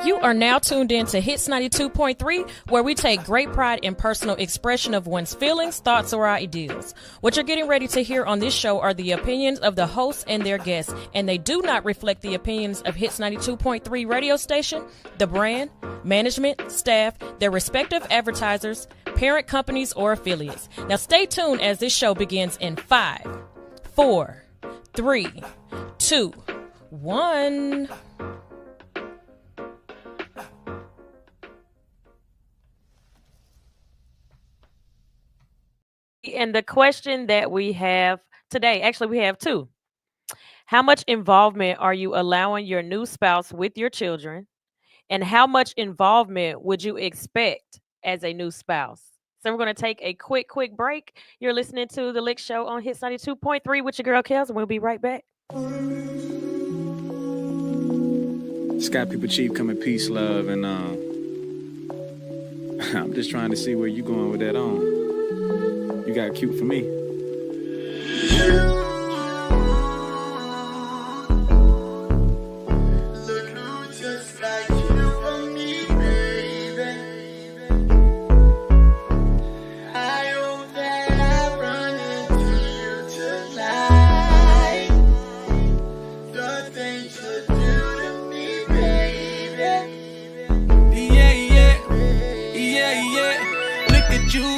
You are now tuned in to Hits 92.3, where we take great pride in personal expression of one's feelings, thoughts, or ideals. What you're getting ready to hear on this show are the opinions of the hosts and their guests, and they do not reflect the opinions of Hits 92.3 radio station, the brand, management, staff, their respective advertisers, parent companies, or affiliates. Now stay tuned as this show begins in 5, 4, 3, 2, 1. And the question that we have today, actually we have two. How much involvement are you allowing your new spouse with your children? And how much involvement would you expect as a new spouse? So we're going to take a quick break. You're listening to The L.I.C.K Show on Hits 92.3 with your girl KELZ, and we'll be right back. Sky People Chief coming peace, love, and I'm just trying to see where you going with that on. You got cute for me.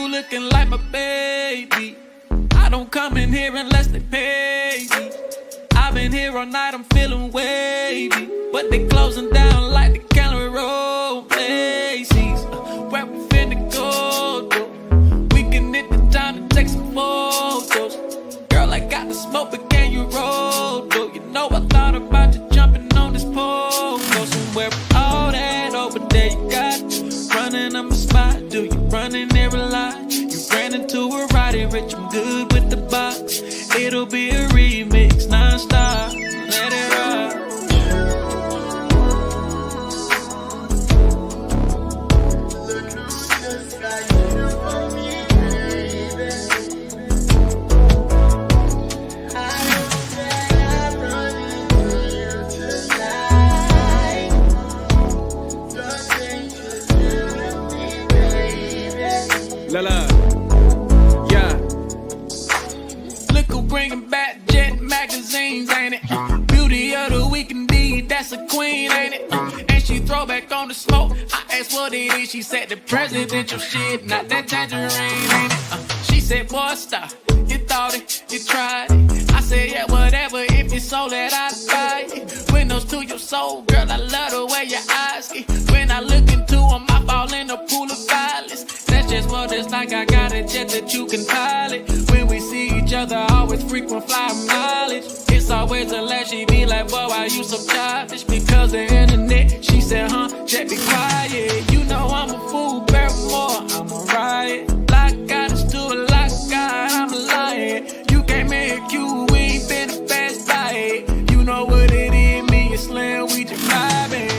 Looking like my baby. I don't come in here unless they pay me. I've been here all night, I'm feeling wavy, but they closing down like the Gallery Road Macy's. Where we finna go, though? We can hit the town to take some photos. Girl, I got the smoke, but can you roll, though? You know I thought about you jumping on this pole. Go somewhere with all that over there you got. Running up my spot, do you running every line? Ran into a Roddy Rich, I'm good with the box. It'll be a remix, non-stop. Let it rock. La la. Bringing back Jet magazines, ain't it? Beauty of the week indeed, that's a queen, ain't it? And she throw back on the smoke. I asked what it is, she said the presidential shit, not that tangerine, ain't it? She said, boy, stop. You thought it, you tried it. I said, yeah, whatever, if it's so that I'd buy it. Windows to your soul, girl, I love the way your eyes get. When I look into them, I fall in a pool of violence. That's just what it's like, I got a jet that you can pilot. When we see each other, always frequent flyer mileage. It's always a laugh, she be like, boy, why you so childish? Because the internet, she said, jet be quiet. You know I'm a fool, Barrymore, I'm a riot. Like God is to a like God, I'm a lion. You can't make you, we ain't been a fast diet. You know what it is, me and Slim, we just vibing.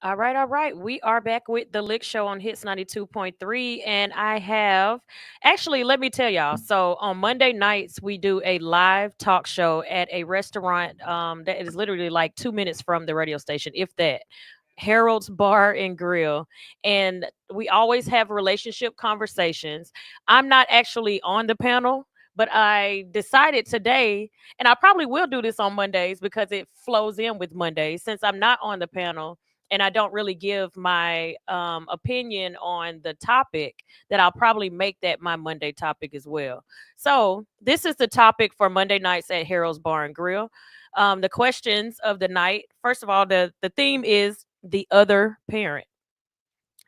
All right, all right. We are back with the Lick Show on Hits 92.3. And I have actually, let me tell y'all. So on Monday nights, we do a live talk show at a restaurant that is literally like 2 minutes from the radio station, if that. Harold's Bar and Grill. And we always have relationship conversations. I'm not actually on the panel, but I decided today, and I probably will do this on Mondays because it flows in with Mondays, since I'm not on the panel and I don't really give my opinion on the topic, that I'll probably make that my Monday topic as well. So this is the topic for Monday nights at Harold's Bar and Grill. The questions of the night. First of all, the theme is the other parent.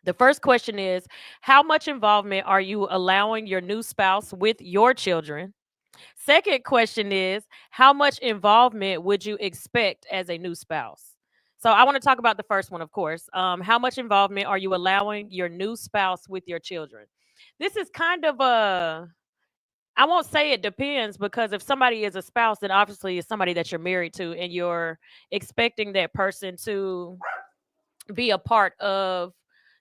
The first question is, how much involvement are you allowing your new spouse with your children? Second question is, how much involvement would you expect as a new spouse? So I want to talk about the first one, of course. How much involvement are you allowing your new spouse with your children? This is kind of a, I won't say it depends, because if somebody is a spouse, then obviously it's somebody that you're married to and you're expecting that person to be a part of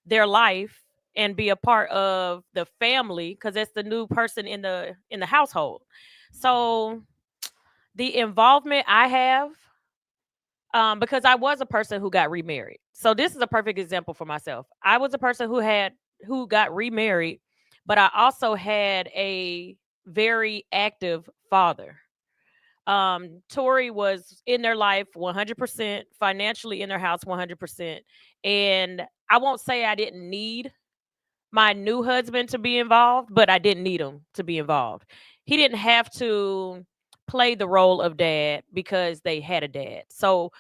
their life and be a part of the family, because it's the new person in the household. So the involvement I have, because I was a person who got remarried. So this is a perfect example for myself. I was a person who got remarried, but I also had a very active father. Tori was in their life 100%, financially in their house 100%. And I won't say I didn't need my new husband to be involved, but I didn't need him to be involved. He didn't have to play the role of dad because they had a dad. So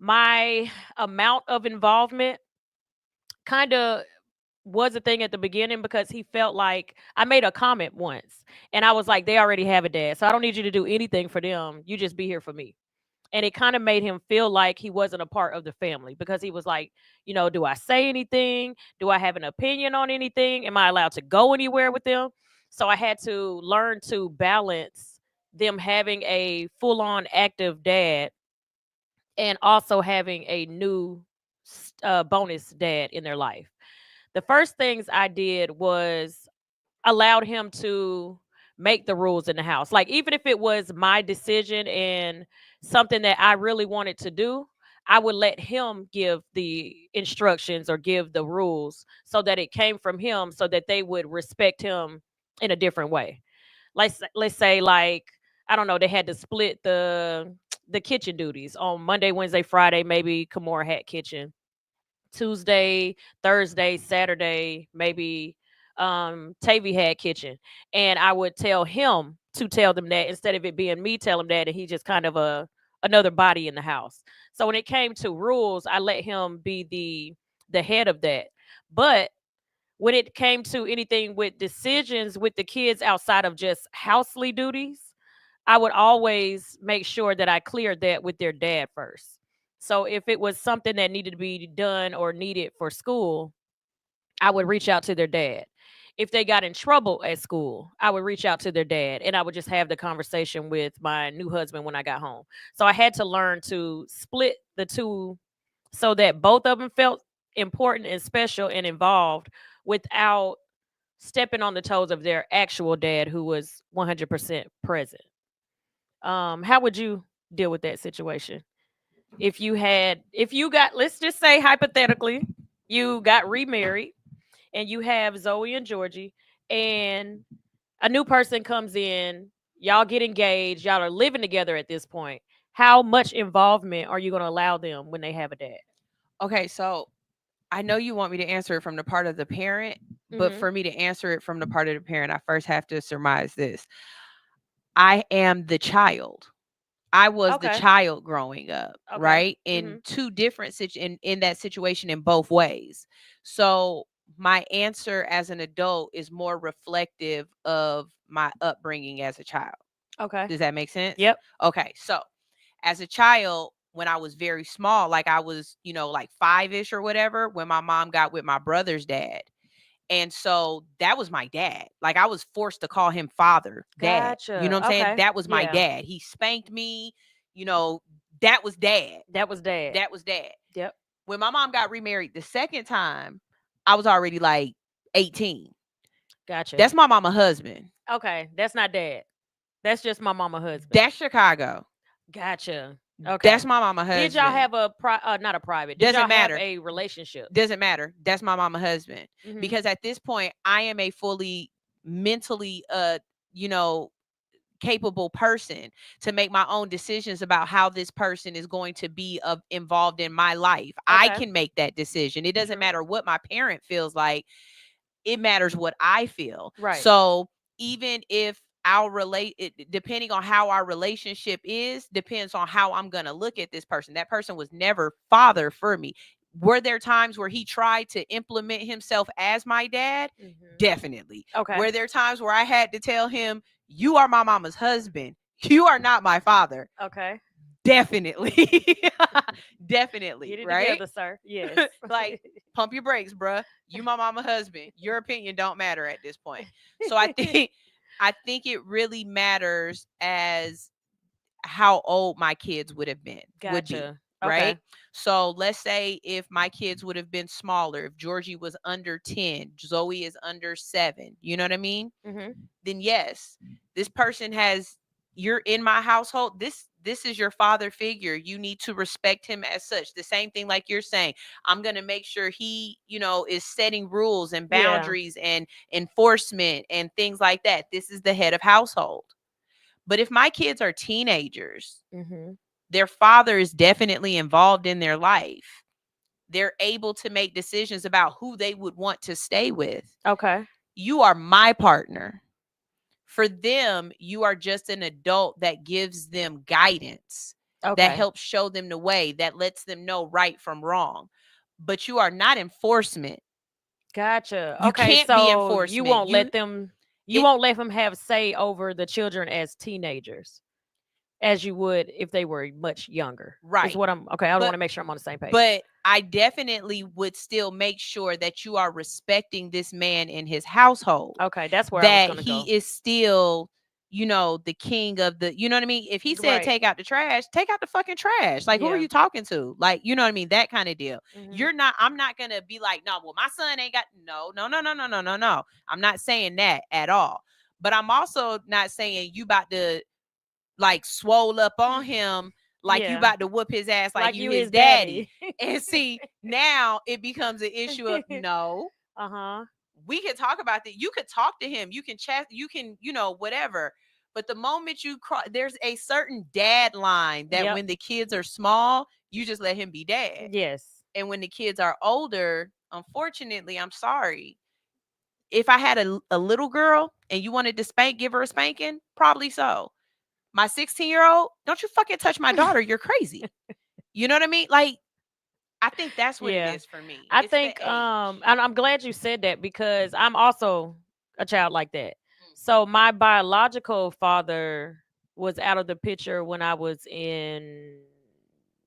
my amount of involvement kind of was a thing at the beginning, because he felt like I made a comment once and I was like, they already have a dad. So I don't need you to do anything for them. You just be here for me. And it kind of made him feel like he wasn't a part of the family, because he was like, do I say anything? Do I have an opinion on anything? Am I allowed to go anywhere with them? So I had to learn to balance them having a full on active dad and also having a new bonus dad in their life. The first things I did was allowed him to make the rules in the house. Like, even if it was my decision and something that I really wanted to do, I would let him give the instructions or give the rules, so that it came from him, so that they would respect him in a different way. Like, let's say, like, I don't know, they had to split the kitchen duties on Monday, Wednesday, Friday. Maybe Kimura had kitchen. Tuesday, Thursday, Saturday, maybe Tavy had kitchen. And I would tell him to tell them that, instead of it being me tell him that, and he just kind of another body in the house. So when it came to rules, I let him be the head of that. But when it came to anything with decisions with the kids outside of just housely duties, I would always make sure that I cleared that with their dad first. So if it was something that needed to be done or needed for school, I would reach out to their dad. If they got in trouble at school, I would reach out to their dad, and I would just have the conversation with my new husband when I got home. So I had to learn to split the two, so that both of them felt important and special and involved, without stepping on the toes of their actual dad, who was 100% present. How would you deal with that situation? If you got, let's just say hypothetically, you got remarried and you have Zoe and Georgie, and a new person comes in, y'all get engaged, y'all are living together at this point. How much involvement are you going to allow them when they have a dad? Okay, so I know you want me to answer it from the part of the parent, but Mhm. for me to answer it from the part of the parent, I first have to surmise this. I am the child. I was the Okay. child growing up, Okay. right? In Mhm. two different in that situation in both ways. So my answer as an adult is more reflective of my upbringing as a child. Okay. Does that make sense? Yep. Okay. So as a child, when I was very small, like I was, like 5-ish or whatever, when my mom got with my brother's dad. And so that was my dad. Like I was forced to call him father, dad. You know Gotcha. what I'm saying? Okay. That was my Yeah. dad. He spanked me, you know, that was dad. That was dad. That was dad. Yep. When my mom got remarried the second time, I was already like 18. Gotcha. That's my mama husband. Okay, that's not dad. That's just my mama husband. That's Chicago. Gotcha. Okay. That's my mama husband. Did y'all have not a private? Did Doesn't y'all have matter. a relationship? Doesn't matter. That's my mama husband. Mhm. Because at this point, I am a fully mentally, you know, capable person to make my own decisions about how this person is going to be involved in my life. I Okay. can make that decision. It doesn't True. matter what my parent feels like. It matters what I feel. Right. So even if depending on how our relationship is, depends on how I'm going to look at this person. That person was never father for me. Were there times where he tried to implement himself as my dad? Mhm. Definitely. Okay. Were there times where I had to tell him, you are my mama's husband, you are not my father? Okay. Definitely. Definitely. Get it right? together, sir. Yes. Like, pump your brakes, bruh. You my mama husband. Your opinion don't matter at this point. So I think it really matters as how old my kids would have been, would be, Gotcha. right? Okay. So let's say if my kids would have been smaller, if Georgie was under 10, Zoe is under 7, you know what I mean? Mhm. Then yes, this person you're in my household. This is your father figure. You need to respect him as such. The same thing like you're saying. I'm going to make sure he, is setting rules and Yeah. boundaries and enforcement and things like that. This is the head of household. But if my kids are teenagers, Mhm. their father is definitely involved in their life. They're able to make decisions about who they would want to stay with. Okay. You are my partner. For them, you are just an adult that gives them guidance, that Okay. helps show them the way, that lets them know right from wrong. But you are not enforcement. Gotcha. You Okay, can't be so enforcement. you won't let them have say over the children as teenagers as you would if they were much younger. Is Right. what I'm okay. I But- want to make sure I'm on the same page. But I definitely would still make sure that you are respecting this man in his household. Okay, that's where I was That going to he go. is still, the king of the, you know what I mean? If he said Right. take out the trash, take out the fucking trash. Like, who are Yeah. you talking to? Like, you know what I mean? That kind of deal. Mhm. I'm not gonna be like, no, well, my son ain't got no. I'm not saying that at all. But I'm also not saying you about to like swole up on him like you Yeah. about to whoop his ass like you his his daddy. And see, now it becomes an issue of no. Uh-huh. We can talk about that. You could talk to him. You can chat. You can, whatever. But the moment you cross, there's a certain dad line that Yep. when the kids are small, you just let him be dad. Yes. And when the kids are older, unfortunately, I'm sorry. If I had a little girl and you wanted to give her a spanking, probably so. My 16-year-old, don't you fucking touch my daughter. You're crazy. You know what I mean? Like, I think that's what Yeah. it is for me. I It's the think age. and I'm glad you said that because I'm also a child like that. Mm. So my biological father was out of the picture when I was in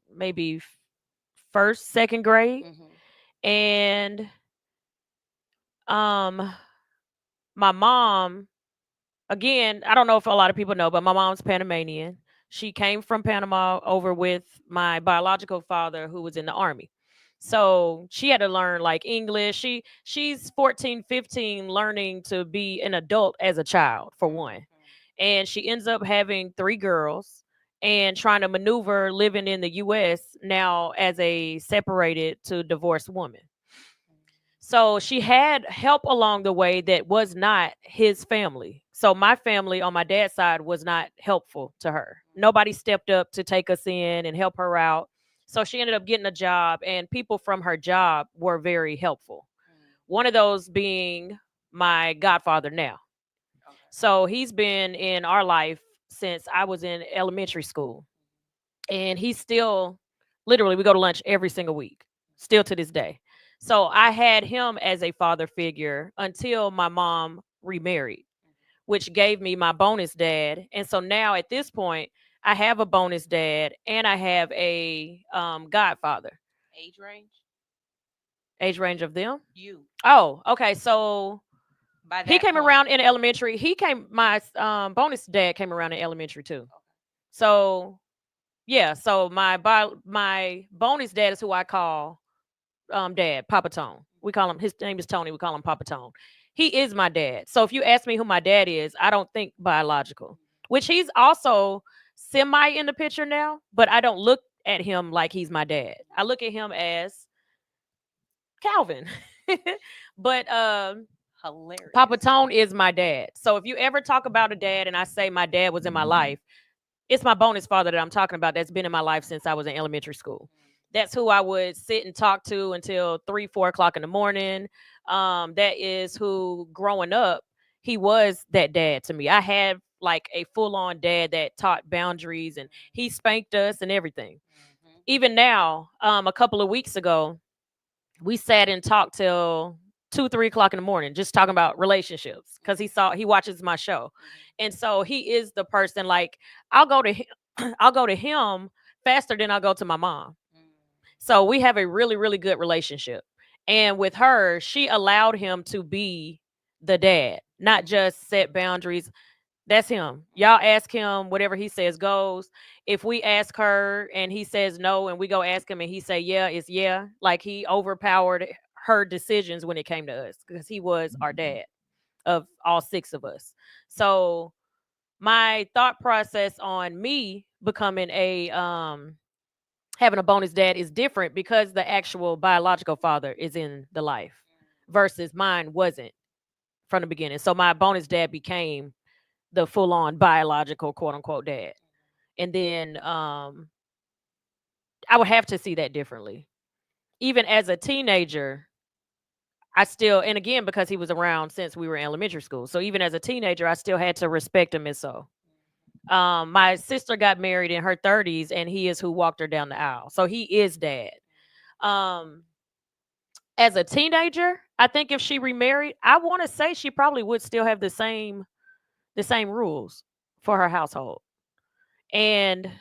maybe first, second grade. Mhm. And um my mom, again, I don't know if a lot of people know, but my mom's Panamanian. She came from Panama over with my biological father who was in the army. So she had to learn like English. She's 14, 15 learning to be an adult as a child for one. And she ends up having 3 girls and trying to maneuver living in the US now as a separated to divorced woman. So she had help along the way that was not his family. So my family on my dad's side was not helpful to her. Nobody stepped up to take us in and help her out. So she ended up getting a job, and people from her job were very helpful. One of those being my godfather now. So he's been in our life since I was in elementary school. And he's still, literally, we go to lunch every single week, still to this day. So I had him as a father figure until my mom remarried, which gave me my bonus dad. And so now at this point, I have a bonus dad and I have a godfather. Age range? Age range of them? You. Oh, okay. So By he that came point. around in elementary. My bonus dad came around in elementary too. So yeah, so my bonus dad is who I call dad, Papa Tone. We call him, his name is Tony. We call him Papa Tone. He is my dad. So if you ask me who my dad is, I don't think biological, which he's also semi in the picture now, but I don't look at him like he's my dad. I look at him as Calvin. But Hilarious. Papa Tone is my dad. So if you ever talk about a dad and I say my dad was in my life, it's my bonus father that I'm talking about that's been in my life since I was in elementary school. That's who I would sit and talk to until 3, 4 o'clock in the morning. That is who growing up, he was that dad to me. I had like a full on dad that taught boundaries and he spanked us and everything. Even now, a couple of weeks ago, we sat and talked till 2, 3 o'clock in the morning, just talking about relationships because he watches my show, and so he is the person like I'll go to him, I'll go to him faster than I'll go to my mom. So we have a really really good relationship, and with her, she allowed him to be the dad, not just set boundaries. That's him. Y'all ask him, whatever he says goes. If we ask her and he says no, and we go ask him and he say yeah, it's yeah. Like he overpowered her decisions when it came to us because he was our dad of all 6 of us. So my thought process on me becoming a having a bonus dad is different because the actual biological father is in the life versus mine wasn't from the beginning. So my bonus dad became the full on biological quote unquote dad. And then I would have to see that differently. Even as a teenager, I still, and again, because he was around since we were in elementary school. So even as a teenager, I still had to respect him as so. My sister got married in her 30s and he is who walked her down the aisle. So he is dad. Um, as a teenager, I think if she remarried, I want to say she probably would still have the same rules for her household. And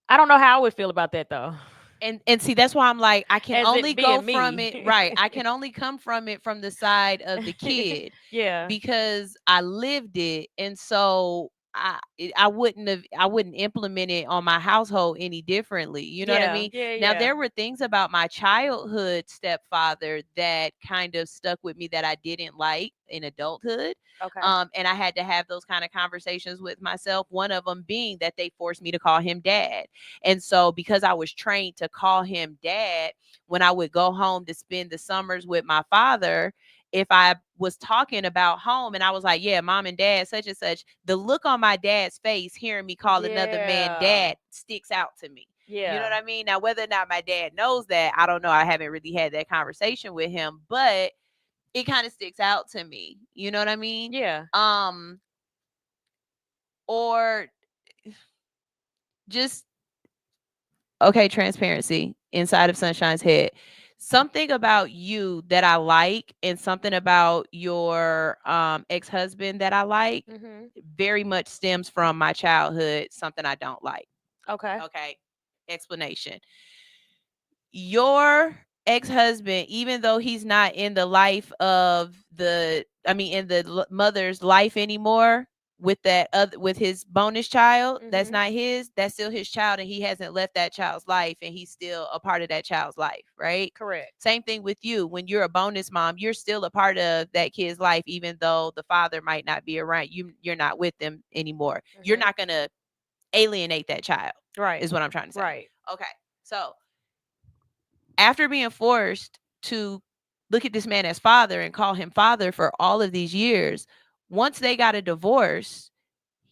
I don't know how I would feel about that though. And see, that's why I'm like, I can As only it go being from me. it, right? I can only come from it from the side of the kid Yeah. because I lived it, and so I wouldn't implement it on my household any differently. You know what I Yeah. mean? Yeah. Now Yeah. there were things about my childhood stepfather that kind of stuck with me that I didn't like in adulthood. Okay. And I had to have those kind of conversations with myself. One of them being that they forced me to call him dad. And so, because I was trained to call him dad, when I would go home to spend the summers with my father, if I was talking about home and I was like, yeah, mom and dad, such and such, the look on my dad's face hearing me call another man Yeah. dad sticks out to me. You know what Yeah. I mean? Now, whether or not my dad knows that, I don't know. I haven't really had that conversation with him, but it kind of sticks out to me. You know what I mean? Yeah. Or just okay, transparency inside of Sunshine's head. Something about you that I like and something about your ex-husband that I like Mm-hmm. very much stems from my childhood, something I don't like. Okay. Okay. Explanation. Your ex-husband, even though he's not in the life of in the mother's life anymore, with that other with his bonus child, that's Mhm. not his, that's still his child, and he hasn't left that child's life, and he's still a part of that child's life, right? Correct. Same thing with you. When you're a bonus mom, you're still a part of that kid's life, even though the father might not be around. You're not with them anymore. You're Mhm. not gonna alienate that child, Right. is what I'm trying to say. Right. Okay. So after being forced to look at this man as father and call him father for all of these years, once they got a divorce,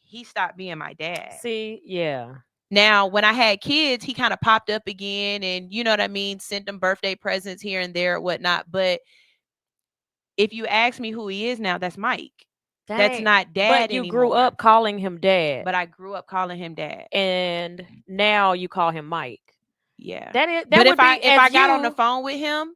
he stopped being my dad. See, yeah. Now, when I had kids, he kind of popped up again and, you know what I mean, sent them birthday presents here and there or whatnot. But if you ask me who he is now, that's Mike. That's Dang. not But dad you grew anymore. up calling him dad, But I grew up calling him dad. and now you call him Mike. Yeah. That But would if I be as got on the you phone with him,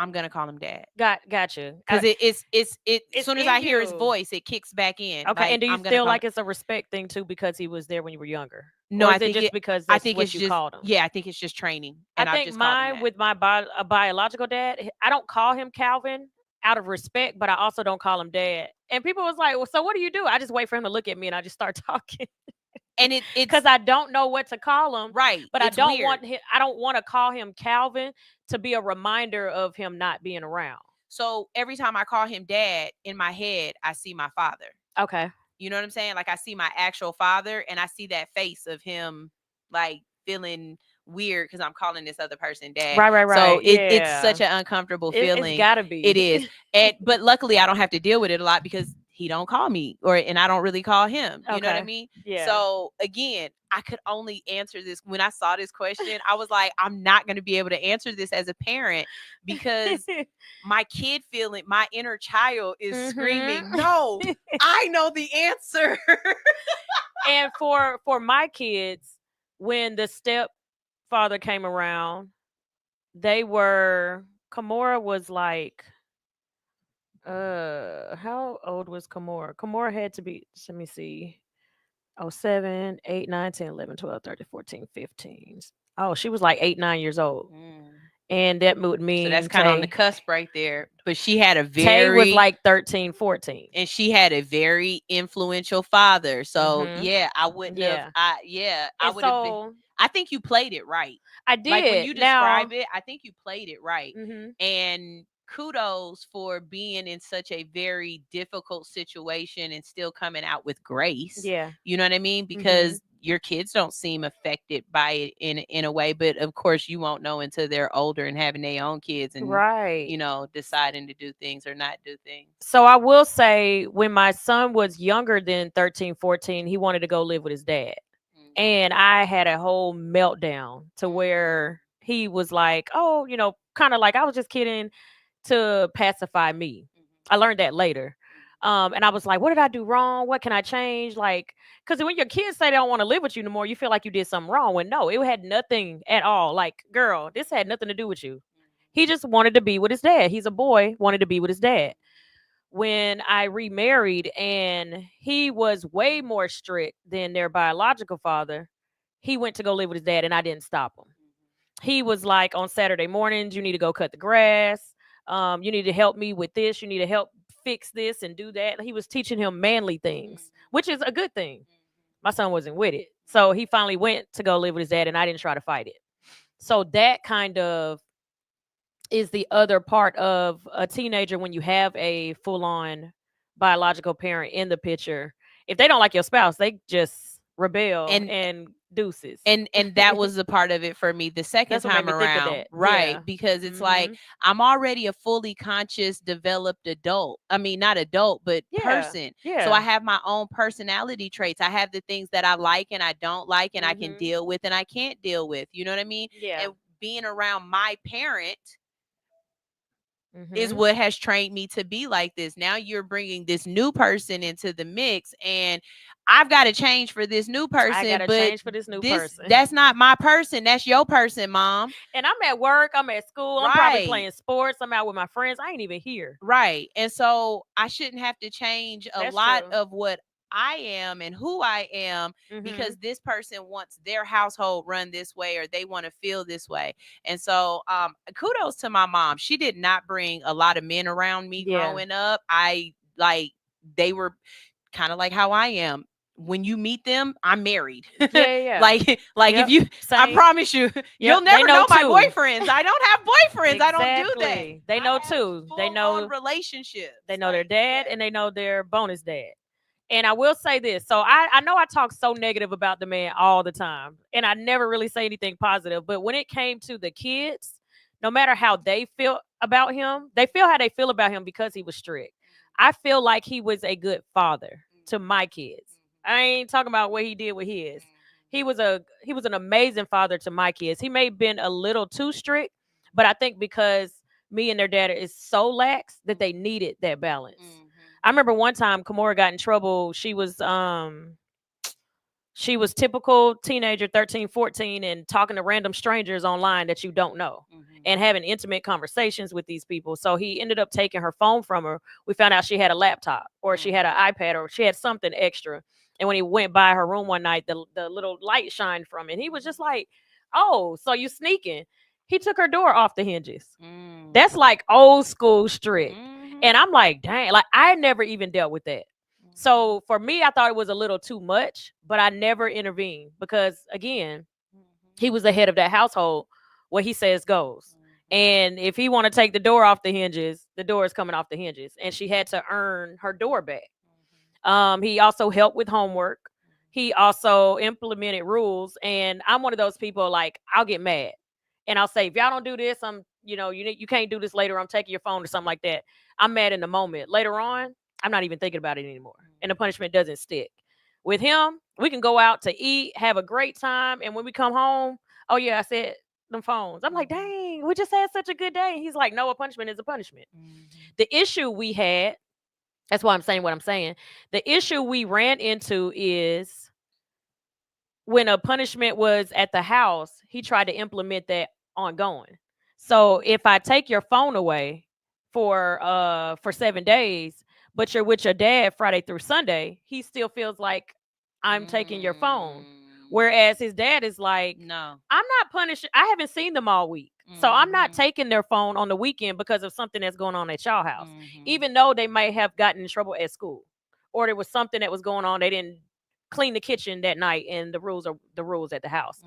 I'm gonna call him dad. got you. Because it's as It's soon as in I hear his you. voice, it kicks back in. Okay, Like and do you I'm gonna feel call like him. it's a respect thing too because he was there when you were younger? No, Or I is it think just because I that's think it's what you just called him? yeah, I think it's just training, I and I've think just called him mine that. with my a biological dad, I don't call him Calvin out of respect, but I also don't call him dad. And people was like, "Well, so what do you do?" I just wait for him to look at me and I just start talking. And it's because I don't know what to call him. right. But it's I don't weird. want him. I don't want to call him Calvin to be a reminder of him not being around. So every time I call him dad, in my head, I see my father. Okay. You know what I'm saying? Like I see my actual father, and I see that face of him, like feeling weird because I'm calling this other person dad. Right. So it's Yeah. such an uncomfortable feeling. It's gotta be. It is. But luckily I don't have to deal with it a lot because he don't call me, and I don't really call him. You know what I Okay. mean? Yeah. So again, I could only answer this when I saw this question. I was like, I'm not going to be able to answer this as a parent because my kid feeling, my inner child is screaming, no, I know the answer. And for my kids, when the stepfather came around, they were Kimora was like how old was Kimora? Kimora had to be, let me see. 07, 8, 9, 10, 11, 12, 13, 14, 15. Oh, she was like 8, 9 years old. And that would mean So that's kind of on the cusp right there. But she had a Tay was very, like 13, 14. and she had a very influential father. So Mhm. yeah, I wouldn't have. Yeah. I And would have been. so I think you played it right. I did. Like when you Now, describe it, I think you played it right. mhm. And kudos for being in such a very difficult situation and still coming out with grace. Yeah. You know what I mean? Because your kids don't seem affected by it in a way, but of course you won't know until they're older and having their own kids and Right. deciding to do things or not do things. So I will say when my son was younger than 13, 14, he wanted to go live with his dad. And I had a whole meltdown to where he was like, oh, kind of like I was just kidding to pacify me. I learned that later. And I was like, what did I do wrong? What can I change? Like, because when your kids say they don't want to live with you no more, you feel like you did something wrong. When no, it had nothing at all. Like, girl, this had nothing to do with you. He just wanted to be with his dad. He's a boy, wanted to be with his dad. When I remarried and he was way more strict than their biological father, he went to go live with his dad and I didn't stop him. He was like, on Saturday mornings, you need to go cut the grass. You need to help me with this. You need to help fix this and do that. He was teaching him manly things, which is a good thing. My son wasn't with it. So he finally went to go live with his dad and I didn't try to fight it. So that kind of is the other part of a teenager when you have a full-on biological parent in the picture. If they don't like your spouse, they just rebel and deuces. And that was the part of it for me the second time around. Right. Yeah. Because it's like I'm already a fully conscious, developed adult. I mean, not adult, but person. Yeah. So I have my own personality traits. I have the things that I like and I don't like and I can deal with and I can't deal with. You know what I mean? Yeah. And being around my parent is what has trained me to be like this. Now you're bringing this new person into the mix and I've got to change for this new person. I got to change for this new person. That's not my person. That's your person, Mom. And I'm at work. I'm at school. I'm probably playing sports. I'm out with my friends. I ain't even here. Right. And so I shouldn't have to change a lot of what I am and who I am because this person wants their household run this way or they want to feel this way. And so kudos to my mom. She did not bring a lot of men around me growing up. They were kind of like how I am. When you meet them, I'm married. Yeah. like if you, I promise you, you'll never know my boyfriends. I don't have boyfriends. Exactly. I don't do that. They know too. They know relationships. They know their dad and they know their bonus dad. And I will say this. So I know I talk so negative about the man all the time. And I never really say anything positive. But when it came to the kids, no matter how they feel about him, they feel how they feel about him because he was strict. I feel like he was a good father to my kids. I ain't talking about what he did with his. He was an amazing father to my kids. He may have been a little too strict, but I think because me and their dad is so lax that they needed that balance. I remember one time Kimora got in trouble. She was typical teenager, 13, 14, and talking to random strangers online that you don't know and having intimate conversations with these people. So he ended up taking her phone from her. We found out she had a laptop or she had an iPad or she had something extra. And when he went by her room one night, the little light shined from it. He was just like, oh, so you sneaking. He took her door off the hinges. That's like old school strict. And I'm like, dang, like I never even dealt with that. So for me, I thought it was a little too much, but I never intervened because, again, he was the head of that household. What he says goes. And if he want to take the door off the hinges, the door is coming off the hinges. And she had to earn her door back. He also helped with homework. He also implemented rules. And I'm one of those people, like, I'll get mad. And I'll say, if y'all don't do this, you can't do this later. I'm taking your phone or something like that. I'm mad in the moment. Later on, I'm not even thinking about it anymore. And the punishment doesn't stick. With him, we can go out to eat, have a great time. And when we come home, oh yeah, I said them phones. I'm like, dang, we just had such a good day. And he's like, no, a punishment is a punishment. The issue we had, that's why I'm saying what I'm saying. The issue we ran into is when a punishment was at the house, he tried to implement that ongoing. So if I take your phone away for 7 days, but you're with your dad Friday through Sunday, he still feels like I'm taking your phone. Whereas his dad is like, No. I'm not punishing. I haven't seen them all week. So I'm not taking their phone on the weekend because of something that's going on at y'all house. Even though they might have gotten in trouble at school, or there was something that was going on. They didn't clean the kitchen that night, and the rules are the rules at the house.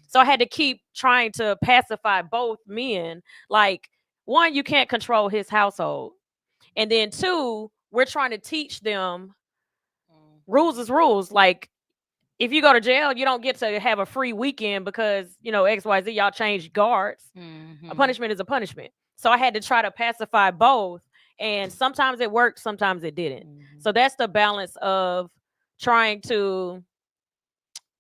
So I had to keep trying to pacify both men. Like, one, you can't control his household. And then two, we're trying to teach them rules is rules. Like, if you go to jail, you don't get to have a free weekend because, XYZ, y'all changed guards. A punishment is a punishment. So I had to try to pacify both. And sometimes it worked, sometimes it didn't. So that's the balance of trying to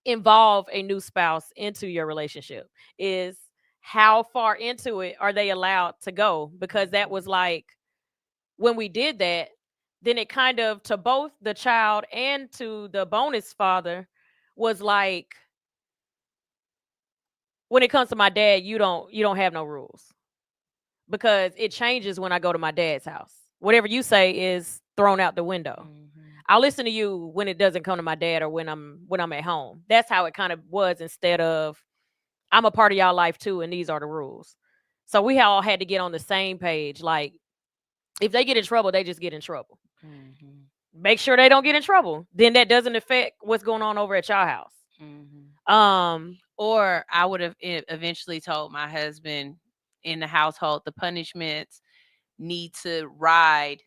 involve a new spouse into your relationship, is how far into it are they allowed to go? Because that was like, when we did that, then it kind of, to both the child and to the bonus father, was like, when it comes to my dad, you don't have no rules, because it changes when I go to my dad's house. Whatever you say is thrown out the window. I'll listen to you when it doesn't come to my dad, or when I'm at home. That's how it kind of was, instead of, I'm a part of y'all life too, and these are the rules. So we all had to get on the same page. Like, if they get in trouble, they just get in trouble. Make sure they don't get in trouble. Then that doesn't affect what's going on over at y'all house. Or I would have eventually told my husband, in the household, the punishments need to ride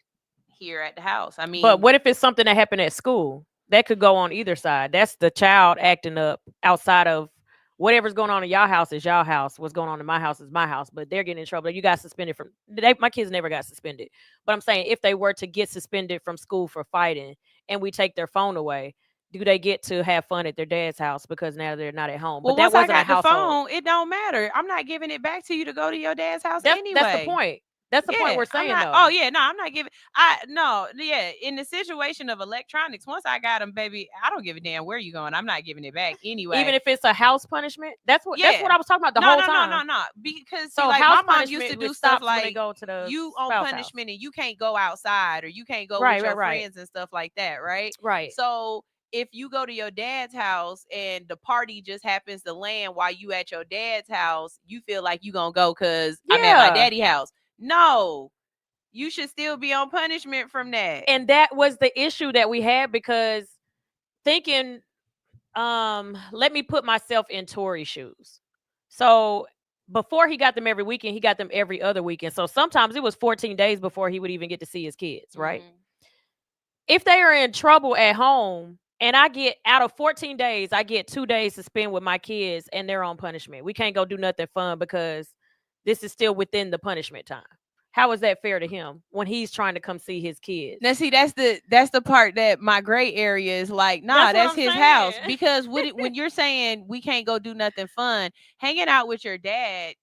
here at the house. I mean, but what if it's something that happened at school? That could go on either side. That's the child acting up outside of whatever's going on in y'all house is y'all house. What's going on in my house is my house. But they're getting in trouble. You got suspended from. My kids never got suspended. But I'm saying, if they were to get suspended from school for fighting, and we take their phone away, do they get to have fun at their dad's house because now they're not at home? well, but that once wasn't I a got the household. phone, it don't matter. I'm not giving it back to you to go to your dad's house anyway. That's the point. That's the point we're saying, though. Oh yeah, no, I'm not giving. In the situation of electronics, once I got them, baby, I don't give a damn where you going. I'm not giving it back anyway. Even if it's a house punishment, that's what I was talking about the whole time. No. Because so like, house my mom used to do stuff like, go to the you on punishment house. And you can't go outside, or you can't go with your friends and stuff like that, right? Right. So if you go to your dad's house and the party just happens to land while you at your dad's house, you feel like you gonna go because I'm at my daddy's house. No. You should still be on punishment from that. And that was the issue that we had, because thinking, let me put myself in Tori's shoes. So before he got them every weekend, he got them every other weekend. So sometimes it was 14 days before he would even get to see his kids, right? If they are in trouble at home, and I get, out of 14 days, I get 2 days to spend with my kids, and they're on punishment. We can't go do nothing fun because this is still within the punishment time. How is that fair to him when he's trying to come see his kids? Now, see, that's the part that my gray area is like, nah, that's his house. Because when you're saying we can't go do nothing fun, hanging out with your dad,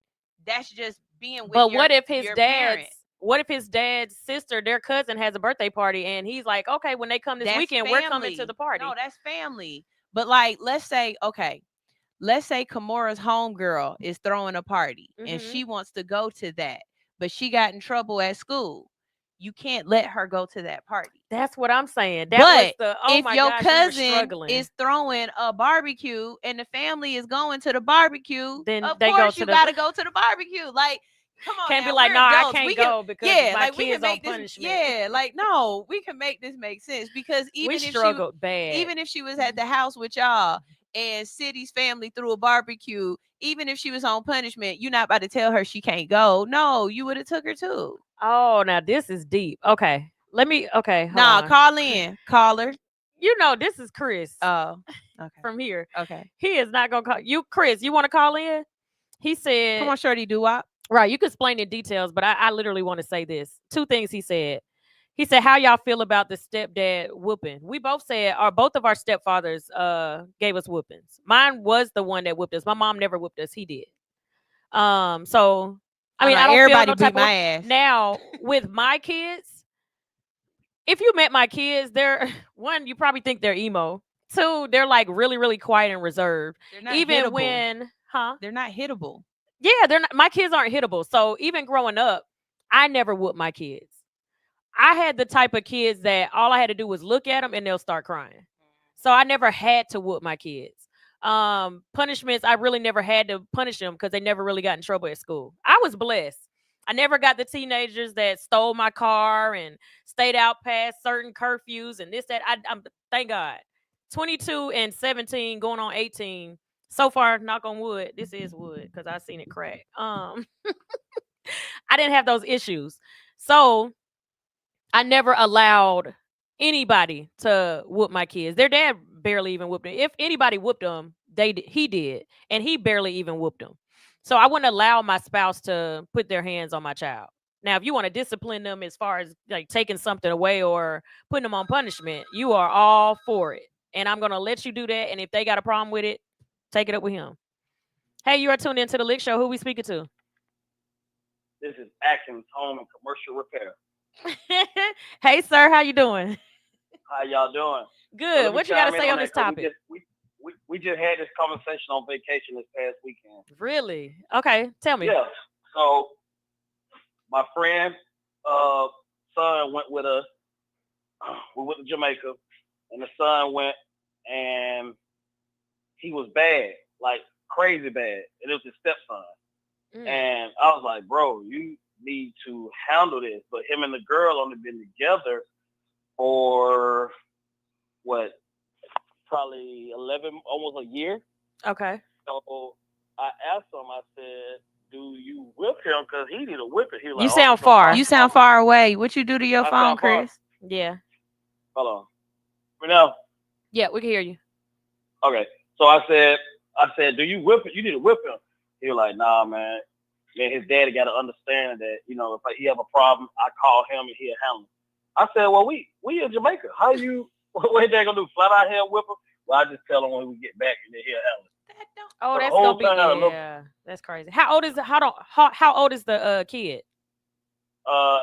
that's just being with what if his parent. What if his dad's sister, their cousin, has a birthday party, and he's like, okay, when they come this weekend, we're coming to the party. No, that's family. But like, let's say Kamora's homegirl is throwing a party and she wants to go to that, but she got in trouble at school. You can't let her go to that party. That's what I'm saying. If your cousin is throwing a barbecue and the family is going to the barbecue, then of course you got to go to the barbecue. Like, Come on, Can't now, be like, we're no, I adults. can't We can, go because yeah, my like we can kids on make this, punishment. yeah, like no, we can make this make sense because We even if struggled bad. even if she was at the house with y'all and City's family threw a barbecue, even if she was on punishment, you're not about to tell her she can't go. No, you would have took her too. Oh, now this is deep. Okay, okay, hold Nah, on. call in, caller. You know, this is Chris Oh, okay, from here. okay. He is not gonna call you, Chris. You want to call in? He said, Come on, shorty, do what? right. You can explain in details, but I literally want to say this. Two things he said. He said, "How y'all feel about the stepdad whooping?" We both said, both of our stepfathers gave us whoopings. Mine was the one that whipped us. My mom never whipped us. He did. So I mean, I don't feel everybody no beat type my of ass. now with my kids. If you met my kids, they're one, you probably think they're emo. Two, they're like really, really quiet and reserved. They're not Even hittable. when, They're not hittable. yeah, they're not. My kids aren't hittable. So even growing up, I never whooped my kids. I had the type of kids that all I had to do was look at them and they'll start crying. So I never had to whoop my kids. Punishments, I really never had to punish them because they never really got in trouble at school. I was blessed. I never got the teenagers that stole my car and stayed out past certain curfews and this, that. I'm thank God. 22 and 17 going on 18. So far, knock on wood. This is wood because I've seen it crack. I didn't have those issues. So I never allowed anybody to whoop my kids. Their dad barely even whooped them. If anybody whooped them, he did, and he barely even whooped them. So I wouldn't allow my spouse to put their hands on my child. Now, if you want to discipline them as far as like taking something away or putting them on punishment, you are all for it, and I'm gonna let you do that. And if they got a problem with it, take it up with him. Hey, you are tuned into the L.I.C.K Show. Who we speaking to? This is Atkins Home and Commercial Repair. Hey, sir, how you doing? How y'all doing? Good. So what you got to say on this topic? We just had this conversation on vacation this past weekend. Really? Okay, tell me. Yeah. So my friend, son went with us. We went to Jamaica, and the son went, and he was bad, like crazy bad, and it was his stepson. And I was like, bro, you need to handle this. But him and the girl only been together for what, probably 11, almost a year. Okay. So I asked him, I said, do you whip him? Because he need a whipping. He was You like, sound far. You sound far away. What you do to your phone, Chris? Yeah. Hold on. Right now? Yeah, we can hear you. Okay. So I said, do you whip it? You need to whip him. He was like, nah, man. Man, his daddy got to understand that, you know, if he have a problem, I call him and he'll handle it. I said, well, we in Jamaica. How you, what they gonna do? Flat out here and whip him? Well, I just tell him when we get back and then he'll handle it. Oh, So that's gonna be, yeah, that's crazy. How old is the kid? How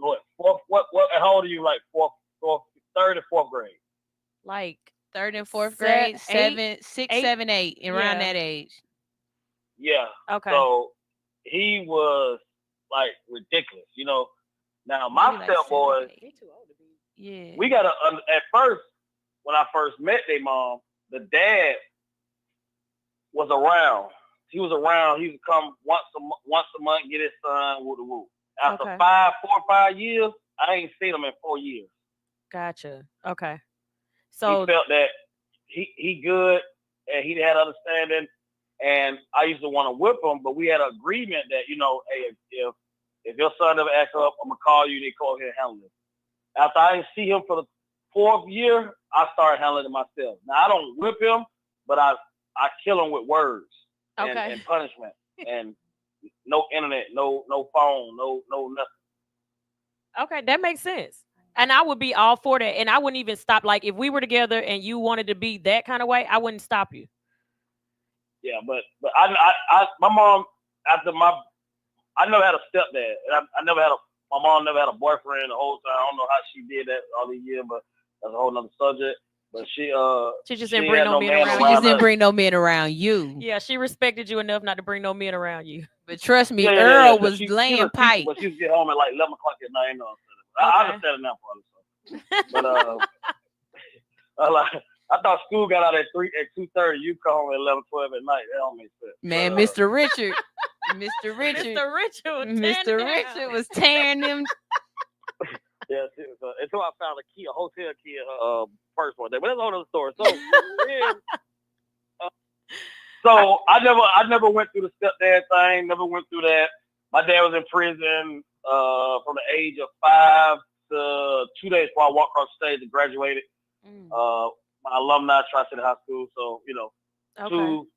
old are you? Like third or fourth grade? Like third and fourth grade, 7, 6, 8, 7, 8, around that age. Yeah. Okay. So he was like ridiculous, you know. Now my stepboys, yeah, we gotta at first when I first met their mom, the dad was around. He was around. He would come once a month, get his son woo woo. After 4 or 5 years, I ain't seen him in 4 years. Gotcha. Okay. So he felt that he good and he had understanding. And I used to want to whip him, but we had an agreement that, you know, hey, if your son ever acts up, I'm gonna call you. They call here and handle it. After I didn't see him for the 4th year, I started handling it myself. Now I don't whip him, but I kill him with words and punishment and no internet, no phone, no nothing. Okay, that makes sense. And I would be all for that. And I wouldn't even stop. Like if we were together and you wanted to be that kind of way, I wouldn't stop you. Yeah, but my mom, I never had a stepdad. My mom never had a boyfriend the whole time. I don't know how she did that all these years, but that's a whole nother subject. But she just didn't bring no men around. She just didn't bring no men around you. Yeah, she respected you enough not to bring no men around you. But trust me, Earl was laying pipe. But she used to get home at like 11 o'clock at night. You know, I understand it now, probably. But I thought school got out at 2:30. You come home at 11, 12 at night. That don't make sense. Man, Mr. Richard, Mr. Richard. Mr. Richard. Mr. Richard was tearing them. Yeah, until I found a hotel key in her purse one day. But that's another story. So, yeah, so I never went through the stepdad thing. Never went through that. My dad was in prison from the age of 5 to 2 days before I walked across the stage and graduated. My alumni Tri-City High School. So Okay.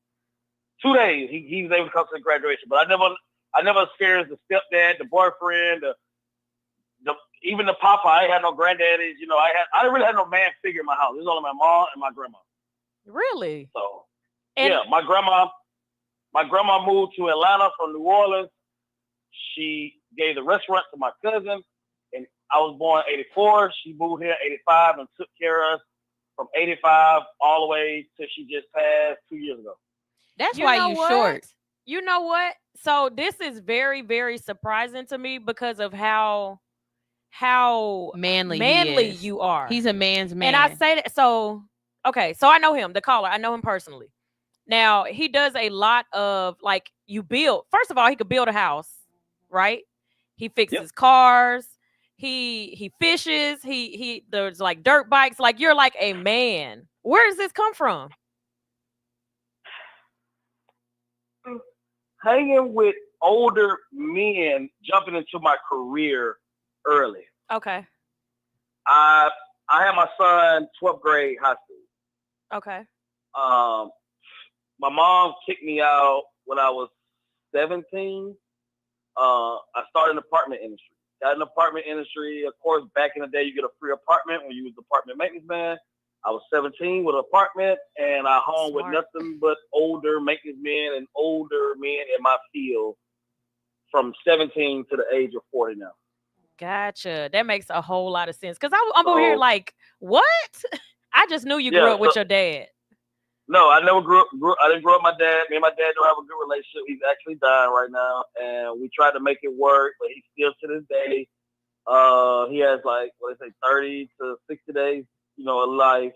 2 days he was able to come to the graduation. But I never experienced the stepdad, the boyfriend, even the papa. I ain't had no granddaddies. I didn't really have no man figure in my house. It was only my mom and my grandma. Really? So And yeah, my grandma moved to Atlanta from New Orleans. She gave the restaurant to my cousin, and I was born in '84. She moved here in '85 and took care of us from '85 all the way till she just passed 2 years ago. That's you why know you what? short. You know what? So this is very, very surprising to me because of how Manly he manly is. you are. He's a man's man. And I say that so okay, so I know him, the caller. I know him personally. Now he does a lot of like you build. First of all, he could build a house, right? He fixes cars. He fishes. He there's like dirt bikes. Like you're like a man. Where does this come from? Hanging with older men, jumping into my career early. Okay. I had my son 12th grade high school. Okay. My mom kicked me out when I was 17. I started in the apartment industry. Got in the apartment industry. Of course, back in the day, you get a free apartment when you was apartment maintenance man. I was 17 with an apartment, and I hung with nothing but older maintenance men and older men in my field from 17 to the age of 40 now. Gotcha. That makes a whole lot of sense. Because I'm over here like, what? I just knew you grew up with your dad. No, I never grew up. I didn't grow up with my dad. Me and my dad don't have a good relationship. He's actually dying right now, and we tried to make it work, but he's still to this day. He has like 30 to 60 days, of life.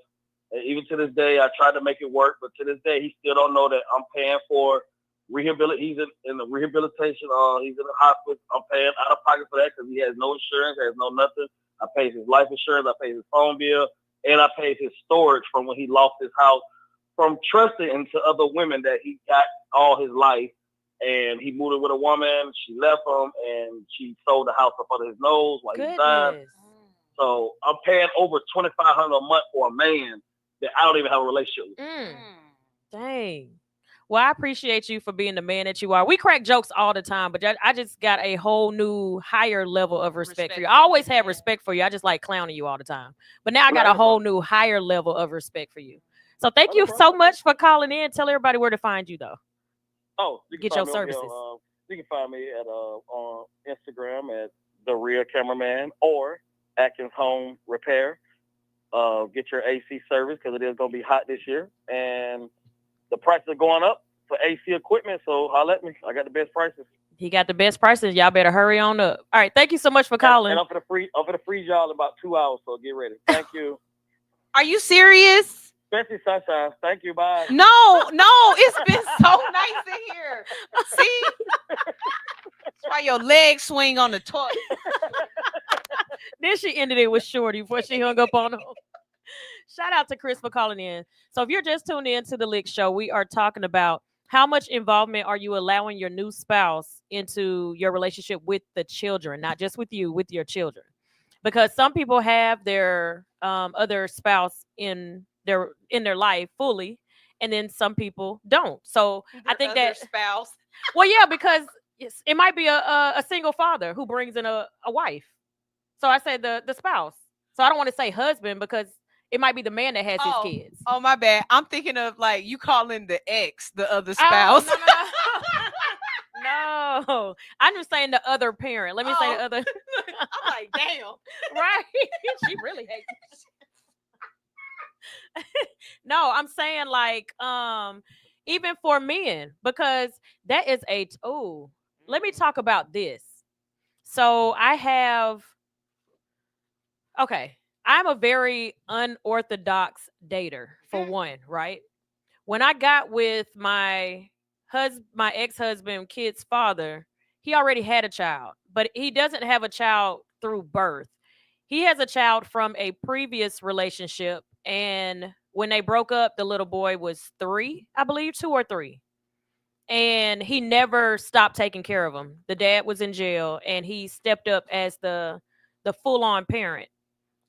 And even to this day, I tried to make it work, but to this day, he still don't know that I'm paying for rehabilitation. He's in the rehabilitation. He's in the hospital. I'm paying out of pocket for that because he has no insurance, has no nothing. I pay his life insurance. I pay his phone bill, and I pay his storage from when he lost his house from trusting into other women that he got all his life. And he moved in with a woman. She left him, and she sold the house up under his nose while he died. So I'm paying over $2,500 a month for a man that I don't even have a relationship with. Dang. Well, I appreciate you for being the man that you are. We crack jokes all the time, but I just got a whole new higher level of respect for you. I always had respect for you. I just like clowning you all the time. But now I got a whole new higher level of respect for you. So thank you so much for calling in. Tell everybody where to find you, though. Oh, you can get your services. You can find me at on Instagram at The Real Cameraman or Atkins Home Repair. Get your AC service because it is going to be hot this year. And the prices are going up for AC equipment, so holler at me. I got the best prices. He got the best prices. Y'all better hurry on up. All right, thank you so much for calling. And I'm for the freeze y'all in about 2 hours, so get ready. Thank you. Are you serious? Especially sunshine. Thank you. Bye. No, it's been so nice in here. See? That's why your legs swing on the toilet. Then she ended it with Shorty before she hung up on him. Shout out to Chris for calling in. So if you're just tuned in to the L.I.C.K show, we are talking about how much involvement are you allowing your new spouse into your relationship with the children, not just with you, with your children. Because some people have their other spouse in their life fully, and then some people don't. So I think that spouse. Well, yeah, because it might be a single father who brings in a wife. So I said the spouse. So I don't want to say husband because it might be the man that has his kids. Oh, my bad. I'm thinking of like you calling the ex the other spouse. No. I'm just saying the other parent. Let me say the other. I'm like, damn. Right. She really hates No, I'm saying like even for men, because that is let me talk about this. So I'm a very unorthodox dater for one, right? When I got with my my ex-husband, kid's father, he already had a child, but he doesn't have a child through birth. He has a child from a previous relationship, and when they broke up, the little boy was 3, I believe, 2 or 3. And he never stopped taking care of him. The dad was in jail, and he stepped up as the full-on parent.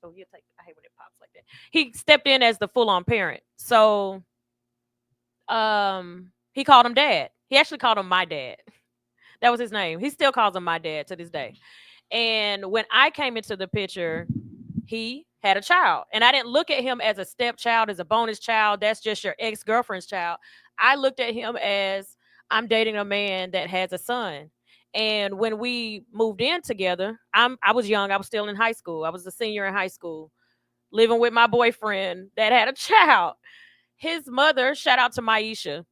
Oh, you take. I hate when it pops like that. He stepped in as the full-on parent. So, he called him dad. He actually called him my dad. That was his name. He still calls him my dad to this day. And when I came into the picture, he had a child. And I didn't look at him as a stepchild, as a bonus child. That's just your ex-girlfriend's child. I looked at him as I'm dating a man that has a son. And when we moved in together, I was young. I was still in high school. I was a senior in high school, living with my boyfriend that had a child. His mother, shout out to Maisha,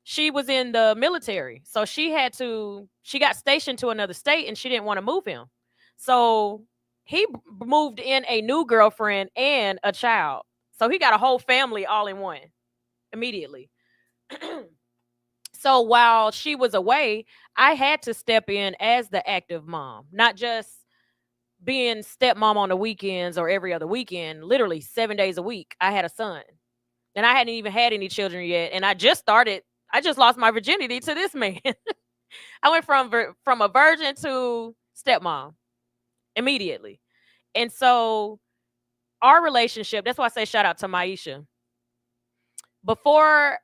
she was in the military. So she got stationed to another state and she didn't want to move him. So he moved in a new girlfriend and a child. So he got a whole family all in one immediately. So while she was away, I had to step in as the active mom, not just being stepmom on the weekends or every other weekend. Literally 7 days a week, I had a son. And I hadn't even had any children yet. And I just lost my virginity to this man. I went from a virgin to stepmom immediately. And so our relationship, that's why I say shout out to Maisha. Before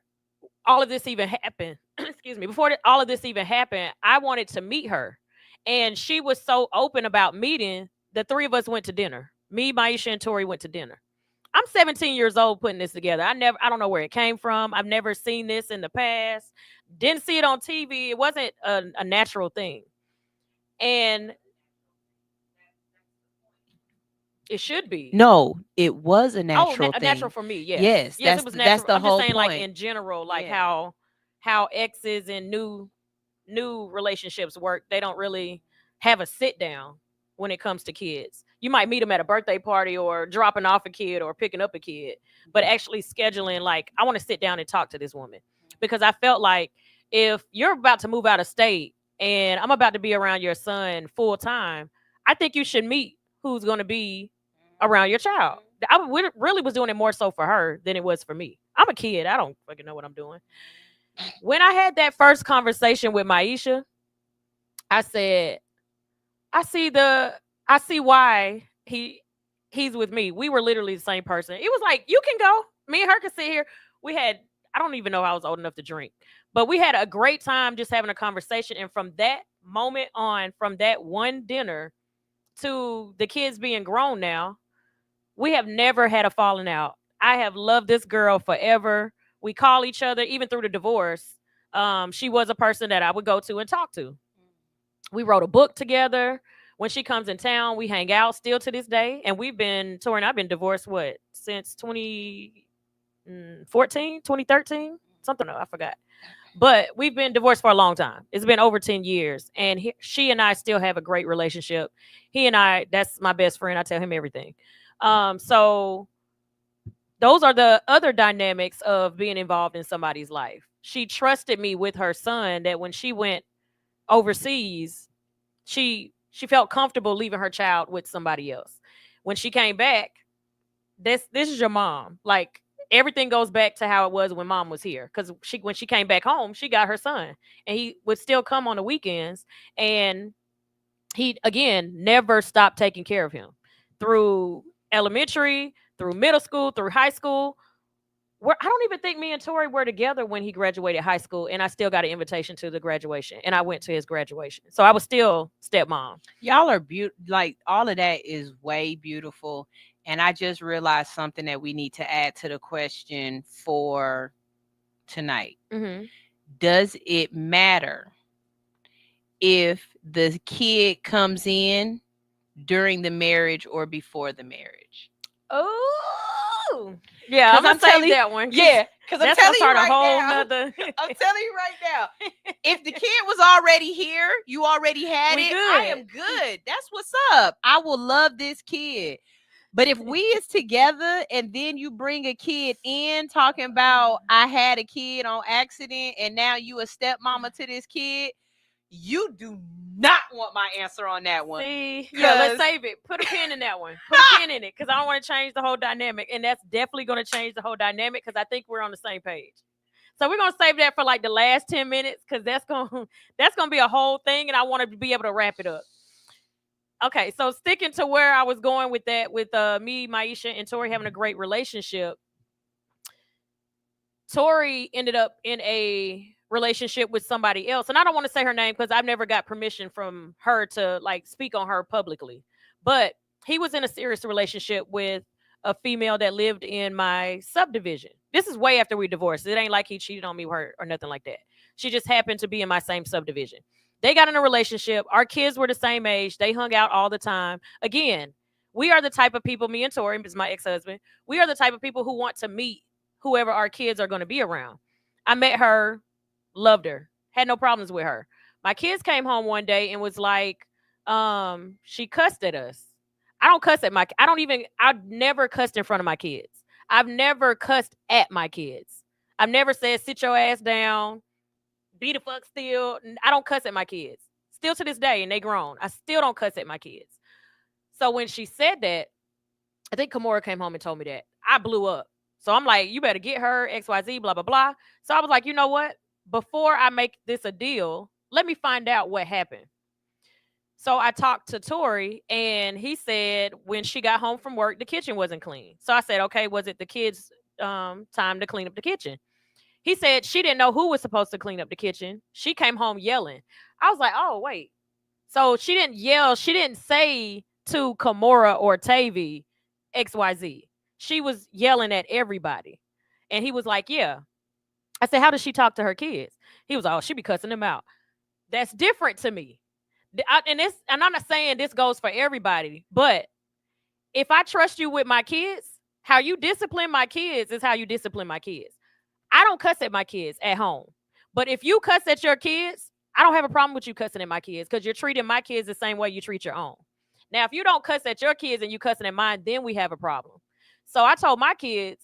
all of this even happened, excuse me, all of this even happened, I wanted to meet her. And she was so open about meeting. The 3 of us went to dinner. Me, Maisha, and Tori went to dinner. I'm 17 years old putting this together. I don't know where it came from. I've never seen this in the past. Didn't see it on TV. It wasn't a natural thing. And it should be. No, it was a natural thing. Natural for me. Yes. Yes, it was natural. That's the I'm whole just saying, point. like in general, like Yeah. how exes and new relationships work. They don't really have a sit down when it comes to kids. You might meet them at a birthday party or dropping off a kid or picking up a kid, but actually scheduling, like, I want to sit down and talk to this woman, because I felt like if you're about to move out of state and I'm about to be around your son full time, I think you should meet who's going to be around your child. I really was doing it more so for her than it was for me. I'm a kid. I don't fucking know what I'm doing. When I had that first conversation with Maisha, I said, I see why he's with me. We were literally the same person. It was like, you can go. Me and her could sit here. I don't even know if I was old enough to drink, but we had a great time just having a conversation. And from that moment on, from that one dinner to the kids being grown now, we have never had a falling out. I have loved this girl forever. We call each other, even through the divorce. She was a person that I would go to and talk to. We wrote a book together. When she comes in town, we hang out still to this day. And Tori and I've been divorced, since 2014, 2013? Something, I forgot. But we've been divorced for a long time. It's been over 10 years. And she and I still have a great relationship. He and I, that's my best friend. I tell him everything. So those are the other dynamics of being involved in somebody's life. She trusted me with her son, that when she went overseas, she felt comfortable leaving her child with somebody else. When she came back, this is your mom. Like, everything goes back to how it was when mom was here. Because when she came back home, she got her son, and he would still come on the weekends. And he, again, never stopped taking care of him through elementary, through middle school, through high school. I don't even think me and Tori were together when he graduated high school, and I still got an invitation to the graduation, and I went to his graduation. So I was still stepmom. Y'all are beautiful. Like, all of that is way beautiful. And I just realized something that we need to add to the question for tonight. Mm-hmm. Does it matter if the kid comes in during the marriage or before the marriage? Oh, yeah, I'm gonna telling say that one. Yeah, because I'm that's telling gonna you start right a whole now. nother. I'm telling you right now. If the kid was already here, you already had We it. good. I am good. That's what's up. I will love this kid. But if we is together and then you bring a kid in talking about I had a kid on accident and now you a stepmama to this kid, you do not want my answer on that one. See, yeah, let's save it. Put a pin in that one. Put a pin in it because I don't want to change the whole dynamic, and that's definitely going to change the whole dynamic because I think we're on the same page. So we're gonna save that for like the last 10 minutes because that's gonna be a whole thing, and I want to be able to wrap it up. Okay, so sticking to where I was going with that, with me, Maisha, and Tori having a great relationship. Tori ended up in a relationship with somebody else, and I don't want to say her name because I've never got permission from her to like speak on her publicly. But he was in a serious relationship with a female that lived in my subdivision. This is way after we divorced. It ain't like he cheated on me with her or nothing like that. She just happened to be in my same subdivision. They got in a relationship. Our kids were the same age. They hung out all the time. Again, we are the type of people, me and Tori, is my ex-husband, we are the type of people who want to meet whoever our kids are going to be around. I met her, loved her, had no problems with her. My kids came home one day and was like, she cussed at us. I've never cussed in front of my kids. I've never cussed at my kids. I've never said, sit your ass down, be the fuck still. I don't cuss at my kids. Still to this day, and they grown. I still don't cuss at my kids. So when she said that, I think Kimora came home and told me that. I blew up. So I'm like, you better get her, XYZ, blah, blah, blah. So I was like, you know what? Before I make this a deal, let me find out what happened. So I talked to Tori, and he said when she got home from work, the kitchen wasn't clean. So I said, okay, was it the kids' time to clean up the kitchen? He said she didn't know who was supposed to clean up the kitchen. She came home yelling. I was like, oh, wait. So she didn't yell. She didn't say to Kimora or Tavy XYZ. She was yelling at everybody. And he was like, yeah. I said, how does she talk to her kids? He was like, oh, she be cussing them out. That's different to me. And I'm not saying this goes for everybody, but if I trust you with my kids, how you discipline my kids is how you discipline my kids. I don't cuss at my kids at home. But if you cuss at your kids, I don't have a problem with you cussing at my kids because you're treating my kids the same way you treat your own. Now, if you don't cuss at your kids and you cussing at mine, then we have a problem. So I told my kids,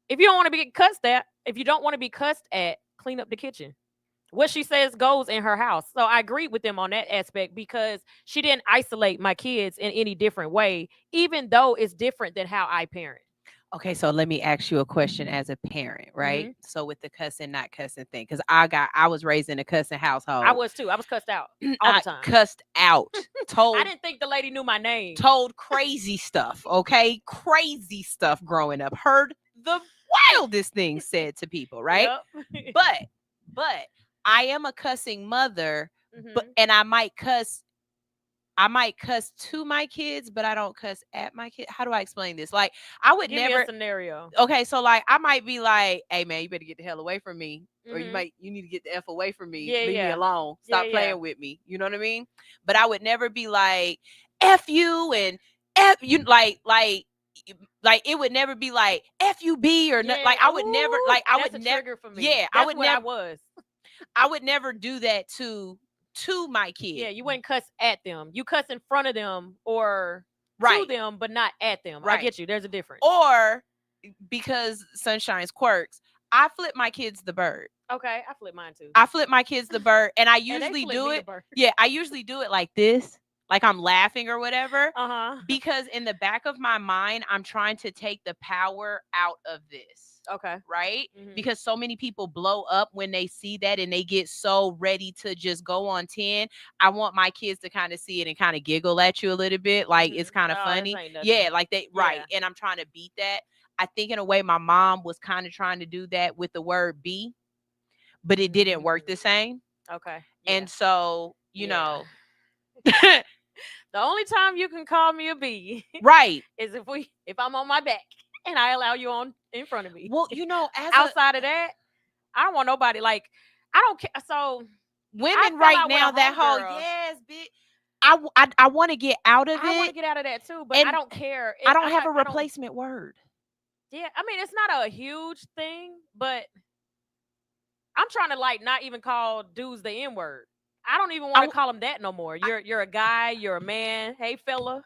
if you don't want to be cussed at, if you don't want to be cussed at, clean up the kitchen. What she says goes in her house. So I agree with them on that aspect because she didn't isolate my kids in any different way, even though it's different than how I parent. Okay, so let me ask you a question as a parent, right? Mm-hmm. So with the cussing, not cussing thing, because I was raised in a cussing household. I was too. I was cussed out all the time. Cussed out. Told. I didn't think the lady knew my name. Told crazy stuff. Okay, crazy stuff growing up. Heard the wildest things said to people, right? Yep. But I am a cussing mother, and I might cuss to my kids, but I don't cuss at my kids. How do I explain this? Like, I would Give never. me a scenario. Okay, so like, I might be like, "Hey man, you better get the hell away from me," or you need to get the F away from me. Leave me alone. Stop playing with me. You know what I mean? But I would never be like, "F you" and "F you," like it would never be like FUB or not. Like I would never. Like I would never. For me. Yeah, that's I would never. I would never do that to my kids. Yeah, you wouldn't cuss at them. You cuss in front of them or to them, but not at them. Right. I get you. There's a difference. Or because Sunshine's quirks, I flip my kids the bird. Okay, I flip mine too. I flip my kids the bird, and I usually do it. Yeah, I usually do it like this. Like I'm laughing or whatever. Because in the back of my mind, I'm trying to take the power out of this. Okay. Right? Mm-hmm. Because so many people blow up when they see that and they get so ready to just go on 10. I want my kids to kind of see it and kind of giggle at you a little bit. Like it's kind of funny. Yeah, like they right. And I'm trying to beat that. I think in a way my mom was kind of trying to do that with the word be, but it didn't work the same. Okay. Yeah. And so, you know. The only time you can call me a bee, right, is if I'm on my back and I allow you on in front of me. Well, you know, outside of that, I don't want nobody. Like, I don't care. So women right now, that whole yes, bitch. I want to get out of it. I want to get out of that too, but I don't care. I don't have a replacement word. Yeah, I mean, it's not a huge thing, but I'm trying to like not even call dudes the N word. I don't even want to call them that no more. You're a guy. You're a man. Hey, fella.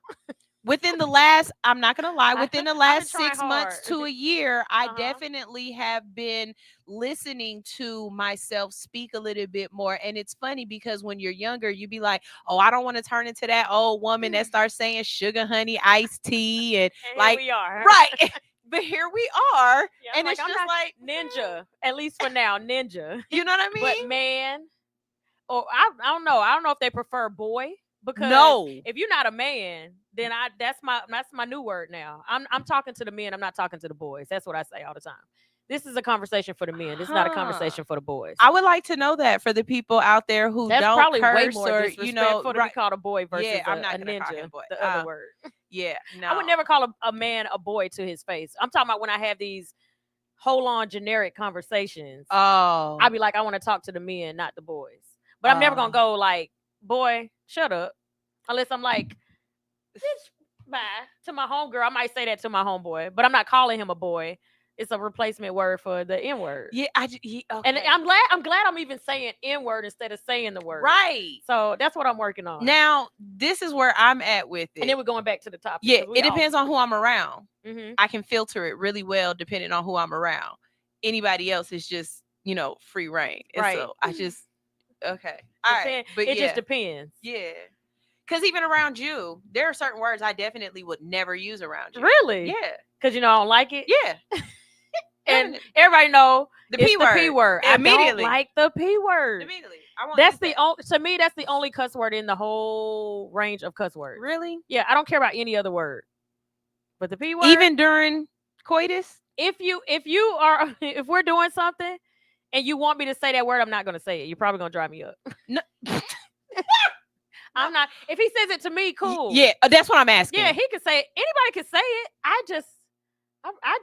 within the last, I'm not gonna lie, within the I've been last trying 6 months hard. to a year, I Uh-huh. definitely have been listening to myself speak a little bit more. And it's funny because when you're younger, you be like, oh, I don't want to turn into that old woman that starts saying sugar, honey, iced tea, and And like, here we are. right. But here we are, Yeah, and I'm it's I'm just not like ninja, at least for now, ninja. you know what I mean? But man, or I don't know. I don't know if they prefer boy, because No. if you're not a man, then that's my new word now. I'm talking to the men. I'm not talking to the boys. That's what I say all the time. This is a conversation for the men. It's not a Huh. conversation for the boys. I would like to know that for the people out there who That's don't probably way curse more or disrespectful to right. be called a boy versus Yeah, I'm a not gonna call ninja, him boy. the other word. Yeah, no. I would never call a man a boy to his face. I'm talking about when I have these whole on generic conversations. Oh, I'd be like, I want to talk to the men, not the boys. But I'm never gonna go like, boy, shut up. Unless I'm like, bitch, bye. To my homegirl, I might say that to my homeboy, but I'm not calling him a boy. It's a replacement word for the N word. yeah. Okay. And I'm glad I'm even saying N word instead of saying the word. Right. So that's what I'm working on. Now, this is where I'm at with it. And then we're going back to the topic. Yeah, it depends on who I'm around. Mm-hmm. I can filter it really well depending on who I'm around. Anybody else is just, free reign. And Right. so I just, okay. All right. But it just depends. Yeah. Because even around you, there are certain words I definitely would never use around you. Really? Yeah. Because, I don't like it? Yeah. And everybody know the it's P word. The P word. Immediately. I don't like the P word. Immediately. That's the only, to me, that's the only cuss word in the whole range of cuss words. Really? Yeah, I don't care about any other word. But the P word, even during coitus? If we're doing something and you want me to say that word, I'm not going to say it. You're probably going to drive me up. No. I'm not. If he says it to me, cool. Yeah, that's what I'm asking. Yeah, he can say it. Anybody can say it. I just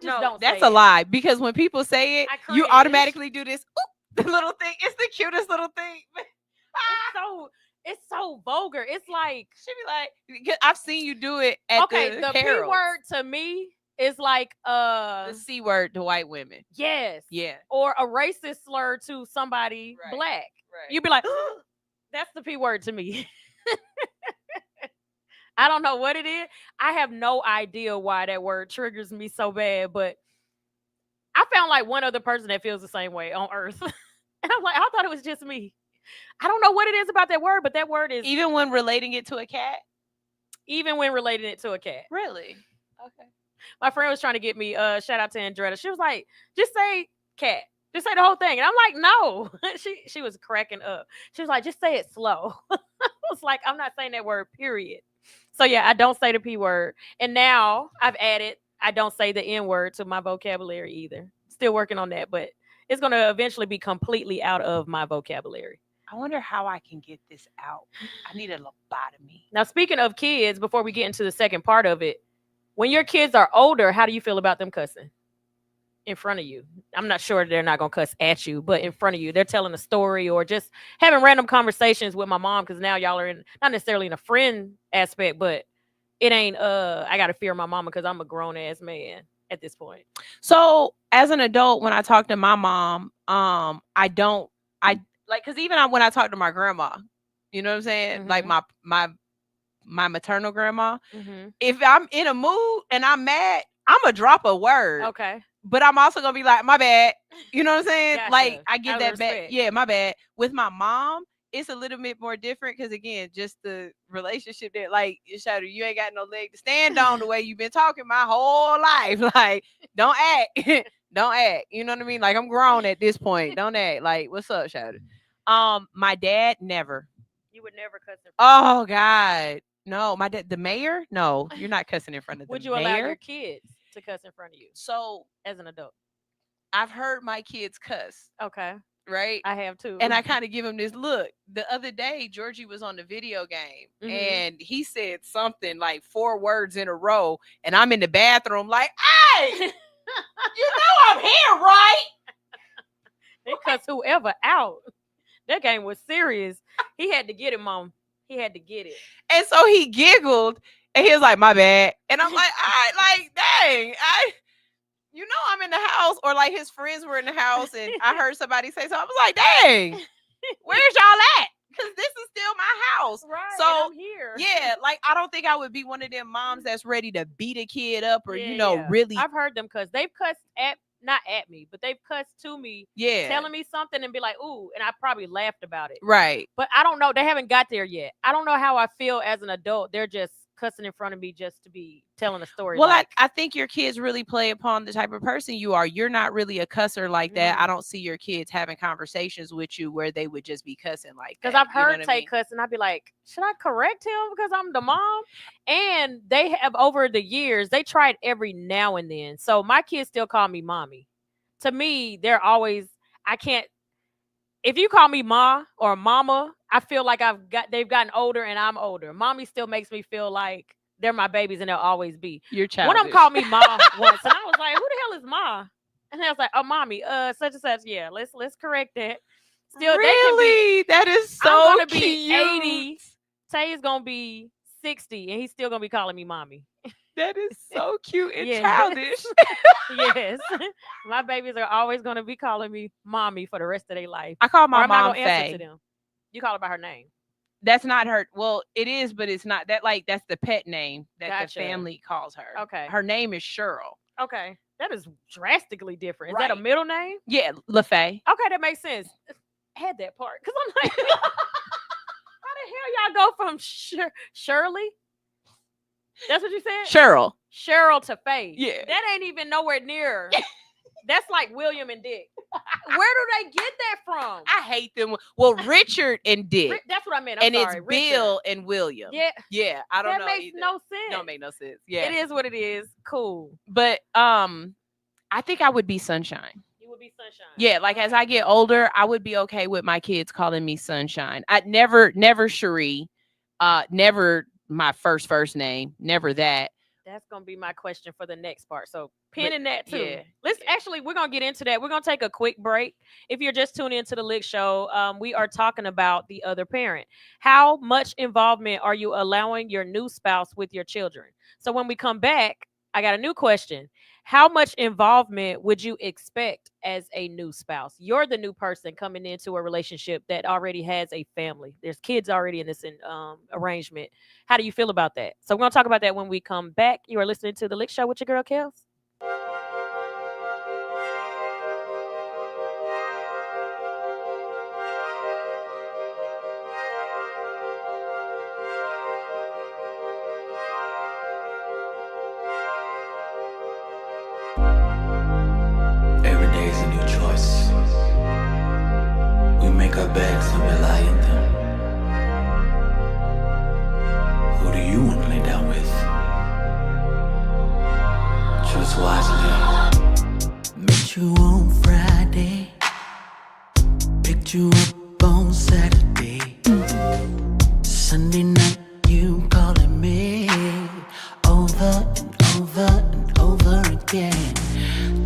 don't. That's say a it. lie, because when people say it, I you cringe. automatically do this. Oop, the little thing. It's the cutest little thing. It's so vulgar. It's like, she be like, I've seen you do it at the P word to me is like the C word to white women. Yes. Yeah. Or a racist slur to somebody black. Right. You'd be like, that's the P word to me. I don't know what it is. I have no idea why that word triggers me so bad, but I found like one other person that feels the same way on earth. And I'm like, I thought it was just me. I don't know what it is about that word, but that word is... Even when relating it to a cat? Even when relating it to a cat. Really? Okay. My friend was trying to get me, shout out to Andretta. She was like, just say cat. Just say the whole thing. And I'm like, no. She was cracking up. She was like, just say it slow. I was like, I'm not saying that word, period. So yeah, I don't say the P word. And now I've added, I don't say the N word to my vocabulary either. Still working on that, but it's going to eventually be completely out of my vocabulary. I wonder how I can get this out. I need a lobotomy. Now, speaking of kids, before we get into the second part of it, when your kids are older, how do you feel about them cussing in front of you? I'm not sure they're not going to cuss at you, but in front of you, they're telling a story or just having random conversations with my mom, because now y'all are in, not necessarily in a friend aspect, but it ain't, I got to fear my mama because I'm a grown ass man at this point. So as an adult, when I talk to my mom, because even when I talk to my grandma, you know what I'm saying? Mm-hmm. Like my maternal grandma, mm-hmm. if I'm in a mood and I'm mad, I'm gonna drop a word. Okay. But I'm also gonna be like, my bad. You know what I'm saying? Gotcha. Like I get that respect. back. Yeah, my bad. With my mom, it's a little bit more different because again, just the relationship that like Shadow, you ain't got no leg to stand on the way you've been talking my whole life. Like, don't act. Don't act. You know what I mean? Like I'm grown at this point. Don't act. Like, what's up, Shadow? My dad never. You would never cuss in front Oh God. No, my dad, the mayor? No, you're not cussing in front of the mayor. Would you allow your kids to cuss in front of you? So as an adult, I've heard my kids cuss. Okay. Right? I have too. And I kind of give him this look. The other day, Georgie was on the video game and he said something like 4 words in a row. And I'm in the bathroom like, hey, you know I'm here, right? They cuss whoever out. That game was serious. He had to get it, Mom. He had to get it. And so he giggled and he was like, my bad. And I'm like, dang, I'm in the house, or like his friends were in the house and I heard somebody say something. I was like, dang, where's y'all at? because this is still my house. Right. So I'm here. yeah, like I don't think I would be one of them moms that's ready to beat a kid up or Yeah. really. I've heard them cuss. They've cussed not at me, but they've cussed to me, telling me something and be like, "Ooh," and I probably laughed about it. Right. But I don't know. They haven't got there yet. I don't know how I feel as an adult. They're just cussing in front of me just to be telling a story. Well, like, I think your kids really play upon the type of person you are. You're not really a cusser like that. I don't see your kids having conversations with you where they would just be cussing like that. Because I've heard Tay cuss, and I'd be like, should I correct him because I'm the mom? And they have, over the years, they tried every now and then. So my kids still call me mommy. To me, they're always, I can't, if you call me ma or mama, I feel like they've gotten older and I'm older. Mommy still makes me feel like they're my babies and they'll always be. You're childish. One of them called me ma once, and I was like, who the hell is ma? And I was like, oh, mommy, such and such. Yeah, let's correct that. Still, really? That is so I'm gonna cute. be 80. Tay's gonna be 60, and he's still gonna be calling me mommy. That is so cute and Yes. childish. Yes, my babies are always gonna be calling me mommy for the rest of their life. I call Or my I'm not mom gonna answer Faye. to them. You call her by her name. That's not her. Well, it is, but it's not that. Like that's the pet name that Gotcha. the family calls her. Okay. Her name is Cheryl. Okay, that is drastically different. Is that a Right. middle name? Yeah, LaFay. Okay, that makes sense. Add that part because I'm like, how the hell y'all go from Shirley? That's what you said? Cheryl to Faye. Yeah. That ain't even nowhere near. That's like William and Dick. Where do they get that from? I hate them. Well, Richard and Dick. That's what I meant. I'm sorry. It's Bill and William. Yeah. Yeah. I don't That know. makes either. no sense. Don't make no sense. Yeah. It is what it is. Cool. But I think I would be Sunshine. You would be Sunshine. Yeah, like as I get older, I would be okay with my kids calling me Sunshine. I never Cherie, never my first name, never that. That's gonna be my question for the next part. So pinning that too. yeah. We're gonna get into that. We're gonna take a quick break. If you're just tuning into the L.I.C.K show, we are talking about the other parent. How much involvement are you allowing your new spouse with your children? So when we come back, I got a new question. How much involvement would you expect as a new spouse? You're the new person coming into a relationship that already has a family. There's kids already in this arrangement. How do you feel about that? So we're going to talk about that when we come back. You are listening to The L.I.C.K show with your girl, KELZ. Every day is a new choice. We make our beds and we lie in them. Who do you want to lay down with? Choose wisely. Met you on Friday, picked you up on Saturday. Sunday night you calling me over and over and over again,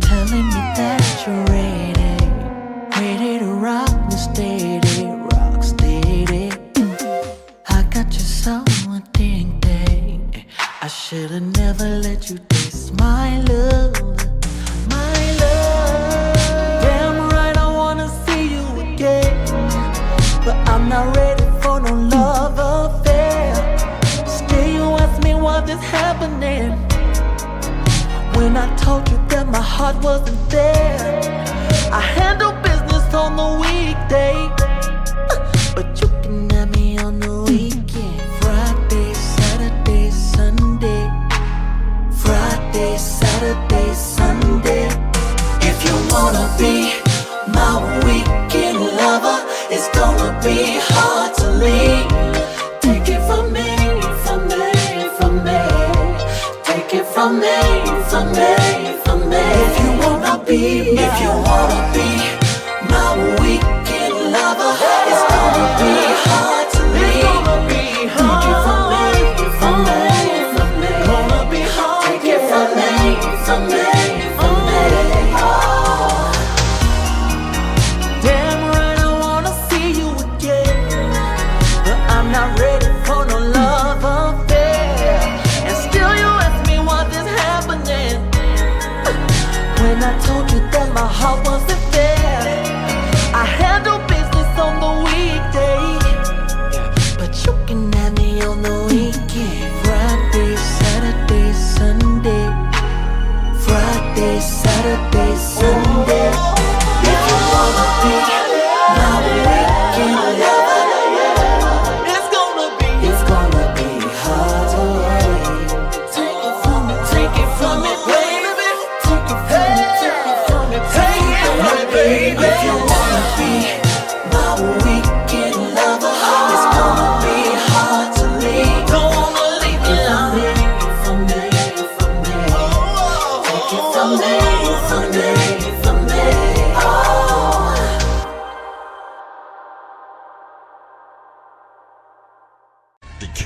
telling me that you're ready to rock me steady, rock steady. I got you so addicted, I should've never let you taste my love, my love. Damn right I wanna see you again, but I'm not ready for no love affair. Still you ask me what is happening, when I told you that my heart wasn't there. I handle business on the weekday, but you can have me on the weekend. Friday, Saturday, Sunday. Friday, Saturday, Sunday. If you wanna be my weekend lover, it's gonna be hard to leave. Take it from me, from me, from me. Take it from me, from me, from me. If you wanna be my weekend lover, it's gonna be hard to leave. Take it from me, from me, from me. Gonna be hard. Take it from me, from me, from me. Oh. Damn right I wanna see you again, but I'm not ready for no love affair. And still you ask me what is happening, when I told you that my heart wasn't there. I handle business on the weekday,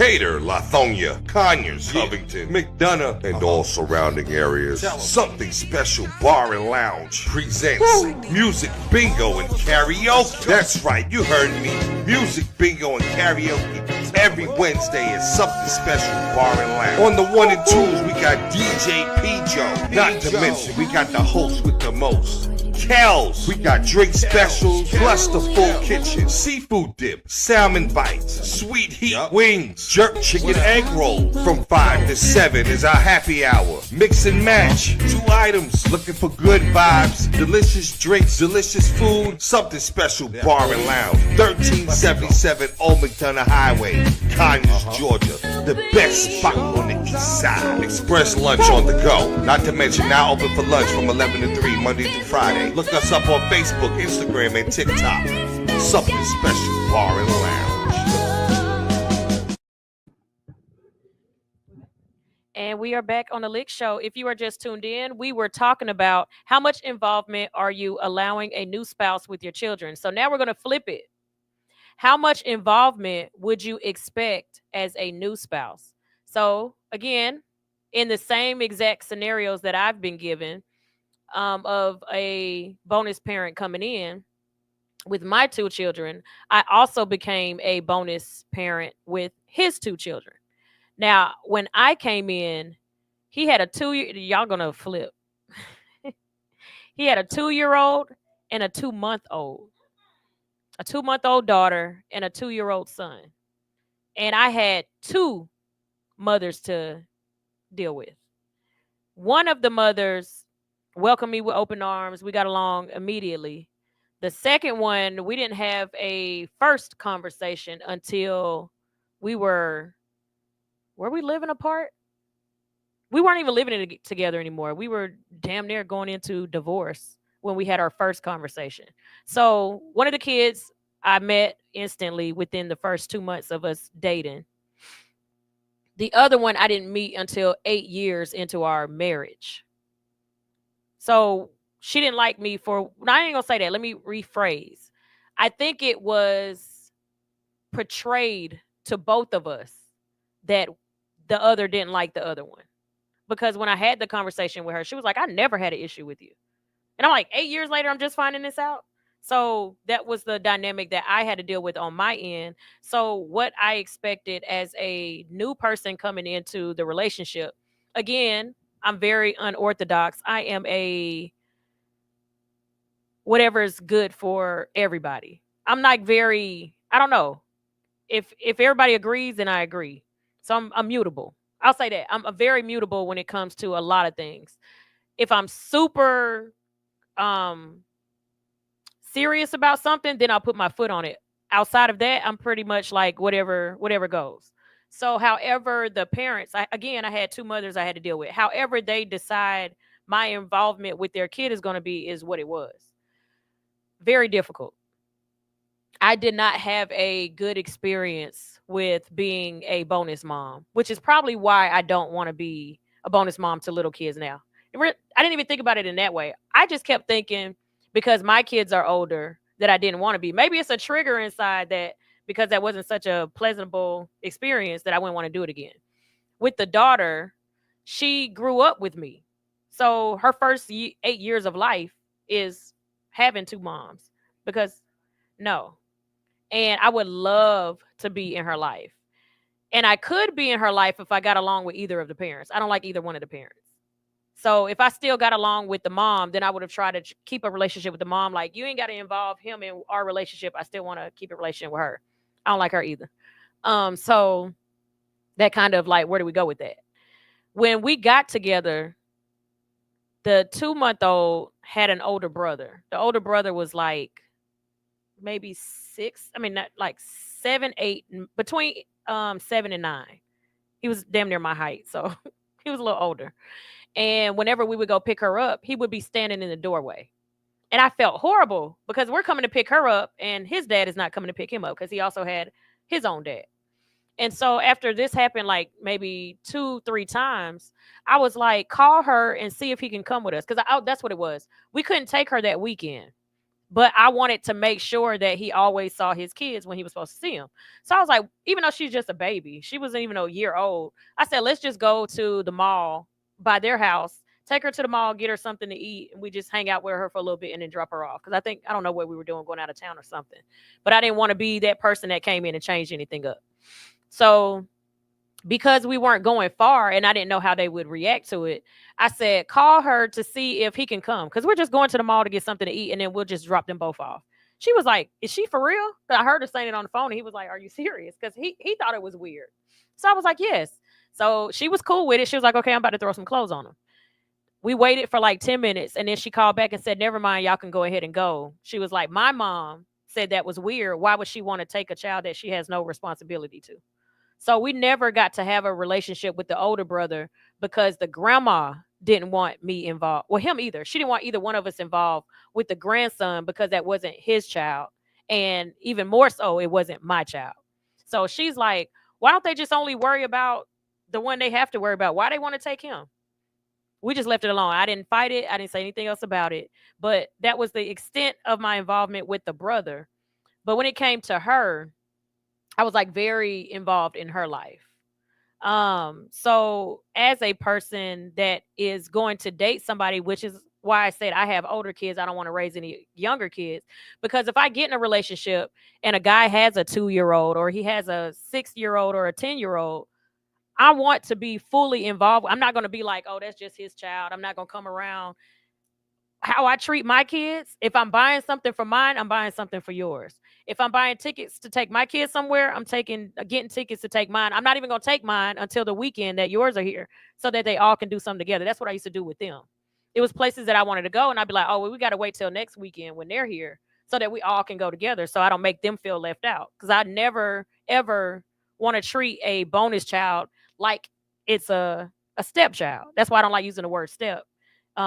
Decatur, Lithonia, Conyers, Covington, McDonough, and all surrounding areas. Something Special Bar and Lounge presents Music Bingo and Karaoke. That's right, you heard me. Music Bingo and Karaoke every Wednesday at Something Special Bar and Lounge. On the 1 and 2s, we got DJ P-Joe. Not to mention, we got the host with the most, KELZ. We got drink specials, plus the full kitchen, seafood dip, salmon bites, sweet heat wings, jerk chicken egg roll. From 5 to 7 is our happy hour. Mix and match, 2 items. Looking for good vibes, delicious drinks, delicious food. Something Special Bar and Lounge, 1377 Old McDonough Highway, Conyers, Georgia. The best spot on the east side. Express lunch on the go. Not to mention now open for lunch from 11 to 3 Monday through Friday. Look us up on Facebook, Instagram, and TikTok. Something Special Bar and Lounge. And we are back on the L.I.C.K Show. If you are just tuned in, we were talking about how much involvement are you allowing a new spouse with your children. So now we're going to flip it. How much involvement would you expect as a new spouse? So again, in the same exact scenarios that I've been given, of a bonus parent coming in with my 2 children, I also became a bonus parent with his 2 children. Now, when I came in, he had a 2-year, y'all gonna flip. He had a 2-year-old and a 2-month-old, a 2-month-old daughter and a 2-year-old son. And I had 2 mothers to deal with. One of the mothers welcomed me with open arms. We got along immediately. The second one, we didn't have a first conversation until we were we living apart? We weren't even living together anymore. We were damn near going into divorce when we had our first conversation. So one of the kids I met instantly within the first 2 months of us dating. The other one I didn't meet until 8 years into our marriage. So she didn't like me for, I ain't gonna say that. Let me rephrase. I think it was portrayed to both of us that the other didn't like the other one. Because when I had the conversation with her, she was like, I never had an issue with you. And I'm like, 8 years later, I'm just finding this out. So that was the dynamic that I had to deal with on my end. So what I expected as a new person coming into the relationship, again, I'm very unorthodox. I am a whatever is good for everybody. I'm like very, I don't know. If everybody agrees, then I agree. So I'm mutable. I'll say that. I'm a very mutable when it comes to a lot of things. If I'm super serious about something, then I'll put my foot on it. Outside of that, I'm pretty much like whatever goes. So however the parents, I had 2 mothers I had to deal with. However they decide my involvement with their kid is going to be is what it was. Very difficult. I did not have a good experience with being a bonus mom, which is probably why I don't want to be a bonus mom to little kids now. I didn't even think about it in that way. I just kept thinking because my kids are older that I didn't want to be. Maybe it's a trigger inside that because that wasn't such a pleasurable experience that I wouldn't want to do it again. With the daughter, she grew up with me. So her first 8 years of life is having 2 moms because no. And I would love to be in her life. And I could be in her life if I got along with either of the parents. I don't like either one of the parents. So if I still got along with the mom, then I would have tried to keep a relationship with the mom. Like, you ain't got to involve him in our relationship. I still want to keep a relationship with her. I don't like her either. So that kind of like, where do we go with that? When we got together, the 2-month-old had an older brother. The older brother was like maybe 6. I mean, not like 7, 8, between 7 and 9. He was damn near my height, so he was a little older. And whenever we would go pick her up, he would be standing in the doorway. And I felt horrible because we're coming to pick her up and his dad is not coming to pick him up because he also had his own dad. And so after this happened, like maybe 2-3 times, I was like, call her and see if he can come with us. Because that's what it was. We couldn't take her that weekend But I wanted to make sure that he always saw his kids when he was supposed to see them. So I was like, even though she's just a baby, she wasn't even a year old. I said, let's just go to the mall by their house, take her to the mall, get her something to eat, and we just hang out with her for a little bit and then drop her off. Because I don't know what we were doing, going out of town or something. But I didn't want to be that person that came in and changed anything up. So because we weren't going far and I didn't know how they would react to it, I said, call her to see if he can come. Because we're just going to the mall to get something to eat and then we'll just drop them both off. She was like, is she for real? I heard her saying it on the phone and he was like, are you serious? Because he thought it was weird. So I was like, yes. So she was cool with it. She was like, okay, I'm about to throw some clothes on him. We waited for like 10 minutes and then she called back and said, never mind, y'all can go ahead and go. She was like, my mom said that was weird. Why would she want to take a child that she has no responsibility to? So we never got to have a relationship with the older brother because the grandma didn't want me involved. Well, him either. She didn't want either one of us involved with the grandson because that wasn't his child. And even more so, it wasn't my child. So she's like, why don't they just only worry about the one they have to worry about? Why they want to take him? We just left it alone. I didn't fight it. I didn't say anything else about it. But that was the extent of my involvement with the brother. But when it came to her, I was like very involved in her life. So as a person that is going to date somebody, which is why I said I have older kids, I don't want to raise any younger kids, because if I get in a relationship and a guy has a 2-year-old or he has a 6-year-old or a 10-year-old, I want to be fully involved. I'm not going to be like, oh, that's just his child. I'm not going to come around. How I treat my kids, if I'm buying something for mine, I'm buying something for yours. If I'm buying tickets to take my kids somewhere, I'm getting tickets to take mine. I'm not even going to take mine until the weekend that yours are here so that they all can do something together. That's what I used to do with them. It was places that I wanted to go and I'd be like, oh, well, we got to wait till next weekend when they're here so that we all can go together so I don't make them feel left out. Because I never, ever want to treat a bonus child like it's a stepchild. That's why I don't like using the word step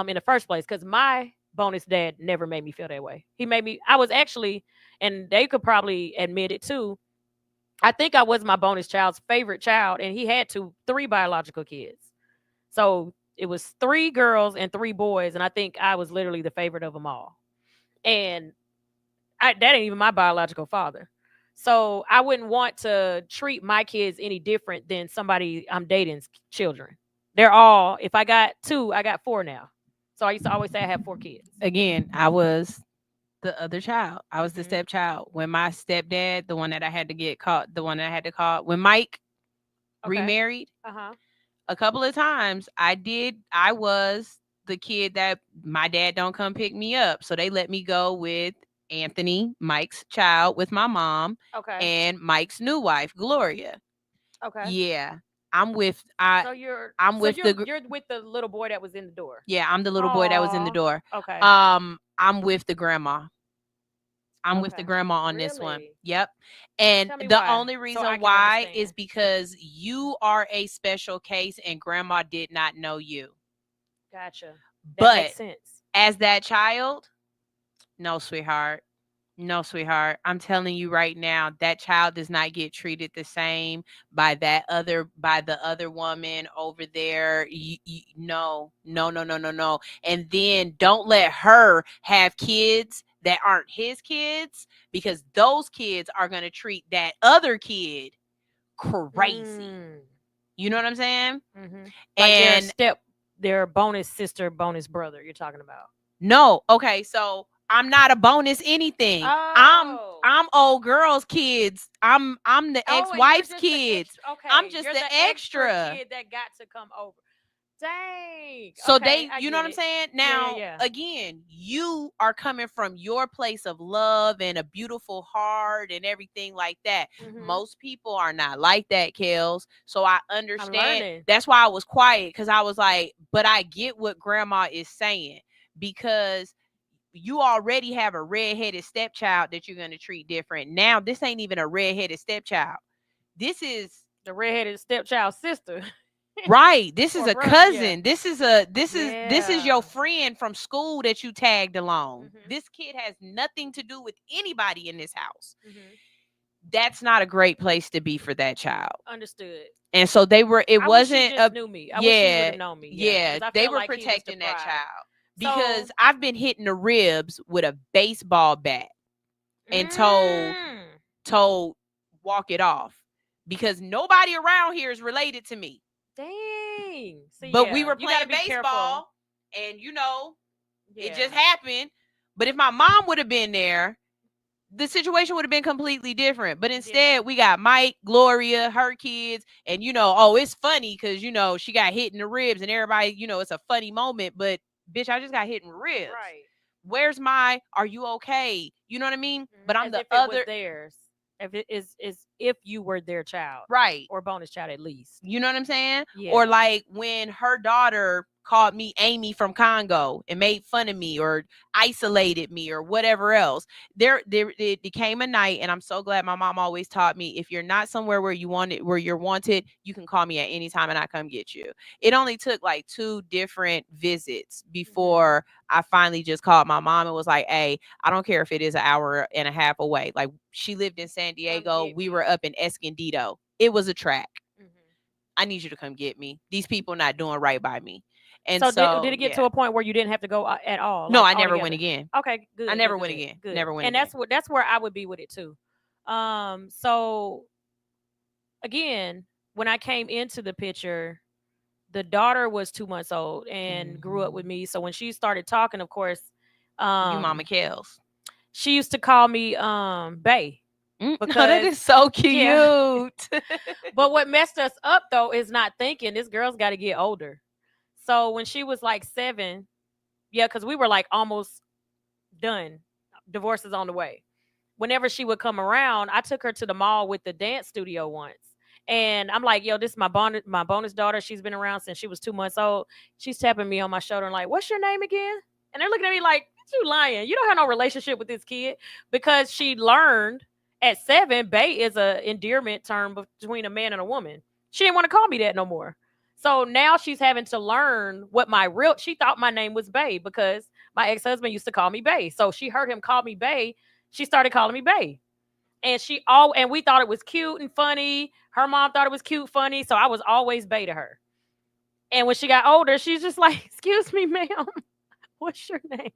in the first place, because my bonus dad never made me feel that way. I was actually, and they could probably admit it too, I think I was my bonus child's favorite child, and he had three biological kids. So it was 3 girls and 3 boys, and I think I was literally the favorite of them all. And that ain't even my biological father. So I wouldn't want to treat my kids any different than somebody I'm dating's children. They're all, if I got 2, I got 4 now. So I used to always say I have 4 kids. Again, I was the other child. I was the Mhm. stepchild. When my stepdad, the one that I had to get caught, the one that I had to call, when Mike remarried, a couple of times I was the kid that my dad don't come pick me up. So they let me go with Anthony, Mike's child, with my mom Okay. and Mike's new wife, Gloria. Okay. Yeah. I'm with You're with you're with the little boy that was in the door. yeah, I'm the little boy that was in the Aw. door. Okay. I'm with the grandma. I'm with the Okay. grandma on this one. Really? Yep. And Tell me the why, only so I reason can why is understand. because you are a special case and grandma did not know you. Gotcha. That But makes sense. as that child, no, sweetheart. No, sweetheart. I'm telling you right now, that child does not get treated the same by the other woman over there. No, no, no, no, no, no. And then don't let her have kids that aren't his kids, because those kids are going to treat that other kid crazy. You know what I'm saying? Like And their bonus sister, bonus brother you're talking about. no, okay, so I'm not a bonus anything. Oh. I'm old girl's kids. I'm the Oh, and ex-wife's you're just the kids. extra. Okay. I'm just You're the extra. kid that got to come over. Dang. So Okay, I you know get what I'm it. saying? Yeah, Now, yeah. again, you are coming from your place of love and a beautiful heart and everything like that. Mhm. Most people are not like that, Kels. So I I'm understand. learning. That's why I was quiet, because I was like, but I get what grandma is saying, because you already have a redheaded stepchild that you're going to treat different. Now, this ain't even a redheaded stepchild. This is The redheaded stepchild's sister. right. This is Or a brother, cousin. yeah. This is your friend from school that you tagged along. Mhm. This kid has nothing to do with anybody in this house. Mhm. That's not a great place to be for that child. Understood. And so they were. It I wish wasn't she just knew me. I wish she would yeah, have known me. Yeah, 'cause I they felt were like he was the protecting that prize. child. because I've been hitting the ribs with a baseball bat and told walk it off because nobody around here is related to me. Dang. See, but we were you gotta playing be baseball, and it just happened. But if my mom would have been there, the situation would have been completely different. But instead, we got Mike, Gloria, her kids, and it's funny because she got hit in the ribs, and everybody, it's a funny moment. But bitch, I just got hit in the ribs. Right. Where's my? Are you okay? You know what I mean? But I'm As the if other. It was theirs. If it is if you were their child, right, or bonus child at least. You know what I'm saying? Yeah. Or like when her daughter called me Amy from Congo and made fun of me or isolated me or whatever else. It became a night, and I'm so glad my mom always taught me, if you're not somewhere where you're wanted, you can call me at any time and I come get you. It only took like 2 different visits before I finally just called my mom and was like, hey, I don't care if it is an hour and a half away. Like, she lived in San Diego. We were up in Escondido. It was a track. I need you to come get me. These people not doing right by me. And so did it get to a point where you didn't have to go at all? No, I never went again. Okay, good. I never went again. Good. Never went and again. that's where I would be with it too. So again, when I came into the picture, the daughter was 2 months old and grew up with me. So when she started talking, of course, you Mama KELZ. She used to call me Bae. Because that is so cute. Yeah. But what messed us up though is not thinking this girl's got to get older. So when she was like 7, because we were like almost done. Divorce is on the way. Whenever she would come around, I took her to the mall with the dance studio once. And I'm like, yo, this is my bonus daughter. She's been around since she was 2 months old. She's tapping me on my shoulder and like, what's your name again? And they're looking at me like, you lying. You don't have no relationship with this kid. Because she learned at 7, bae is a endearment term between a man and a woman. She didn't want to call me that no more. So now she's having to learn what she thought my name was Bae because my ex-husband used to call me Bae. So she heard him call me Bae. She started calling me Bae. And we thought it was cute and funny. Her mom thought it was cute, funny. So I was always Bae to her. And when she got older, she's just like, excuse me, ma'am. What's your name?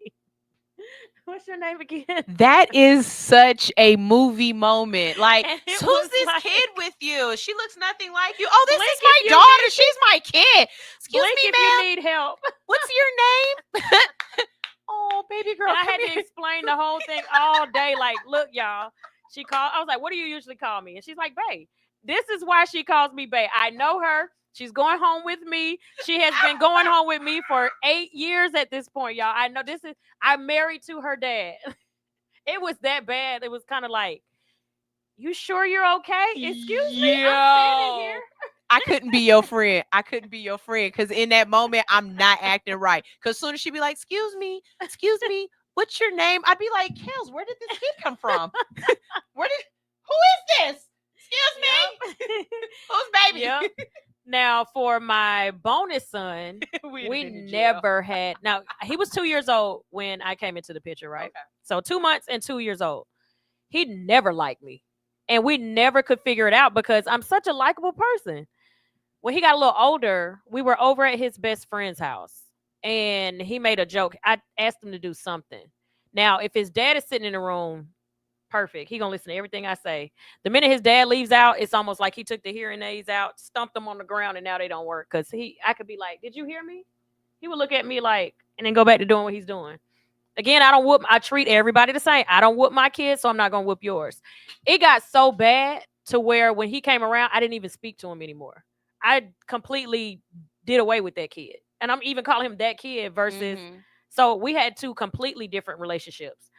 What's your name again? That is such a movie moment. Like, who's this kid with you? She looks nothing like you. Oh, this is my daughter. She's my kid. Excuse me, ma'am. You need help. What's your name? Oh, baby girl. And I had to explain the whole thing all day. Like, look, y'all. She called. I was like, what do you usually call me? And she's like, Bae. This is why she calls me Bae. I know her. She's going home with me. She has been going home with me for 8 years at this point, y'all. I know I'm married to her dad. It was that bad. It was kind of like, you sure you're okay? Excuse me, I'm standing here. I couldn't be your friend. Because in that moment, I'm not acting right. Because soon as she be like, excuse me, what's your name? I'd be like, KELZ, where did this kid come from? Who is this? Excuse me. Who's baby? Yep. Now, for my bonus son, we never had. Now, he was 2 years old when I came into the picture, right? Okay. So 2 months and 2 years old. He never liked me. And we never could figure it out because I'm such a likable person. When he got a little older, we were over at his best friend's house. And he made a joke. I asked him to do something. Now, if his dad is sitting in the room, perfect. He gonna listen to everything I say. The minute his dad leaves out, it's almost like he took the hearing aids out, stumped them on the ground, and now they don't work. Because I could be like, did you hear me? He would look at me like, and then go back to doing what he's doing. Again, I treat everybody the same. I don't whoop my kids, so I'm not gonna whoop yours. It got so bad to where when he came around, I didn't even speak to him anymore. I completely did away with that kid. And I'm even calling him that kid versus, so we had 2 completely different relationships.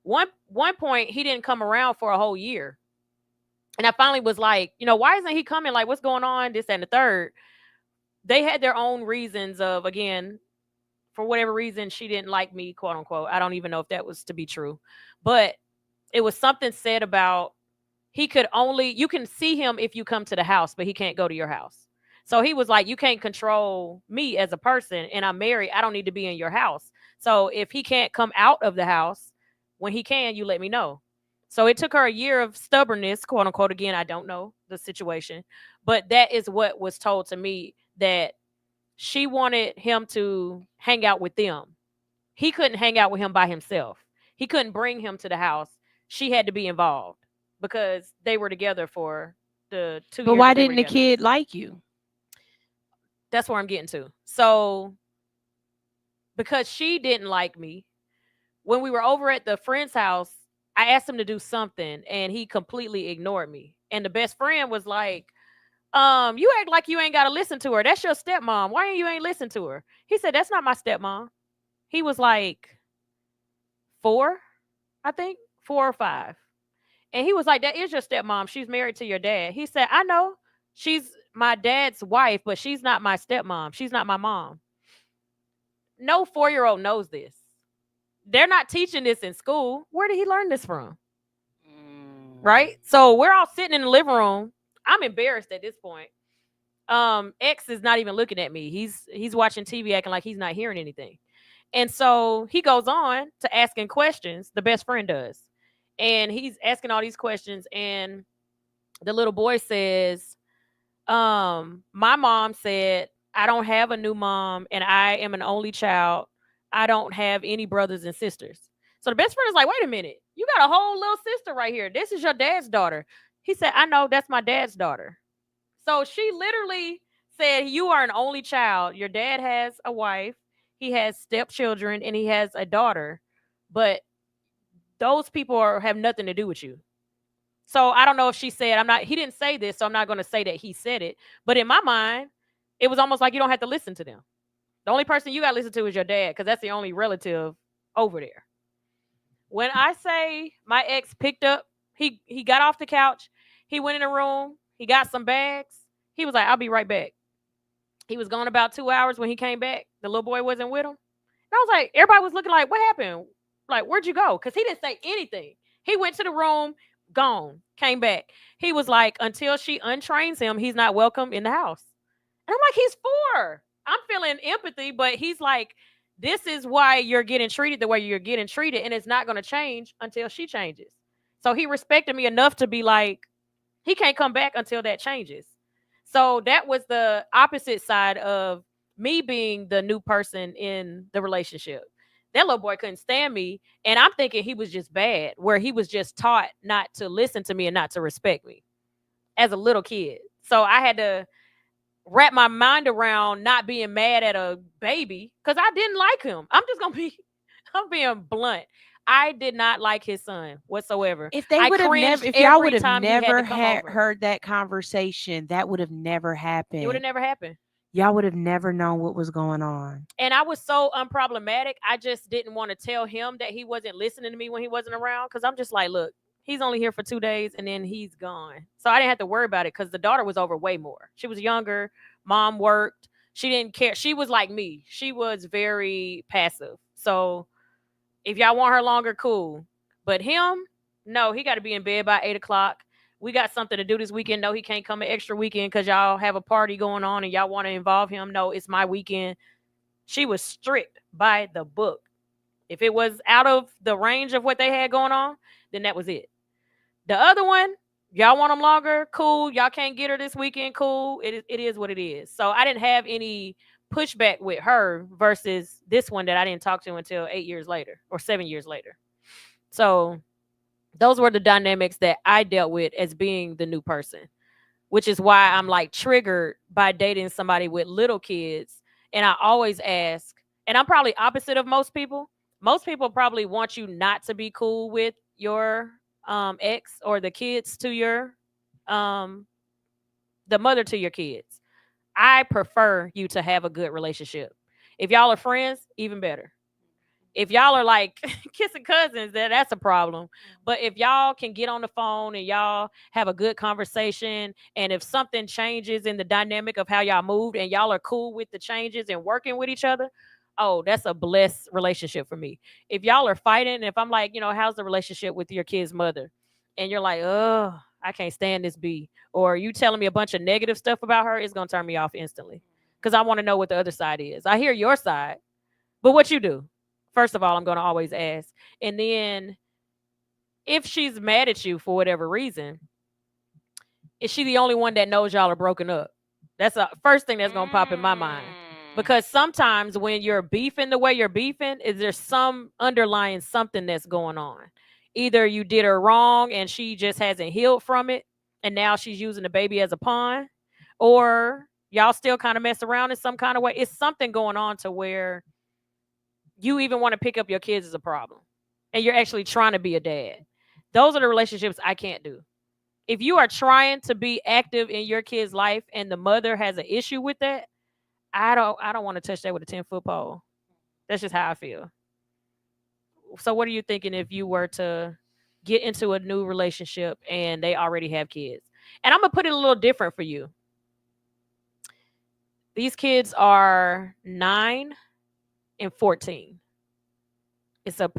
One point, he didn't come around for a whole year. And I finally was like, why isn't he coming? Like, what's going on? This and the third. They had their own reasons of, again, for whatever reason, she didn't like me, quote unquote. I don't even know if that was to be true. But it was something said about you can see him if you come to the house, but he can't go to your house. So he was like, you can't control me as a person, and I'm married. I don't need to be in your house. So if he can't come out of the house, when he can, you let me know. So it took her a year of stubbornness, quote unquote. Again, I don't know the situation, but that is what was told to me, that she wanted him to hang out with them. he couldn't hang out with him by himself. He couldn't bring him to the house. She had to be involved because they were together for the 2 But years why that they were didn't the together. kid like you? That's where I'm getting to. So because she didn't like me, when we were over at the friend's house, I asked him to do something and he completely ignored me. And the best friend was like, you act like you ain't gotta listen to her. That's your stepmom. Why you ain't listen to her? He said, that's not my stepmom. He was like 4, I think, 4 or 5. And he was like, that is your stepmom. She's married to your dad. He said, I know she's my dad's wife, but she's not my stepmom. She's not my mom. No 4-year-old knows this. They're not teaching this in school. Where did he learn this from? Right? So we're all sitting in the living room. I'm embarrassed at this point. X is not even looking at me. He's watching TV acting like he's not hearing anything. And so he goes on to asking questions, the best friend does. And he's asking all these questions. And the little boy says, my mom said, I don't have a new mom and I am an only child. I don't have any brothers and sisters. So the best friend is like, wait a minute. You got a whole little sister right here. This is your dad's daughter. He said, I know, that's my dad's daughter. So she literally said, you are an only child. Your dad has a wife. He has stepchildren and he has a daughter. But those people have nothing to do with you. So I don't know if she said, he didn't say this, so I'm not going to say that he said it. But in my mind, it was almost like you don't have to listen to them. The only person you got to listen to is your dad because that's the only relative over there. When I say my ex picked up, he got off the couch. He went in the room. He got some bags. He was like, I'll be right back. He was gone about 2 hours. When he came back, the little boy wasn't with him. And I was like, everybody was looking like, what happened? Like, where'd you go? Because he didn't say anything. He went to the room, gone, came back. He was like, until she untrains him, he's not welcome in the house. And I'm like, he's 4. I'm feeling empathy, but he's like, this is why you're getting treated the way you're getting treated, and it's not going to change until she changes. So he respected me enough to be like, he can't come back until that changes. So that was the opposite side of me being the new person in the relationship. That little boy couldn't stand me, and I'm thinking he was just bad, where he was just taught not to listen to me and not to respect me as a little kid. So I had to wrap my mind around not being mad at a baby because I didn't like him. I'm being blunt. I did not like his son whatsoever. If they would have never, if y'all would have never heard that conversation, that would have never happened. It would have never happened. Y'all would have never known what was going on. And I was so unproblematic. I just didn't want to tell him that he wasn't listening to me when he wasn't around. Because I'm just like, look, he's only here for 2 days and then he's gone. So I didn't have to worry about it because the daughter was over way more. She was younger. Mom worked. She didn't care. She was like me. She was very passive. So if y'all want her longer, cool. But him, no, he got to be in bed by 8 o'clock. We got something to do this weekend. No, he can't come an extra weekend because y'all have a party going on and y'all want to involve him. No, it's my weekend. She was strict by the book. If it was out of the range of what they had going on, then that was it. The other one, y'all want them longer? Cool. Y'all can't get her this weekend? Cool. It is what it is. So I didn't have any pushback with her versus this one that I didn't talk to until 8 years later or 7 years later. So those were the dynamics that I dealt with as being the new person, which is why I'm like triggered by dating somebody with little kids. And I always ask, and I'm probably opposite of most people. Most people probably want you not to be cool with your ex or the kids to your, the mother to your kids. I prefer you to have a good relationship. If y'all are friends, even better. If y'all are like kissing cousins, that's a problem. But if y'all can get on the phone and y'all have a good conversation, and if something changes in the dynamic of how y'all moved and y'all are cool with the changes and working with each other, oh, that's a blessed relationship for me. If y'all are fighting, and if I'm like, how's the relationship with your kid's mother? And you're like, oh, I can't stand this B. Or you telling me a bunch of negative stuff about her, it's going to turn me off instantly. Because I want to know what the other side is. I hear your side, but what you do? First of all, I'm going to always ask. And then if she's mad at you for whatever reason, is she the only one that knows y'all are broken up? That's the first thing that's going to pop in my mind. Because sometimes when you're beefing the way you're beefing, is there some underlying something that's going on? Either you did her wrong and she just hasn't healed from it, and now she's using the baby as a pawn, or y'all still kind of mess around in some kind of way. It's something going on to where you even want to pick up your kids as a problem, and you're actually trying to be a dad. Those are the relationships I can't do. If you are trying to be active in your kid's life and the mother has an issue with that, I don't want to touch that with a 10-foot pole. That's just how I feel. So what are you thinking if you were to get into a new relationship and they already have kids? And I'm going to put it a little different for you. These kids are 9 and 14. It's a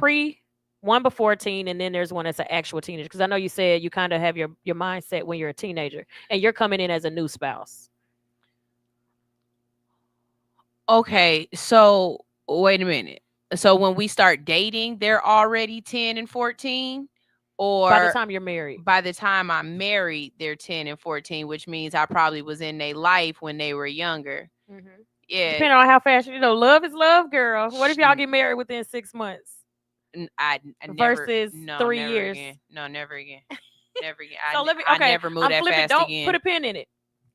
one before teen, and then there's one that's an actual teenager. Because I know you said you kind of have your mindset when you're a teenager, and you're coming in as a new spouse. Okay, so wait a minute. So when we start dating, they're already 10 and 14? Or by the time you're married? By the time I'm married, they're 10 and 14, which means I probably was in their life when they were younger. Mm-hmm. Yeah. Depending on how fast, love is love, girl. What if y'all get married within 6 months? I never, versus no, 3 never years. Again. No, never again. Never again. So I never moved that fast Don't again. put a pin in it,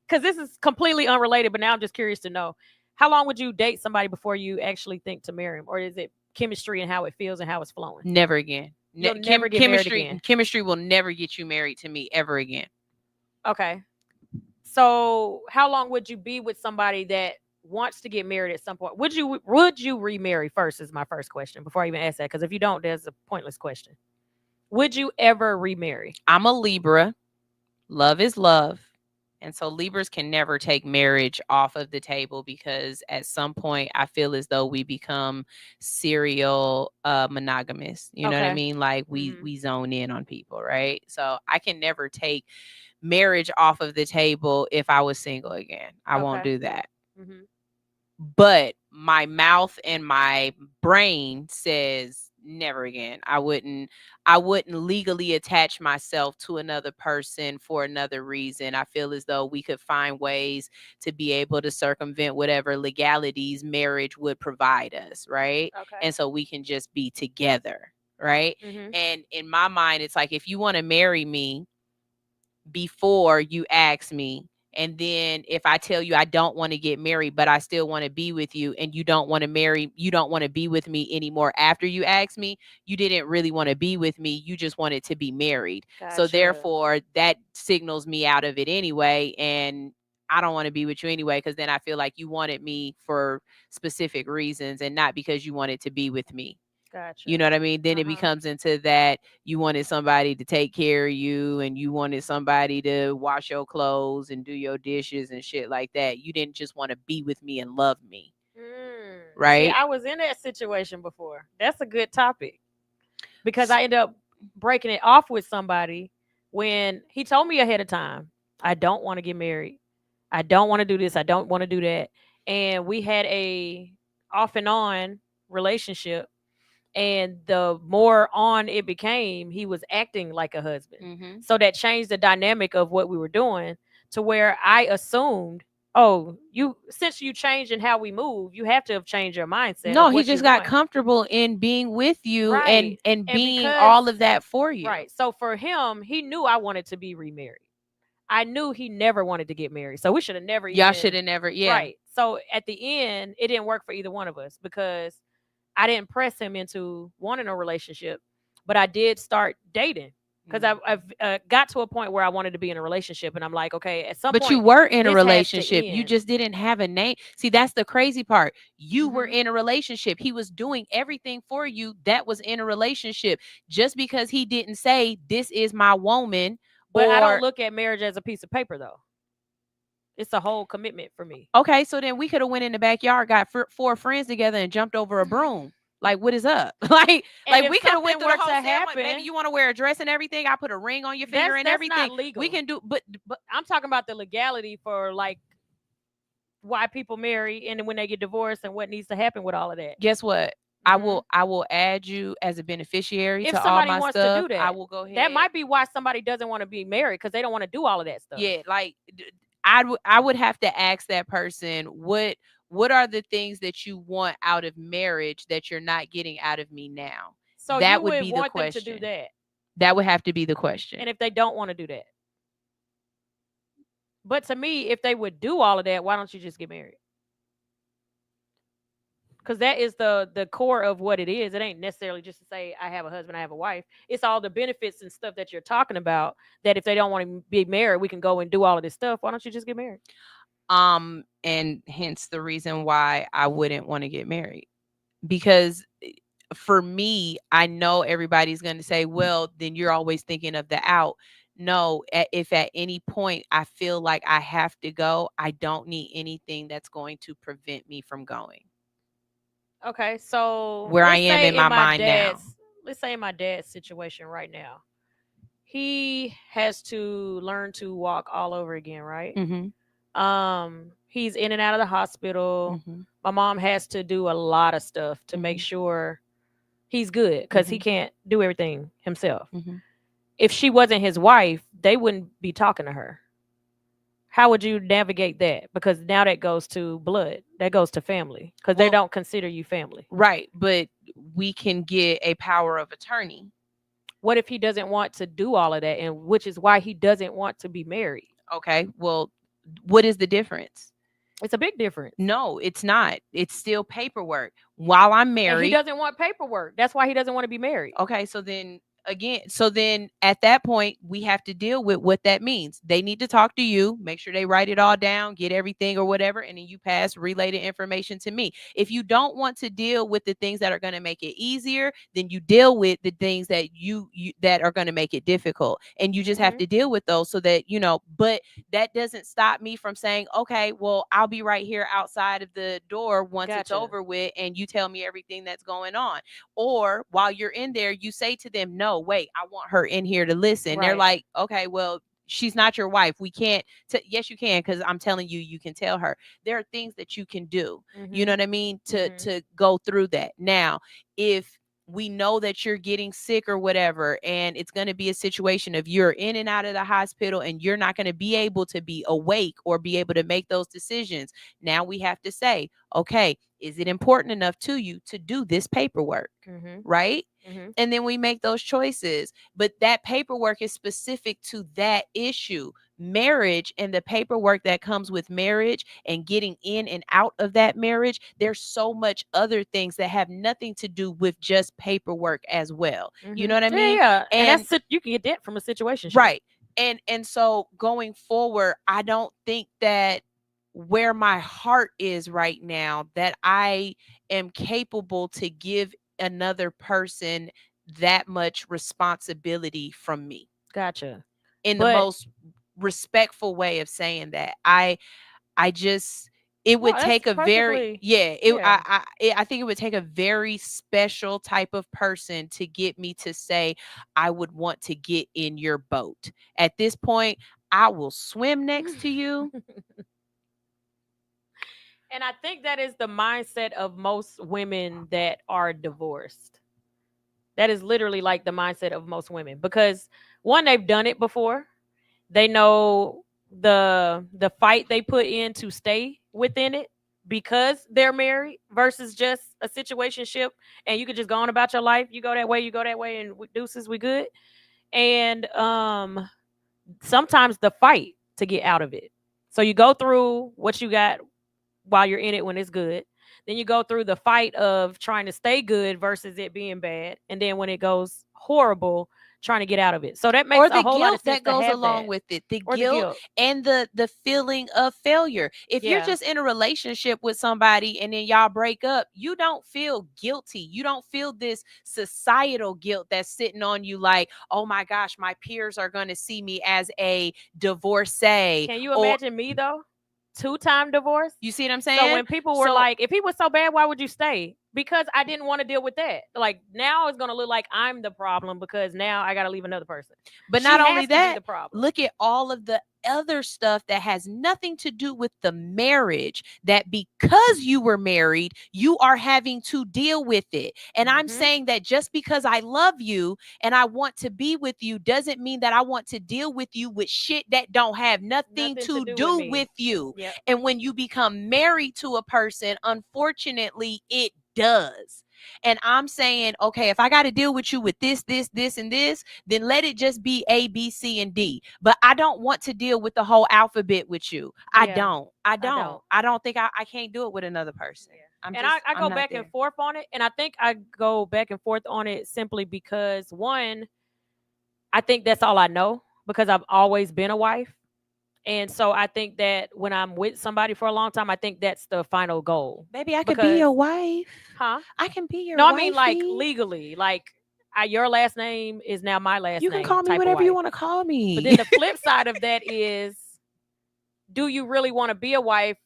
because this is completely unrelated. But now I'm just curious to know, how long would you date somebody before you actually think to marry them, or is it chemistry and how it feels and how it's flowing? Never again. You'll never get married again. Chemistry will never get you married to me ever again. Okay. So how long would you be with somebody that wants to get married at some point? Would you remarry first is my first question before I even ask that, because if you don't, there's a pointless question. Would you ever remarry? I'm a Libra. Love is love. And so Libras can never take marriage off of the table, because at some point I feel as though we become serial monogamous. You know what I mean? Like we zone in on people, right? So I can never take marriage off of the table if I was single again. I won't do that. Mm-hmm. But my mouth and my brain says never again. I wouldn't legally attach myself to another person for another reason. I feel as though we could find ways to be able to circumvent whatever legalities marriage would provide us, right? Okay. And so we can just be together, right? Mm-hmm. And in my mind, it's like, if you want to marry me before you ask me, and then if I tell you I don't want to get married, but I still want to be with you, and you don't want to be with me anymore after you ask me, you didn't really want to be with me. You just wanted to be married. Gotcha. So therefore that signals me out of it anyway. And I don't want to be with you anyway, because then I feel like you wanted me for specific reasons and not because you wanted to be with me. Gotcha. You know what I mean? Then it becomes into that you wanted somebody to take care of you, and you wanted somebody to wash your clothes and do your dishes and shit like that. You didn't just want to be with me and love me. Right? See, I was in that situation before. That's a good topic, because I ended up breaking it off with somebody when he told me ahead of time, I don't want to get married. I don't want to do this. I don't want to do that. And we had a off and on relationship. And the more on it became, he was acting like a husband. Mm-hmm. So that changed the dynamic of what we were doing, to where I assumed, since you changed in how we move, you have to have changed your mindset. No, he just got comfortable in being with you, right, and being all of that for you. Right. So for him, he knew I wanted to be remarried. I knew he never wanted to get married. So we should have never. Y'all should have never. Yeah. Right. So at the end, it didn't work for either one of us, because I didn't press him into wanting a relationship, but I did start dating, because I've got to a point where I wanted to be in a relationship, and I'm like, okay, at some point. But you were in a relationship. You just didn't have a name. See, that's the crazy part. You were in a relationship. He was doing everything for you that was in a relationship. Just because he didn't say, this is my woman. But I don't look at marriage as a piece of paper, though. It's a whole commitment for me. Okay, so then we could have went in the backyard, got 4 friends together, and jumped over a broom. Like, what is up? like we could have went through the whole ceremony. Maybe you want to wear a dress and everything. I put a ring on your finger and everything. Not legal. We can do, but I'm talking about the legality for like why people marry and when they get divorced and what needs to happen with all of that. Guess what? Mm-hmm. I will add you as a beneficiary to all my stuff. If somebody wants to do that, I will go ahead. That might be why somebody doesn't want to be married, because they don't want to do all of that stuff. Yeah, like I would have to ask that person, what what are the things that you want out of marriage that you're not getting out of me now? So that you would would be the want them to question. do that. That would have to be the question. And if they don't want to do that. But to me, if they would do all of that, why don't you just get married? Because that is the core of what it is. It ain't necessarily just to say I have a husband, I have a wife. It's all the benefits and stuff that you're talking about. That if they don't want to be married, we can go and do all of this stuff. Why don't you just get married? And hence the reason why I wouldn't want to get married, because for me, I know everybody's going to say, well, then you're always thinking of the out. No, if at any point I feel like I have to go, I don't need anything that's going to prevent me from going. Okay, so Where I am in my mind now. Let's say in my dad's situation right now, he has to learn to walk all over again, right? He's in and out of the hospital. My mom has to do a lot of stuff to make sure he's good because he can't do everything himself. If she wasn't his wife, they wouldn't be talking to her. How would you navigate that? Because now that goes to blood. That goes to family because they don't consider you family. Right. But we can get a power of attorney. What if he doesn't want to do all of that? And which is why he doesn't want to be married. Okay. Well, what is the difference? It's a big difference. No, it's not. It's still paperwork. While I'm married. And he doesn't want paperwork. That's why he doesn't want to be married. Okay. So then at that point, we have to deal with what that means. They need to talk to you, make sure they write it all down, get everything or whatever, and then you relay the information to me. If you don't want to deal with the things that are going to make it easier, then you deal with the things that you that are going to make it difficult, and you just have to deal with those so that but that doesn't stop me from saying, okay, well, I'll be right here outside of the door once it's over with, and you tell me everything that's going on. Or while you're in there, you say to them, no, wait, I want her in here to listen. They're like, okay, well, she's not your wife. We can't. Yes, you can, because I'm telling you, you can tell her. There are things that you can do. You know what I mean? To go through that. Now, if we know that you're getting sick or whatever, and it's going to be a situation of you're in and out of the hospital and you're not going to be able to be awake or be able to make those decisions. Now we have to say, okay, is it important enough to you to do this paperwork? Right? And then we make those choices. But that paperwork is specific to that issue. Marriage and the paperwork that comes with marriage and getting in and out of that marriage, there's so much other things that have nothing to do with just paperwork as well. You know what I mean? Yeah. And that's you can get that from a situation. Right. And so going forward, I don't think that where my heart is right now, that I am capable to give another person that much responsibility from me. Gotcha. In the most respectful way of saying that. I just, it would take a very I think it would take a very special type of person to get me to say I would want to get in your boat. At this point, I will swim next to you. And I think that is the mindset of most women that are divorced. That is literally like the mindset of most women, because one, they've done it before. They know the fight they put in to stay within it because they're married versus just a situationship, and you could just go on about your life. You go that way, and deuces, we good. And sometimes the fight to get out of it. So you go through what you got while you're in it when it's good. Then you go through the fight of trying to stay good versus it being bad. And then when it goes horrible, trying to get out of it. So that makes a whole lot of sense that goes along with it. The guilt and the feeling of failure. If you're just in a relationship with somebody and then y'all break up, you don't feel guilty. You don't feel this societal guilt that's sitting on you like, oh my gosh, my peers are going to see me as a divorcee. Can you imagine me though? 2-time divorce. You see what I'm saying? So when people were like, if he was so bad, why would you stay? because I didn't want to deal with that. Like now it's gonna look like I'm the problem because now I gotta leave another person. But She not has only to be that, the problem. look at all of the other stuff that has nothing to do with the marriage, that because you were married, you are having to deal with it. And I'm saying that just because I love you and I want to be with you doesn't mean that I want to deal with you with shit that don't have nothing to do with you. Yep. And when you become married to a person, unfortunately, it does. And I'm saying, okay, if I got to deal with you with this, and this, then let it just be A, B, C, and D. But I don't want to deal with the whole alphabet with you. I don't think I can't do it with another person. Yeah. I go back and forth on it. And I think I go back and forth on it simply because, one, I think that's all I know because I've always been a wife. And so I think that when I'm with somebody for a long time, I think that's the final goal. Baby, I could be your wife. Huh? I can be your No, wife. I mean like legally. Like your last name is now my last name. You can call me whatever you want to call me. But then the flip side of that is, do you really want to be a wife?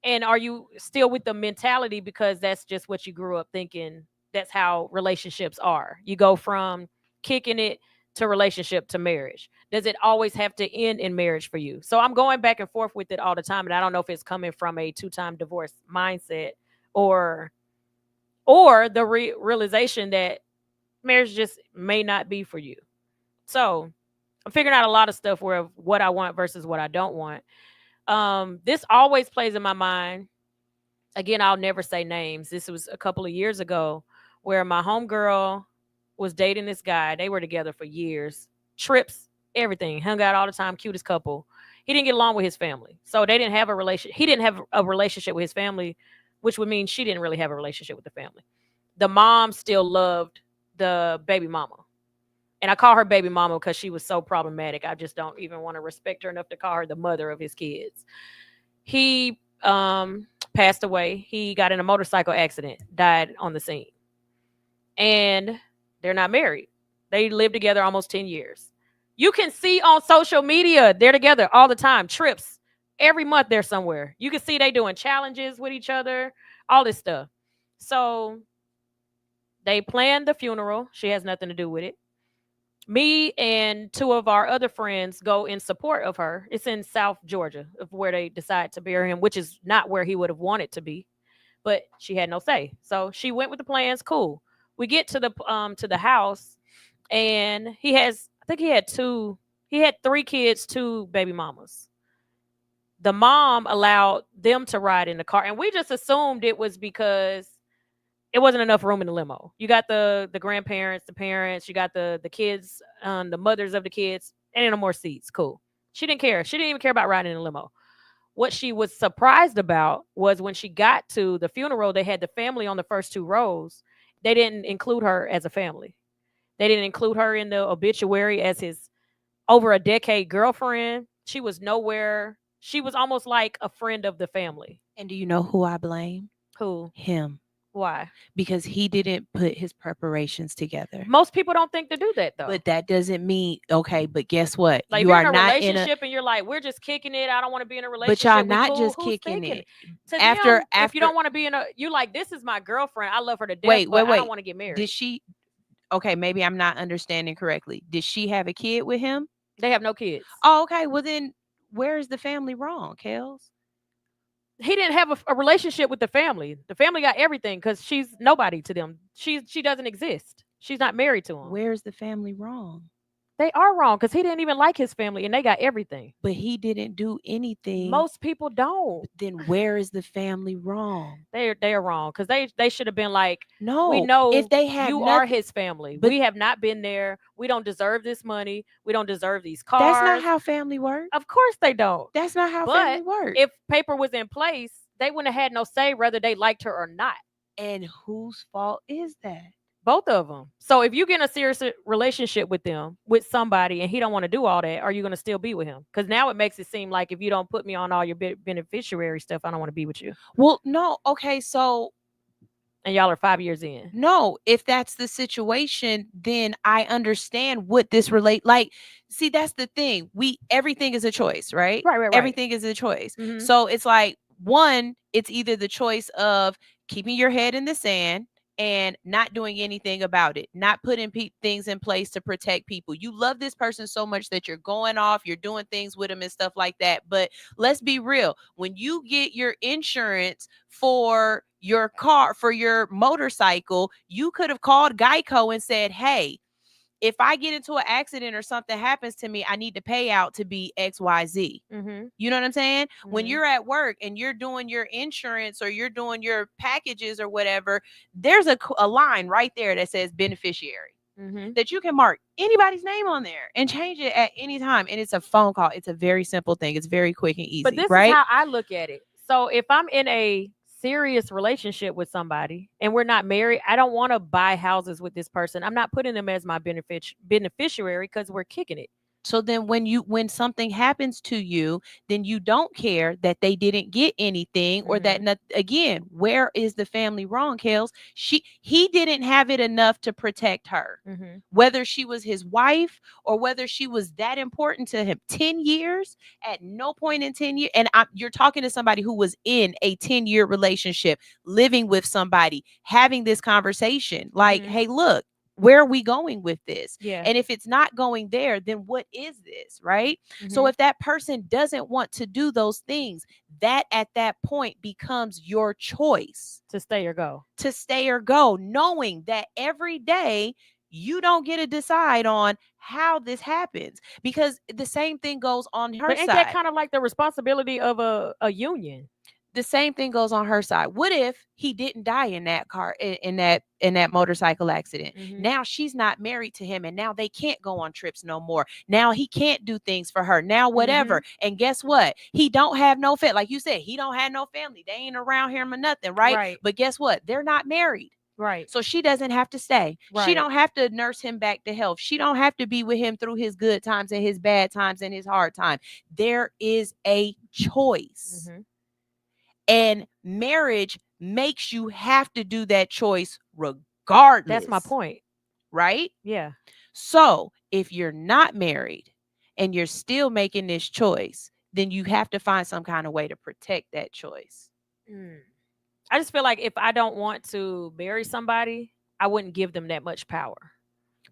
And are you still with the mentality because that's just what you grew up thinking? That's how relationships are. You go from kicking it to relationship to marriage. Does it always have to end in marriage for you? So I'm going back and forth with it all the time. And I don't know if it's coming from a 2-time divorce mindset or the realization that marriage just may not be for you. So I'm figuring out a lot of stuff where what I want versus what I don't want. This always plays in my mind. Again, I'll never say names. This was a couple of years ago where my homegirl was dating this guy. They were together for years, trips, everything, hung out all the time, cutest couple. He didn't get along with his family. So they didn't have a relation. He didn't have a relationship with his family, which would mean she didn't really have a relationship with the family. The mom still loved the baby mama. And I call her baby mama because she was so problematic. I just don't even want to respect her enough to call her the mother of his kids. He passed away. He got in a motorcycle accident, died on the scene. And they're not married. They live together almost 10 years. You can see on social media, they're together all the time, trips. Every month they're somewhere. You can see they doing challenges with each other, all this stuff. So they planned the funeral. She has nothing to do with it. Me and 2 of our other friends go in support of her. It's in South Georgia, of where they decide to bury him, which is not where he would have wanted to be. But she had no say. So she went with the plans. Cool. We get to the house, and he had 3 kids, 2 baby mamas. The mom allowed them to ride in the car, and we just assumed it was because it wasn't enough room in the limo. You got the grandparents, the parents, you got the kids, the mothers of the kids, and no more seats. Cool. She didn't care. She didn't even care about riding in the limo. What she was surprised about was when she got to the funeral, they had the family on the first 2 rows. They didn't include her as a family. They didn't include her in the obituary as his over a decade girlfriend. She was nowhere. She was almost like a friend of the family. And do you know who I blame? Who? Him. Why? Because he didn't put his preparations together. Most people don't think to do that, though. But that doesn't mean, okay, but guess what? Like, you are in a relationship and you're like, we're just kicking it. I don't want to be in a relationship. But y'all not just kicking it. After if you don't want to be in you're like, this is my girlfriend. I love her to death, but I don't want to get married. Did she, okay, maybe I'm not understanding correctly. Did she have a kid with him? They have no kids. Oh, okay. Well, then where is the family wrong, KELZ? He didn't have a relationship with the family. The family got everything because she's nobody to them. She doesn't exist. She's not married to him. Where's the family wrong? They are wrong because he didn't even like his family and they got everything. But he didn't do anything. Most people don't. Then where is the family wrong? They are wrong because they should have been like, no, we know if they have you are his family. But we have not been there. We don't deserve this money. We don't deserve these cars. That's not how family works. Of course they don't. That's not how family works. If paper was in place, they wouldn't have had no say whether they liked her or not. And whose fault is that? Both of them. So if you get in a serious relationship with somebody, and he don't want to do all that, are you going to still be with him? Because now it makes it seem like if you don't put me on all your beneficiary stuff, I don't want to be with you. Well, no. Okay, so. And y'all are 5 years in. No, if that's the situation, then I understand what this like. See, that's the thing. Everything is a choice, right? Right. Everything is a choice. Mm-hmm. So it's like, one, it's either the choice of keeping your head in the sand and not doing anything about it, not putting things in place to protect people. You love this person so much that you're going off, you're doing things with them and stuff like that. But let's be real. When you get your insurance for your car, for your motorcycle, you could have called Geico and said, hey, if I get into an accident or something happens to me, I need to pay out to be XYZ. Mm-hmm. You know what I'm saying? When Mhm. you're at work and you're doing your insurance or you're doing your packages or whatever, there's a line right there that says beneficiary Mm-hmm. that you can mark anybody's name on there and change it at any time. And it's a phone call. It's a very simple thing. It's very quick and easy, But this right? is how I look at it. So if I'm in a serious relationship with somebody and we're not married, I don't want to buy houses with this person. I'm not putting them as my beneficiary because we're kicking it. So then when something happens to you, then you don't care that they didn't get anything or that again, where is the family wrong, Kels? He didn't have it enough to protect her. Mm-hmm. Whether she was his wife or whether she was that important to him. 10 years, at no point in 10 years. And you're talking to somebody who was in a 10-year relationship, living with somebody, having this conversation like, hey, look, where are we going with this? Yeah. And if it's not going there, then what is this, right? So if that person doesn't want to do those things, that at that point becomes your choice to stay or go. To stay or go, knowing that every day you don't get to decide on how this happens, because the same thing goes on her But ain't side. that kind of like the responsibility of a union? The same thing goes on her side. What if he didn't die in that car, in that motorcycle accident? Now she's not married to him, and now they can't go on trips no more. Now he can't do things for her. Now whatever. And guess what? He don't have no family. Like you said, he don't have no family. They ain't around him or nothing, right? But guess what? They're not married. Right. So she doesn't have to stay. Right. She don't have to nurse him back to health. She don't have to be with him through his good times and his bad times and his hard time. There is a choice. And marriage makes you have to do that choice regardless. That's my point. Right? Yeah. So if you're not married and you're still making this choice, then you have to find some kind of way to protect that choice. I just feel like if I don't want to marry somebody, I wouldn't give them that much power.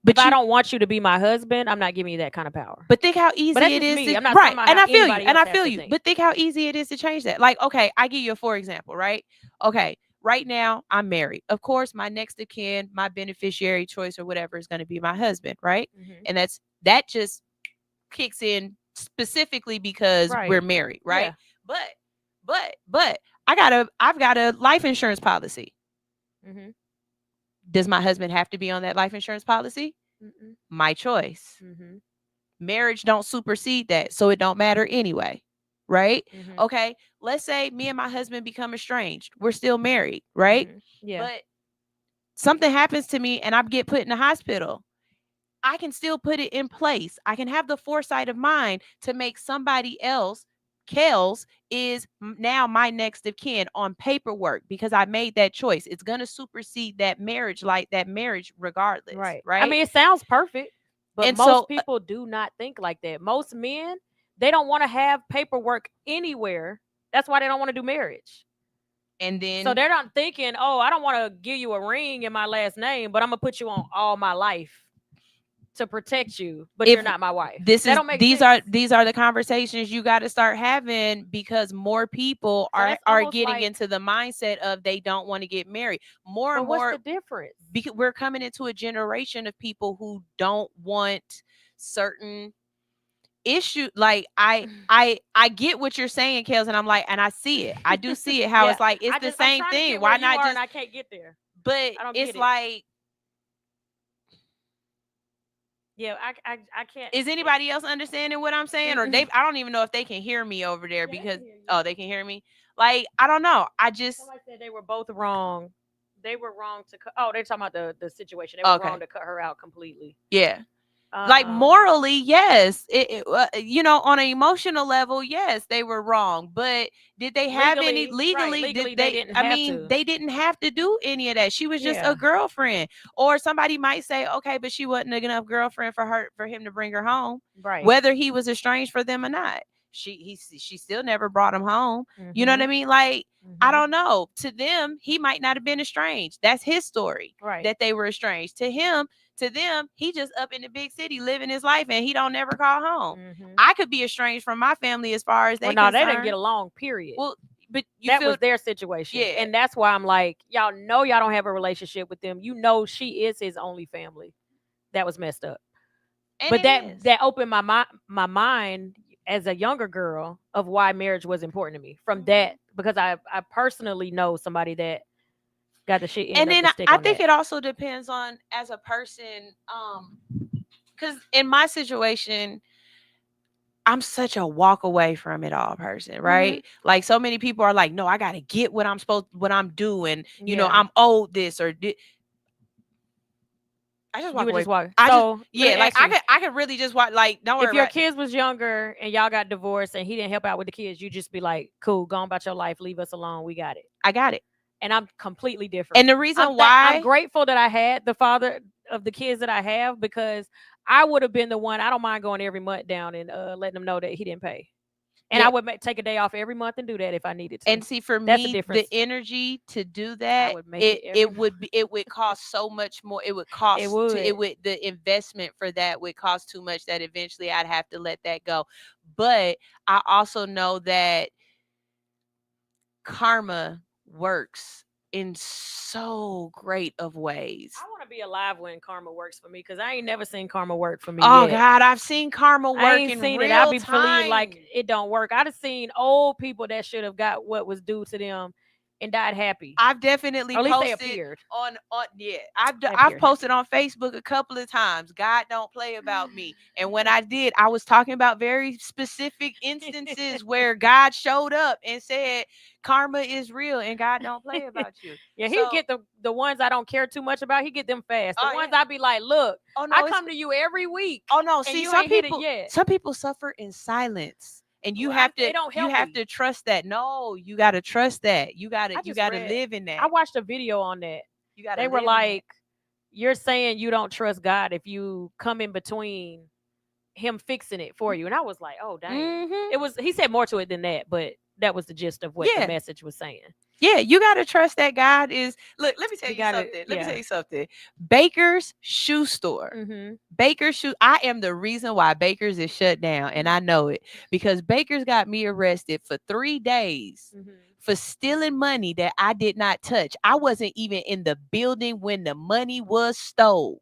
But if I don't want you to be my husband, I'm not giving you that kind of power. But think how easy it is me. to, I'm not right. about And how I feel you. anybody And else I has feel to you. think. But think how easy it is to change that. Like, okay, I give you a for example, right? Okay, right now I'm married. Of course, my next of kin, my beneficiary choice or whatever is going to be my husband, right? And that just kicks in specifically because we're married, right? Yeah. But I've got a life insurance policy. Does my husband have to be on that life insurance policy? My choice. Marriage don't supersede that, so it don't matter anyway, right? Okay, let's say me and my husband become estranged. We're still married, right? Yeah. But something happens to me and I get put in the hospital. I can still put it in place. I can have the foresight of mind to make somebody else, KELZ, is now my next of kin on paperwork because I made that choice. It's going to supersede that marriage, like that marriage regardless. Right. I mean, it sounds perfect, but And most so, people do not think like that. Most men, they don't want to have paperwork anywhere. That's why they don't want to do marriage. And then, so they're not thinking, oh, I don't want to give you a ring in my last name, but I'm going to put you on all my life to protect you, but you're not my wife. These are the conversations you got to start having because more people are getting into the mindset of they don't want to get married. More and more. What's the difference? Because we're coming into a generation of people who don't want certain issue. Like I get what you're saying, KELZ, and I'm like, and I see it. I do see it. How it's like it's the same thing. Why not just? I can't get there. But it's like. Yeah, I can't. Is anybody else understanding what I'm saying? Or I don't even know if they can hear me over there because they can hear me. Like, I don't know. Somebody said they were both wrong. They were wrong to cut. Oh, they're talking about the situation. They were wrong to cut her out completely. Yeah. Like morally, yes. On an emotional level, yes, they were wrong. But did they have any legally? Legally they didn't have to. They didn't have to do any of that. She was just a girlfriend. Or somebody might say, okay, but she wasn't a enough girlfriend for him to bring her home. Right. Whether he was estranged for them or not. she still never brought him home. You know what I mean? Like, I don't know. To them, he might not have been estranged. That's his story. Right. That they were estranged. To them, he just up in the big city living his life and he don't never call home. I could be estranged from my family as far as they concerned. They didn't get along, period. Well, but that was their situation. Yeah. And that's why I'm like, y'all know y'all don't have a relationship with them. You know she is his only family. That was messed up. And but that opened my mind as a younger girl of why marriage was important to me. From that, because I personally know somebody that got the shit. And then I think it also depends on as a person, because in my situation, I'm such a walk away from it all person, right? Like so many people are like, no, I gotta get what I'm doing. You know, I'm owed this or I just walk away. I could really just walk. Like, don't worry. If your kids was younger and y'all got divorced and he didn't help out with the kids, you just be like, cool, go on about your life, leave us alone. We got it. I got it. And I'm completely different. And the reason why I'm grateful that I had the father of the kids that I have, because I would have been the one. I don't mind going every month down and letting them know that he didn't pay. And I would take a day off every month and do that if I needed to. And see, for me, the energy to do that, it would cost so much more. It would cost the investment for that would cost too much that eventually I'd have to let that go. But I also know that karma works in so great of ways. I want to be alive when karma works for me, because I ain't never seen karma work for me. Oh yet. God, I've seen karma work. I ain't seen it. I be feeling like it don't work. I've seen old people that should have got what was due to them and died happy. I've definitely posted on I've posted on Facebook a couple of times. God don't play about me. And when I did, I was talking about very specific instances where God showed up and said karma is real and God don't play about you. He get the ones I don't care too much about. He get them fast. The ones I be like, look, I come to you every week. Oh no, see, some people suffer in silence. And you have to trust that. No, you got to trust that. You got to live in that. I watched a video on that. They were like, you're saying you don't trust God if you come in between him fixing it for you. And I was like, oh, dang. He said more to it than that, but that was the gist of what the message was saying. Yeah, you got to trust that God is. Look, let me tell you something. Let me tell you something. Baker's shoe store. Baker's shoe. I am the reason why Baker's is shut down, and I know it because Baker's got me arrested for 3 days for stealing money that I did not touch. I wasn't even in the building when the money was stole.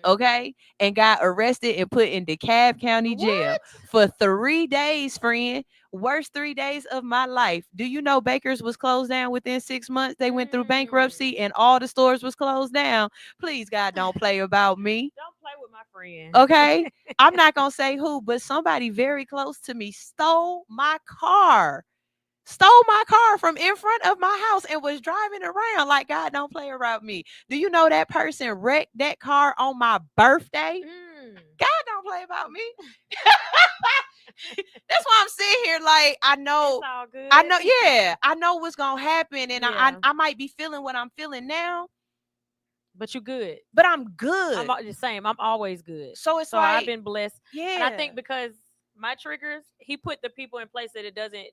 Okay, and got arrested and put in DeKalb County Jail for 3 days, friend. Worst 3 days of my life. Do you know Baker's was closed down within 6 months? They went through bankruptcy and all the stores was closed down. Please, God, don't play about me. Don't play with my friend. Okay, I'm not gonna say who, but somebody very close to me stole my car from in front of my house and was driving around. Like, God don't play around me. Do you know that person wrecked that car on my birthday? God don't play about me. That's why I'm sitting here like I know what's gonna happen, and I might be feeling what I'm feeling now. But you good. But I'm good. I'm the same. I'm always good. So it's like I've been blessed. Yeah. And I think because my triggers, he put the people in place that it doesn't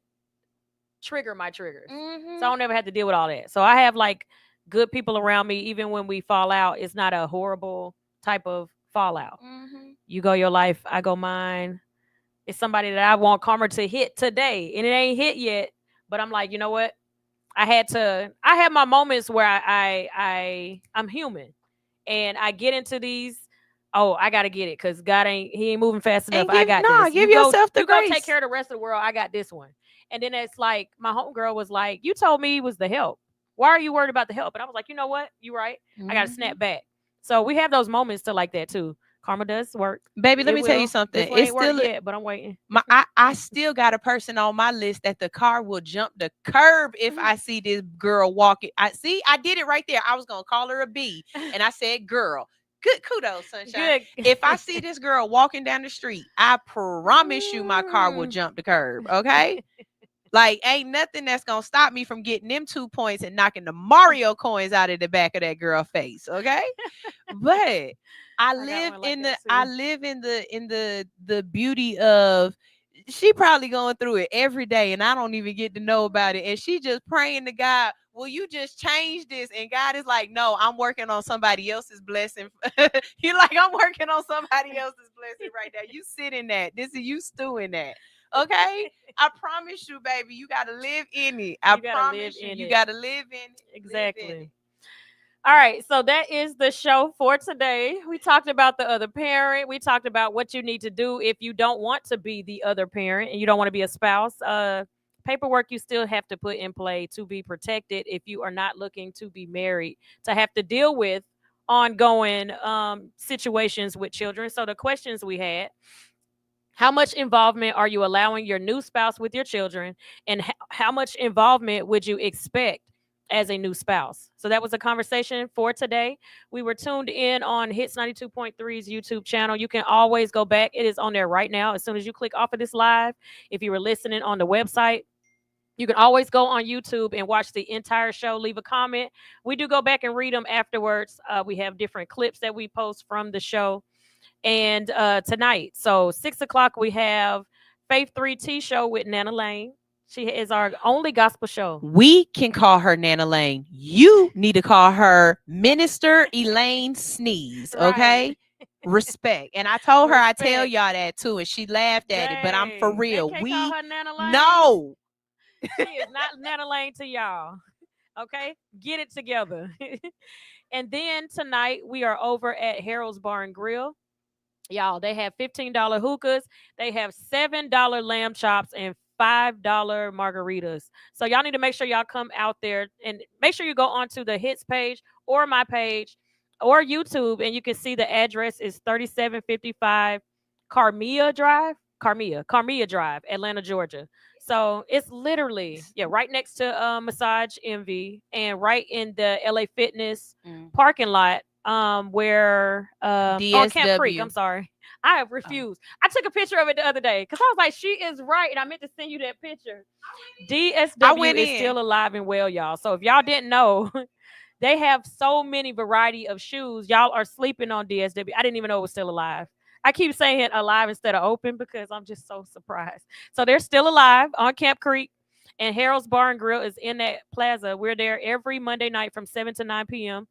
trigger my triggers. So I don't ever have to deal with all that. So I have like good people around me. Even when we fall out, it's not a horrible type of fallout. You go your life, I go mine. It's somebody that I want karma to hit today, and it ain't hit yet. But I'm like, you know what? I have my moments where I'm human, and I get into these. Oh, I gotta get it because God he ain't moving fast enough. I got this. Give yourself the grace. Go take care of the rest of the world. I got this one. And then it's like my homegirl was like, "You told me it was the help. Why are you worried about the help?" And I was like, you know what? You're right. I gotta snap back. So we have those moments to like that too. Karma does work, baby. Let me tell you something. It's still yet, but I'm waiting. I still got a person on my list that the car will jump the curb if I see this girl walking. I did it right there. I was gonna call her a B, and I said girl. Good kudos, sunshine. Good. If I see this girl walking down the street, I promise you my car will jump the curb. Okay. Like, ain't nothing that's gonna stop me from getting them 2 points and knocking the Mario coins out of the back of that girl face. Okay. But I live in the beauty of she probably going through it every day, and I don't even get to know about it. And she just praying to God, will you just change this? And God is like, no, I'm working on somebody else's blessing. You're like, I'm working on somebody else's blessing right now. You sit in that. This is you stew in that. Okay? I promise you, baby, you got to live in it. I promise you, you got to live in it. Exactly. Live in it. All right, so that is the show for today. We talked about the other parent. We talked about what you need to do if you don't want to be the other parent and you don't want to be a spouse. Paperwork you still have to put in play to be protected if you are not looking to be married, to have to deal with ongoing situations with children. So the questions we had: how much involvement are you allowing your new spouse with your children? And how much involvement would you expect as a new spouse? So that was a conversation for today. We were tuned in on Hits 92.3's YouTube channel. You can always go back. It is on there right now. As soon as you click off of this live, if you were listening on the website, you can always go on YouTube and watch the entire show. Leave a comment. We do go back and read them afterwards. We have different clips that we post from the show. And tonight, so 6 o'clock, we have Faith 3T show with Nana Lane. She is our only gospel show. We can call her Nana Lane. You need to call her Minister Elaine Sneeze. Okay. Right. Respect. And I told her I tell y'all that too, and she laughed at it. But I'm for real. We call her Nana Lane. No. She is not Nana Lane to y'all. Okay, get it together. And then tonight we are over at Harold's Bar and Grill. Y'all, they have $15 hookahs. They have $7 lamb chops and $5 margaritas. So y'all need to make sure y'all come out there and make sure you go onto the Hits page or my page or YouTube, and you can see the address is 3755 Carmia Drive, Atlanta, Georgia. So it's literally, right next to Massage Envy and right in the LA Fitness parking lot. Where on Camp Creek. I'm sorry. I have refused. I took a picture of it the other day because I was like, she is right. And I meant to send you that picture. DSW is still alive and well, y'all. So if y'all didn't know, they have so many variety of shoes. Y'all are sleeping on DSW. I didn't even know it was still alive. I keep saying alive instead of open because I'm just so surprised. So they're still alive on Camp Creek. And Harold's Bar and Grill is in that plaza. We're there every Monday night from 7 to 9 p.m.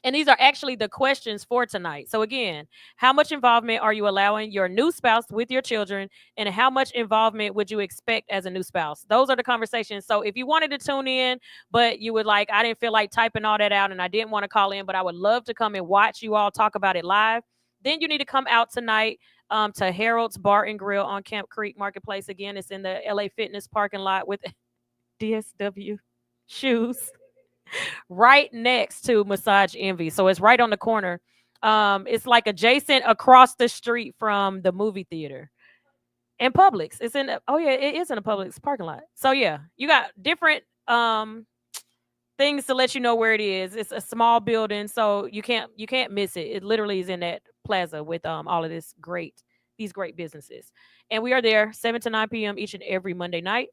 And these are actually the questions for tonight. So again, how much involvement are you allowing your new spouse with your children? And how much involvement would you expect as a new spouse? Those are the conversations. So if you wanted to tune in, but you would I didn't feel like typing all that out and I didn't want to call in, but I would love to come and watch you all talk about it live, then you need to come out tonight to Harold's Bar and Grill on Camp Creek Marketplace. Again, it's in the LA Fitness parking lot with DSW shoes. Right next to Massage Envy. So it's right on the corner. It's like adjacent across the street from the movie theater. And Publix. It's in it is in a Publix parking lot. So yeah, you got different things to let you know where it is. It's a small building, so you can't miss it. It literally is in that plaza with all of these great businesses. And we are there 7 to 9 p.m. each and every Monday night.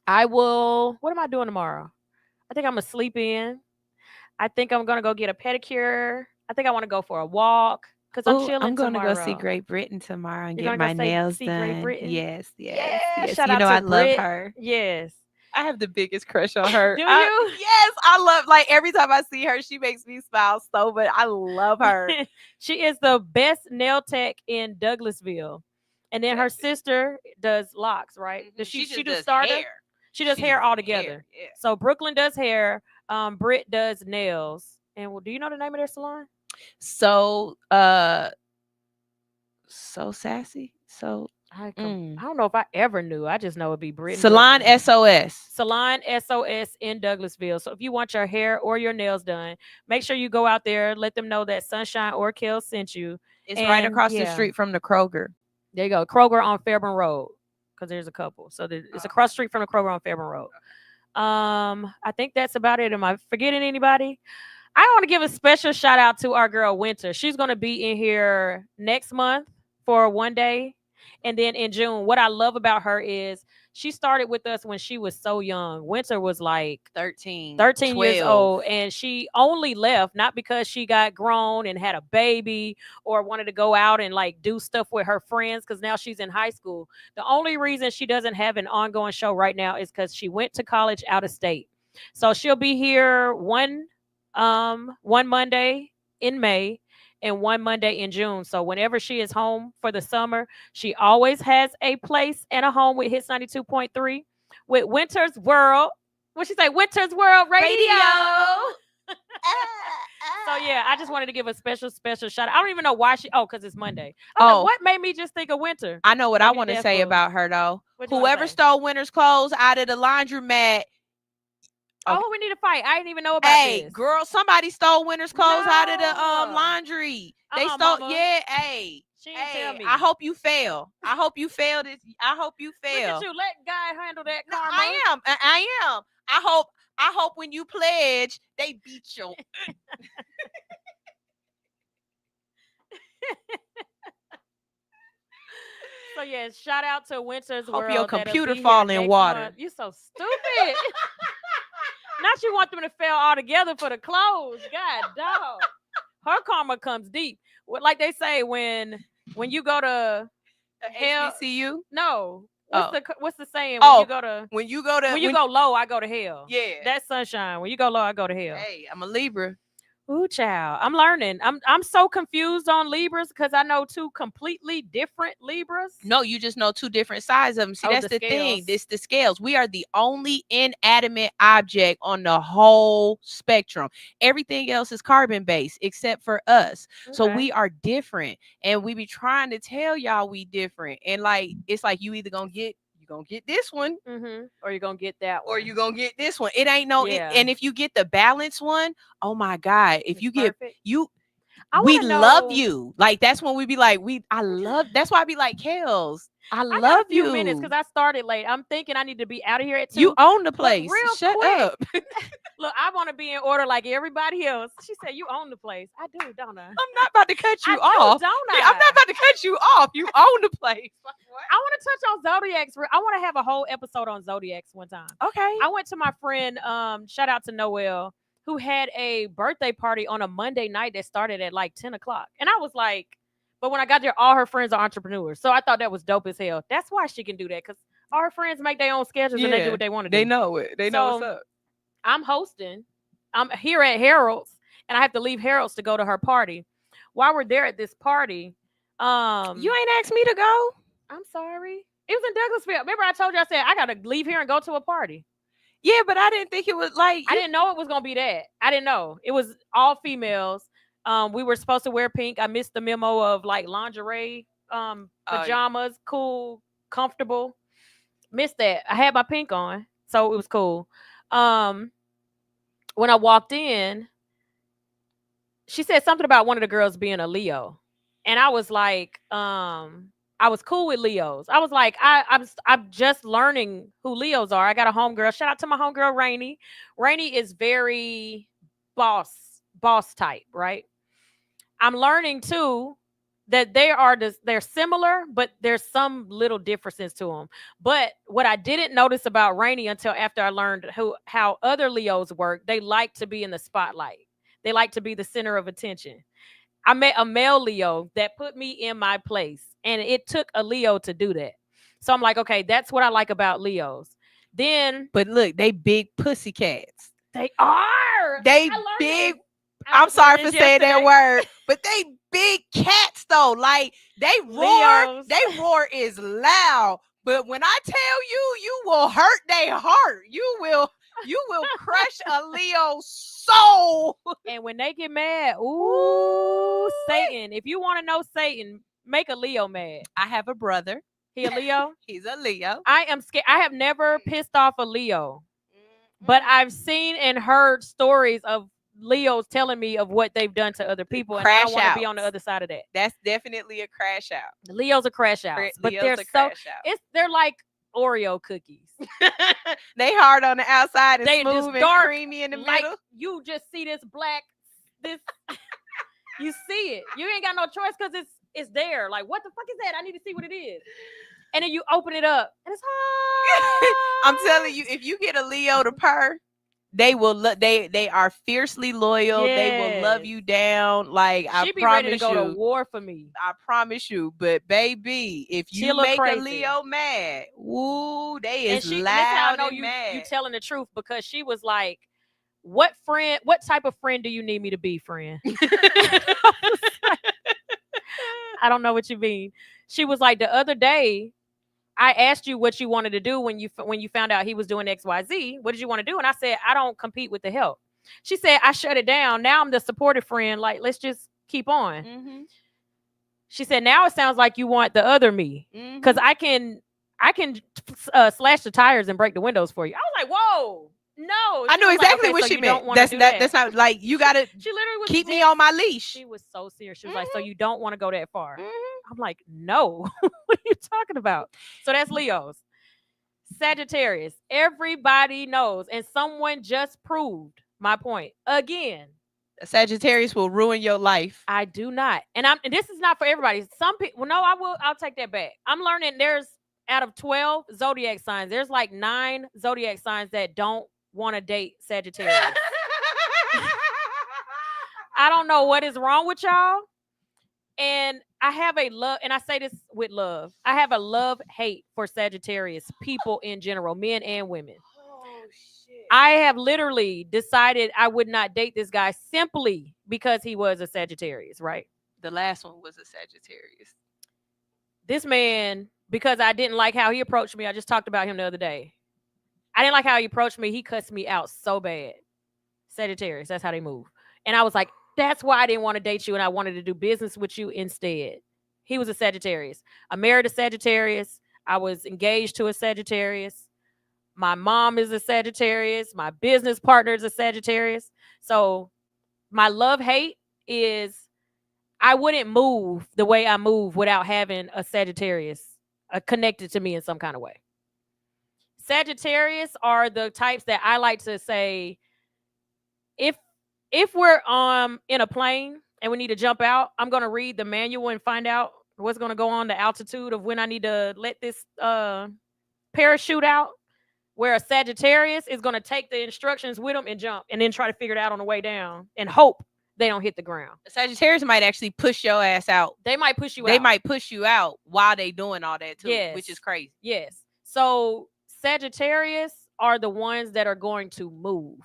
What am I doing tomorrow? I think I'm going to sleep in. I think I'm going to go get a pedicure. I think I want to go for a walk because I'm chilling I'm going tomorrow. to go see Great Britain tomorrow and get my nails done. Yes. Shout out to I love her. Yes. I have the biggest crush on her. Do you? Yes, I love, every time I see her, she makes me smile so much. I love her. She is the best nail tech in Douglasville. And then her sister does locks, right? Mm-hmm. She does starter? Hair. She does hair all together. Yeah. So Brooklyn does hair. Britt does nails. And do you know the name of their salon? So sassy. So I don't know if I ever knew. I just know it'd be Britt. Salon SOS. Salon SOS in Douglasville. So if you want your hair or your nails done, make sure you go out there. Let them know that Sunshine or KELZ sent you. It's right across the street from the Kroger. There you go. Kroger on Fairburn Road. Because there's a couple. So it's across the street from the Kroger on Fairburn Road. I think that's about it. Am I forgetting anybody? I want to give a special shout out to our girl Winter. She's going to be in here next month for one day. And then in June, what I love about her is she started with us when she was so young. Winter was like 13 years 12. old, and she only left not because she got grown and had a baby or wanted to go out and like do stuff with her friends, because now she's in high school. The only reason she doesn't have an ongoing show right now is because she went to college out of state. So she'll be here one Monday in May and one Monday in June. So whenever she is home for the summer, she always has a place and a home with Hits 92.3 with Winter's World. What she say? Winter's World Radio. So yeah, I just wanted to give a special shout out. I don't even know why because it's Monday. Oh. What made me just think of Winter? I know what I Maybe want to that's say what- about her though. What you wanna Whoever say? stole Winter's clothes out of the laundromat. Oh, we need to fight. I didn't even know about Hey, this. girl, somebody stole Winter's clothes out of the No. laundry. They Uh-uh, stole. mama. Yeah, hey. She didn't tell me. I hope you fail. I hope you fail this. I hope you Look fail. at you. Let God handle that No, karma. I am. I am. I hope when you pledge, they beat you. So yeah, shout out to Winter's Hope World. your that'll computer be here fall in next water. month. You so stupid. Not you want them to fail all together for the clothes. God dog. Her karma comes deep. Like they say when you go to hell. HBCU? No. What's the saying? Oh, When you go low, I go to hell. Yeah. That's sunshine. When you go low, I go to hell. Hey, I'm a Libra. Ooh, child. I'm learning. I'm so confused on Libras because I know two completely different Libras. No, you just know two different sides of them. See, Oh, that's the the thing. scales. This the scales. We are the only inanimate object on the whole spectrum. Everything else is carbon based except for us. So Okay. we are different, and we be trying to tell y'all we different. And like it's like you either gonna get this one, or you're gonna get that one, or you gonna get this one. It ain't no. Yeah. And if you get the balanced one, oh my God! If It's you get perfect. we wanna love know- you. Like that's when we be like, that's why I be like, KELZ, I I got love a few you. minutes because I started late. I'm thinking I need to be out of here at 2. You own the place. real Shut quick, up. Look, I want to be in order like everybody else. She said, "You own the place." I do, don't I? I'm not about to cut you I off. do, don't Yeah, I? I'm not about to cut you off. You own the place. What? I want to touch on zodiacs. I want to have a whole episode on zodiacs one time. Okay. I went to my friend, shout out to Noel, who had a birthday party on a Monday night that started at like 10 o'clock. And I was like, but when I got there, all her friends are entrepreneurs. So I thought that was dope as hell. That's why she can do that, because all her friends make their own schedules and they do what they want to do. They know it. They know what's So, up. I'm hosting. I'm here at Harold's, and I have to leave Harold's to go to her party. While we're there at this party, You ain't asked me to go. I'm sorry. It was in Douglasville. Remember I told you, I said, I got to leave here and go to a party. Yeah, but I didn't think it was like. I didn't know it was going to be that. I didn't know. It was all females. We were supposed to wear pink. I missed the memo of like lingerie, pajamas, cool, comfortable. Missed that. I had my pink on, so it was cool. When I walked in, she said something about one of the girls being a Leo. And I was like, I was cool with Leos. I was like, I'm just learning who Leos are. I got a homegirl. Shout out to my homegirl, Rainy. Rainy is very boss type, right? I'm learning too that they're similar, but there's some little differences to them. But what I didn't notice about Rainy until after I learned how other Leos work, they like to be in the spotlight. They like to be the center of attention. I met a male Leo that put me in my place, and it took a Leo to do that. So I'm like, okay, that's what I like about Leos. Then, but look, they big pussy cats. They are. They big. I'm sorry for saying that word, but they big cats though. Like they roar. Leos. They roar is loud. But when I tell you, you will hurt their heart. You will crush a Leo's soul. And when they get mad, ooh, Satan. If you want to know Satan, make a Leo mad. I have a brother. He a Leo? He's a Leo. I am scared. I have never pissed off a Leo, but I've seen and heard stories of Leos telling me of what they've done to other people, and I don't want to be on the other side of that. That's definitely a crash out. The Leos are crash outs, but they're like Oreo cookies. They hard on the outside and they smooth just and dark, creamy in the like, middle. You just see this black, this you see it. You ain't got no choice because it's there. Like, what the fuck is that? I need to see what it is. And then you open it up, and it's I'm telling you, if you get a Leo to purr, they will they are fiercely loyal. They will love Yes. you down. Like She I be ready to promise go to you. war for me. I promise you. But baby, if She a you little make crazy. a Leo mad, ooh, they And is this how I loud know and you mad. telling the truth, because she was like, what type of friend do you need me to be, friend? I don't know what you mean. She was like, the other day, I asked you what you wanted to do when you found out he was doing XYZ. What did you want to do? And I said, I don't compete with the help. She said, I shut it down. Now I'm the supportive friend. Like, let's just keep on. Mm-hmm. She said, now it sounds like you want the other me, because I can slash the tires and break the windows for you. I was like, whoa. No, I knew exactly what so she you meant. don't want to do That's not like you gotta She literally was keep me on my leash. She was so serious. She was like, so you don't want to go that far? Mm-hmm. I'm like, no. What are you talking about? So that's Leos. Sagittarius. Everybody knows, and someone just proved my point again. Sagittarius will ruin your life. I do not, and this is not for everybody. Some people, no, I'll take that back. I'm learning there's out of 12 zodiac signs, there's like 9 zodiac signs that don't want to date Sagittarius. I don't know what is wrong with y'all. And I have a love, and I say this with love, I have a love-hate for Sagittarius people in general, men and women. Oh shit. I have literally decided I would not date this guy simply because he was a Sagittarius, right? The last one was a Sagittarius. This man, because I didn't like how he approached me, I just talked about him the other day. I didn't like how he approached me. He cussed me out so bad. Sagittarius, that's how they move. And I was like, that's why I didn't want to date you, and I wanted to do business with you instead. He was a Sagittarius. I married a Sagittarius. I was engaged to a Sagittarius. My mom is a Sagittarius. My business partner is a Sagittarius. So my love-hate is I wouldn't move the way I move without having a Sagittarius connected to me in some kind of way. Sagittarius are the types that I like to say, if we're in a plane and we need to jump out, I'm going to read the manual and find out what's going to go on, the altitude of when I need to let this parachute out. Where a Sagittarius is going to take the instructions with them and jump, and then try to figure it out on the way down and hope they don't hit the ground. A Sagittarius might actually push your ass out. They might push you out. They might push you out while they doing all that too, Yes. which is crazy. Yes. So Sagittarius are the ones that are going to move.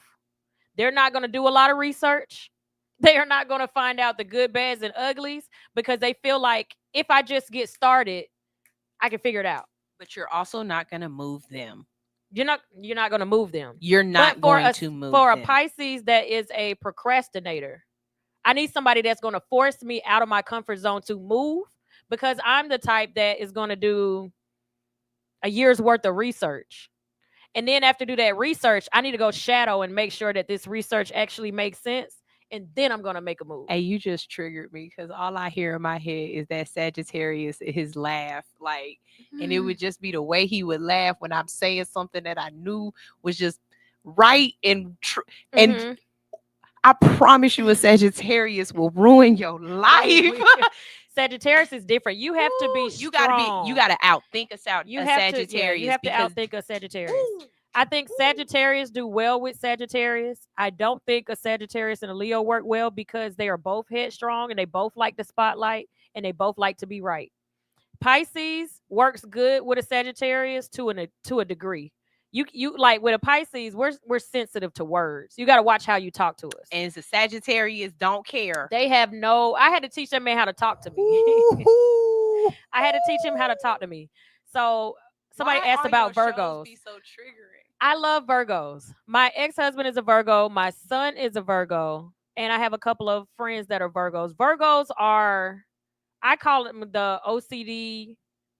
They're not going to do a lot of research. They are not going to find out the good, bads, and uglies, because they feel like if I just get started, I can figure it out. But you're also not going to move them. You're not going to move them. You're not going to move for them. A Pisces that is a procrastinator, I need somebody that's going to force me out of my comfort zone to move, because I'm the type that is going to do a year's worth of research. And then after do that research, I need to go shadow and make sure that this research actually makes sense. And then I'm going to make a move. Hey, you just triggered me, because all I hear in my head is that Sagittarius, his laugh. Like, and it would just be the way he would laugh when I'm saying something that I knew was just right and true. And I promise you, a Sagittarius will ruin your life. Sagittarius is different. You have to be strong. You gotta outthink a Sagittarius. You have to outthink a Sagittarius. I think Sagittarius do well with Sagittarius. I don't think a Sagittarius and a Leo work well, because they are both headstrong and they both like the spotlight and they both like to be right. Pisces works good with a Sagittarius to a degree. You like with a Pisces, we're sensitive to words. You got to watch how you talk to us. And the Sagittarius don't care. They have no. I had to teach that man how to talk to me. I had to teach him how to talk to me. So somebody asked about Virgos. Be so triggering? I love Virgos. My ex-husband is a Virgo. My son is a Virgo, and I have a couple of friends that are Virgos. Virgos are, I call them the OCD,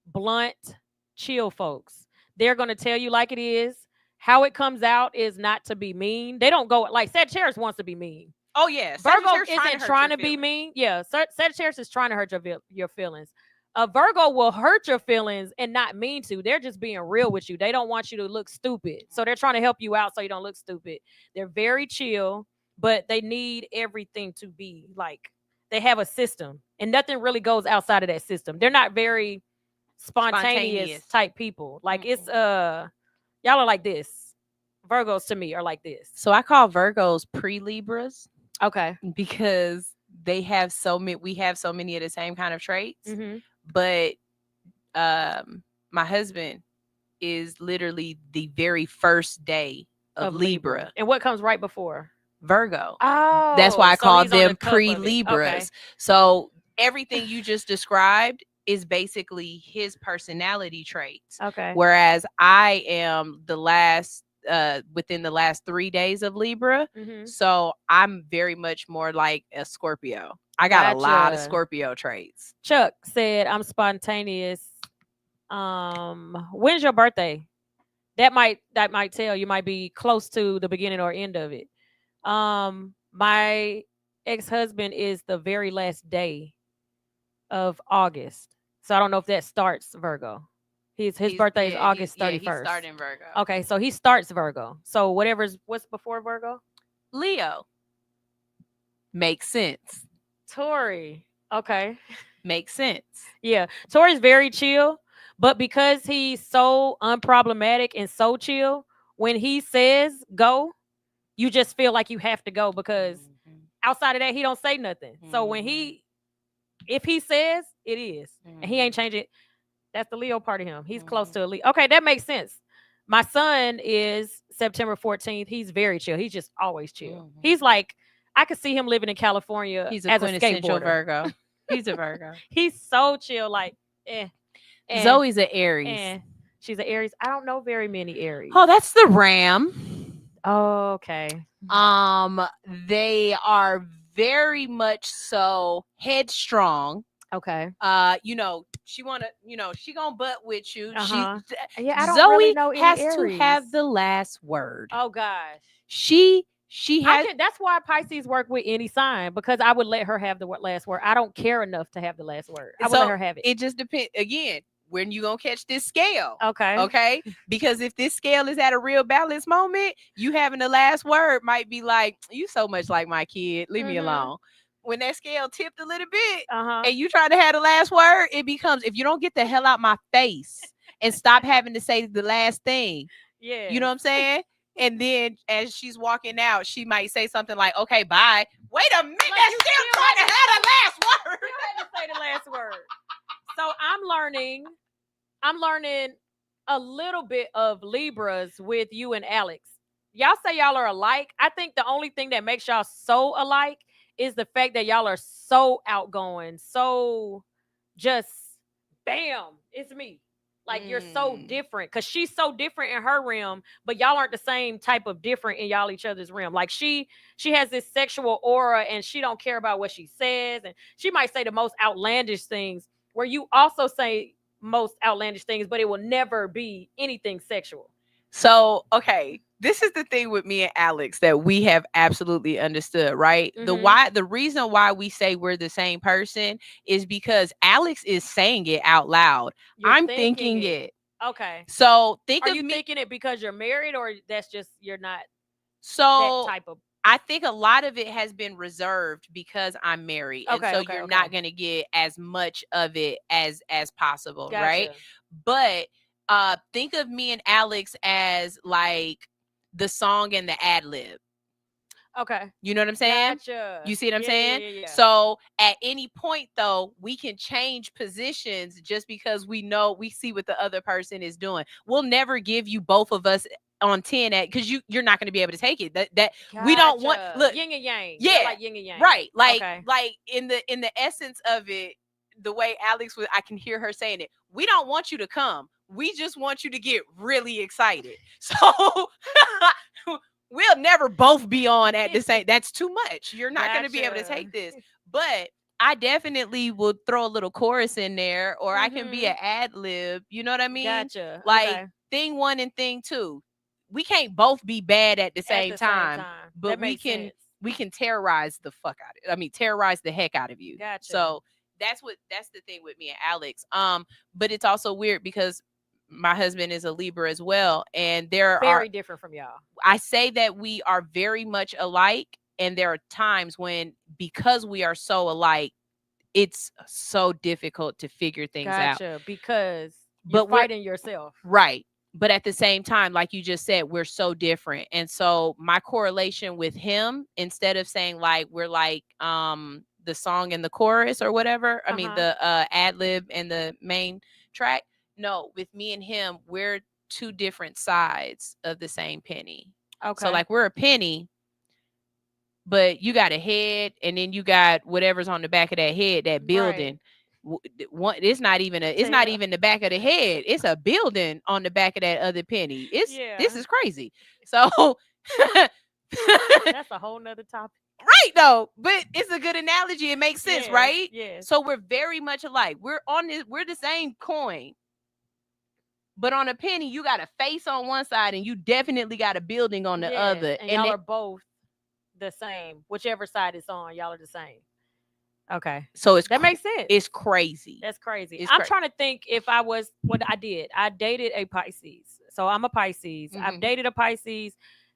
blunt, chill folks. They're going to tell you like it is. How it comes out is not to be mean. They don't go like Sagittarius wants to be mean. Oh yeah, Virgo isn't trying to be mean. Yeah, Sagittarius is trying to hurt your feelings. A Virgo will hurt your feelings and not mean to. They're just being real with you. They don't want you to look stupid. So they're trying to help you out so you don't look stupid. They're very chill, but they need everything to be like, they have a system and nothing really goes outside of that system. They're not very spontaneous type people. Like it's Y'all are like this. Virgos to me are like this. So I call Virgos pre-Libras Okay. because they have so many. We have so many of the same kind of traits. Mm-hmm. But my husband is literally the very first day of Libra. And what comes right before? Virgo. Oh, That's why I so call he's on the them cusp of it. pre-Libras. Okay. So everything you just described is basically his personality traits. Okay. Whereas I am the last within the last 3 days of Libra. Mhm. So I'm very much more like a Scorpio. I got a lot of Gotcha. Scorpio traits. Chuck said, "I'm spontaneous." When's your birthday? That might tell. You might be close to the beginning or end of it. My ex-husband is the very last day of August. So I don't know if that starts Virgo. His birthday is August 31st. He's starting Virgo. Okay, so he starts Virgo. So what's before Virgo? Leo. Makes sense. Tori. Okay. Makes sense. Yeah. Tori's very chill, but because he's so unproblematic and so chill, when he says go, you just feel like you have to go because outside of that, he don't say nothing. So when if he says, it is. And he ain't changing it. That's the Leo part of him. He's close to a Leo. Okay, that makes sense. My son is September 14th. He's very chill. He's just always chill. He's like, I could see him living in California He's a as quintessential skateboarder. Virgo. He's a Virgo. He's so chill, like, Zoe's an Aries. She's an Aries. I don't know very many Aries. Oh, that's the Ram. Oh, okay. They are very much so headstrong. Okay. She gonna butt with you. Uh-huh. Yeah, I don't Zoe really know any has Aries. to have the last word. Oh gosh. She has. That's why Pisces work with any sign, because I would let her have the last word. I don't care enough to have the last word. I would let her have it. It just depends. Again, when you gonna catch this scale? Okay. Because if this scale is at a real balance moment, you having the last word might be like, you so much like my kid, leave me alone. When that scale tipped a little bit and you try to have the last word, it becomes, if you don't get the hell out my face and stop having to say the last thing. Yeah. You know what I'm saying? And then as she's walking out, she might say something like, okay, bye. Wait a minute, Like, that's still trying to have the last word. You had to say the last word. So I'm learning a little bit of Libras with you and Alex. Y'all say y'all are alike. I think the only thing that makes y'all so alike is the fact that y'all are so outgoing, so just bam, it's me. Like you're so different, because she's so different in her realm, but y'all aren't the same type of different in y'all each other's realm. Like she has this sexual aura, and she don't care about what she says, and she might say the most outlandish things, where you also say most outlandish things, but it will never be anything sexual. So, okay, this is the thing with me and Alex that we have absolutely understood, right? The reason why we say we're the same person is because Alex is saying it out loud. I'm thinking it. Okay. So Are you thinking it because you're married, or that's just you're not so that type of? I think a lot of it has been reserved because I'm married. And so you're not going to get as much of it as possible, right? But think of me and Alex as like the song and the ad lib. Okay. You know what I'm saying? Gotcha. You see what I'm saying? Yeah. So at any point though, we can change positions just because we see what the other person is doing. We'll never give you both of us on 10 at, because you're not going to be able to take it. That Gotcha. We don't want, look, yin and yang. Yeah, you're like yin and yang. Right. Like in the essence of it, the way Alex was, I can hear her saying it. We don't want you to come. We just want you to get really excited. So we'll never both be on at the same. That's too much. You're not going to be able to take this. But I definitely will throw a little chorus in there, or I can be an ad lib. You know what I mean? Gotcha. Like thing one and thing two. We can't both be bad at the same time. But we can terrorize the fuck out of it. I mean, terrorize the heck out of you. Gotcha. So that's the thing with me and Alex. But it's also weird because my husband is a Libra as well, and very different from y'all. I say that we are very much alike, and there are times when, because we are so alike, it's so difficult to figure things out. Because you're fighting yourself. Right. But at the same time, like you just said, we're so different. And so my correlation with him, instead of saying like we're like the song and the chorus or whatever, I mean the ad lib and the main track. No, with me and him, we're two different sides of the same penny. Okay. So like we're a penny, but you got a head, and then you got whatever's on the back of that head, that building. One, it's not even the back of the head. It's a building on the back of that other penny. This is crazy. So that's a whole nother topic. Right though, but it's a good analogy. It makes sense, right? Yeah. So we're very much alike. We're the same coin. But on a penny, you got a face on one side and you definitely got a building on the other. And y'all are both the same. Whichever side it's on, y'all are the same. Okay. So that makes sense. It's crazy. That's crazy. I'm trying to think if I was what I did. I dated a Pisces. So I'm a Pisces. I've dated a Pisces.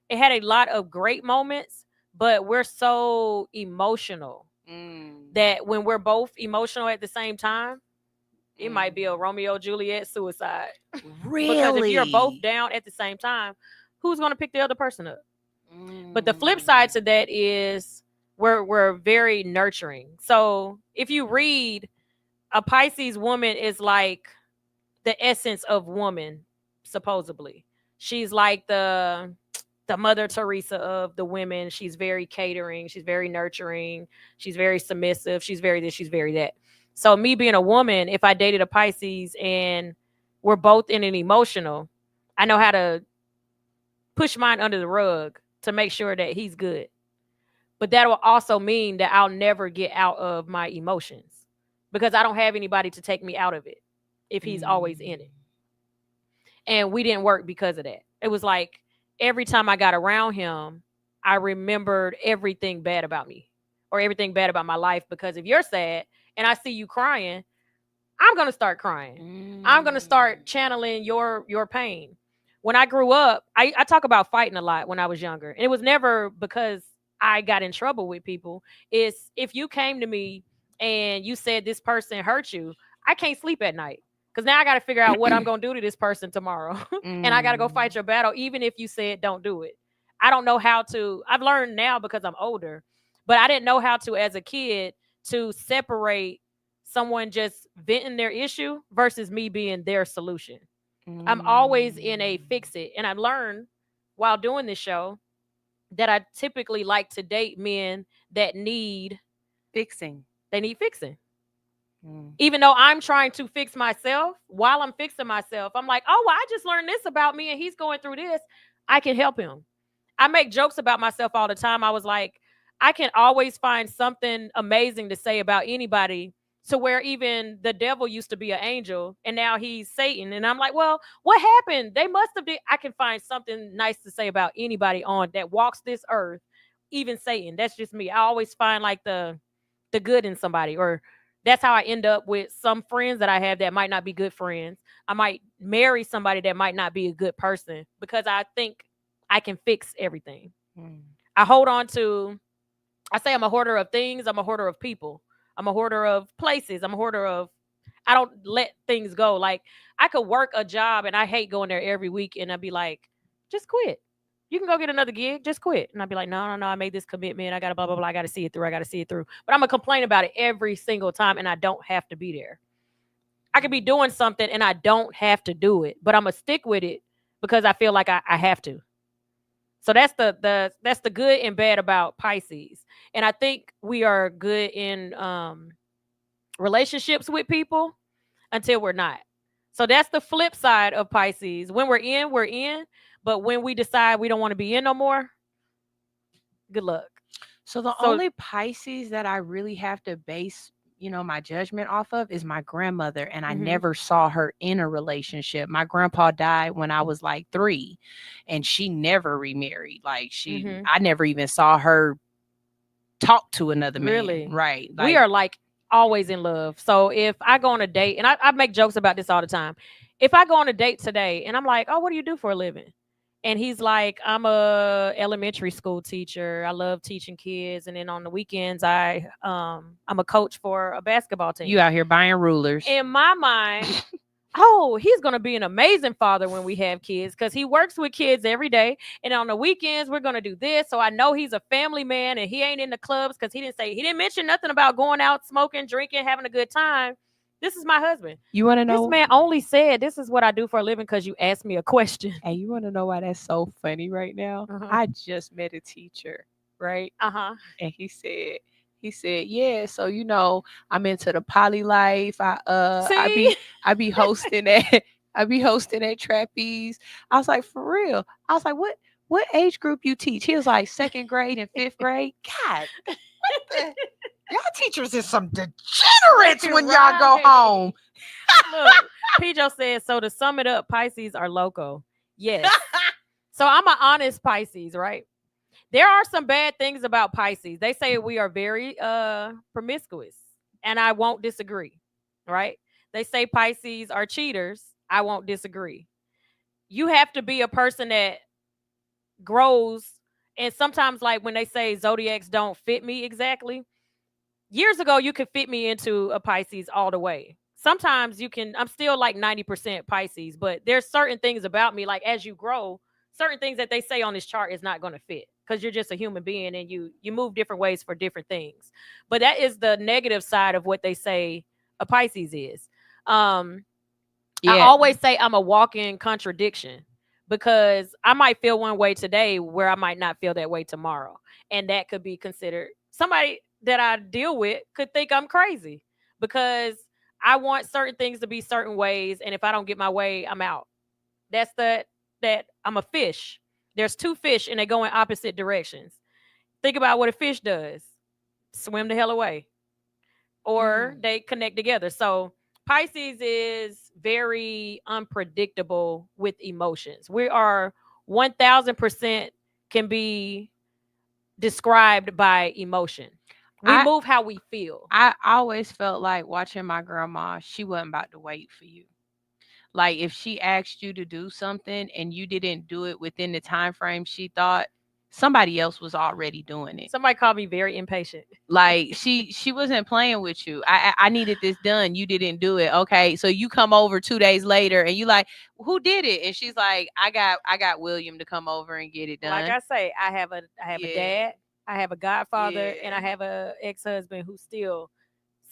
It had a lot of great moments, but we're so emotional that when we're both emotional at the same time, it might be a Romeo Juliet suicide. Really? Because if you're both down at the same time, who's going to pick the other person up? But the flip side to that is we're very nurturing. So if you read, a Pisces woman is like the essence of woman, supposedly. She's like the Mother Teresa of the women. She's very catering. She's very nurturing. She's very submissive. She's very this. She's very that. So me being a woman, if I dated a Pisces and we're both in an emotional, I know how to push mine under the rug to make sure that he's good. But that will also mean that I'll never get out of my emotions because I don't have anybody to take me out of it if he's always in it. And we didn't work because of that. It was like every time I got around him, I remembered everything bad about me or everything bad about my life. Because if you're sad and I see you crying, I'm going to start crying. I'm going to start channeling your pain. When I grew up, I talk about fighting a lot when I was younger. And it was never because I got in trouble with people. It's if you came to me and you said this person hurt you, I can't sleep at night. Because now I got to figure out what I'm going to do to this person tomorrow. And I got to go fight your battle, even if you said don't do it. I don't know how to. I've learned now because I'm older. But I didn't know how to, as a kid, to separate someone just venting their issue versus me being their solution. I'm always in a fix it. And I've learned while doing this show that I typically like to date men that need fixing. They need fixing. Even though I'm trying to fix myself, while I'm fixing myself, I'm like, oh, well, I just learned this about me and he's going through this. I can help him. I make jokes about myself all the time. I was like, I can always find something amazing to say about anybody, to where even the devil used to be an angel and now he's Satan. And I'm like, well, what happened? They must have I can find something nice to say about anybody on that walks this earth, even Satan. That's just me. I always find like the good in somebody, or that's how I end up with some friends that I have that might not be good friends. I might marry somebody that might not be a good person because I think I can fix everything. I hold on to, I say I'm a hoarder of things. I'm a hoarder of people. I'm a hoarder of places. I'm a hoarder of, I don't let things go. Like I could work a job and I hate going there every week. And I'd be like, just quit. You can go get another gig. Just quit. And I'd be like, no. I made this commitment. I got to blah, blah, blah. I got to see it through. But I'm going to complain about it every single time. And I don't have to be there. I could be doing something and I don't have to do it, but I'm going to stick with it because I feel like I have to. So that's the good and bad about Pisces. And I think we are good in relationships with people until we're not. So that's the flip side of Pisces. When we're in. But when we decide we don't want to be in no more, good luck. So the only Pisces that I really have to base, my judgment off of is my grandmother. And I never saw her in a relationship. My grandpa died when I was like 3 and she never remarried. Like I never even saw her talk to another man. Really? Right. We are like always in love. So if I go on a date, and I make jokes about this all the time. If I go on a date today and I'm like, oh, what do you do for a living? And he's like, I'm a elementary school teacher. I love teaching kids. And then on the weekends, I'm a coach for a basketball team. You out here buying rulers. In my mind, oh, he's going to be an amazing father when we have kids because he works with kids every day. And on the weekends, we're going to do this. So I know he's a family man and he ain't in the clubs because he didn't mention nothing about going out, smoking, drinking, having a good time. This is my husband. You want to know? This man only said this is what I do for a living because you asked me a question. And you want to know why that's so funny right now? I just met a teacher, right? And he said, yeah, so I'm into the poly life. I be hosting at trapeze. I was like, for real. I was like, what age group you teach? He was like 2nd grade and 5th grade. God, what the y'all teachers is some degenerates when y'all go home. Look, Pijo says, so to sum it up, Pisces are loco. Yes. So I'm an honest Pisces, right? There are some bad things about Pisces. They say we are very promiscuous, and I won't disagree, right? They say Pisces are cheaters. I won't disagree. You have to be a person that grows, and sometimes, like when they say zodiacs don't fit me exactly, years ago you could fit me into a Pisces all the way. Sometimes you can, I'm still like 90% Pisces, but there's certain things about me, like as you grow, certain things that they say on this chart is not going to fit because you're just a human being and you move different ways for different things. But that is the negative side of what they say a Pisces is. I always say I'm a walking contradiction because I might feel one way today where I might not feel that way tomorrow. And that could be considered, somebody that I deal with could think I'm crazy because I want certain things to be certain ways. And if I don't get my way, I'm out. That's that I'm a fish. There's 2 fish and they go in opposite directions. Think about what a fish does. Swim the hell away. Or they connect together. So Pisces is very unpredictable with emotions. We are 1000% can be described by emotion. We move how we feel. I always felt like watching my grandma, she wasn't about to wait for you. Like if she asked you to do something and you didn't do it within the time frame she thought, somebody else was already doing it. Somebody called me very impatient. Like she wasn't playing with you. I needed this done. You didn't do it. Okay. So you come over 2 days later and you like, who did it? And she's like, I got William to come over and get it done. Like I say, I have a dad, I have a godfather, and I have a ex-husband who still.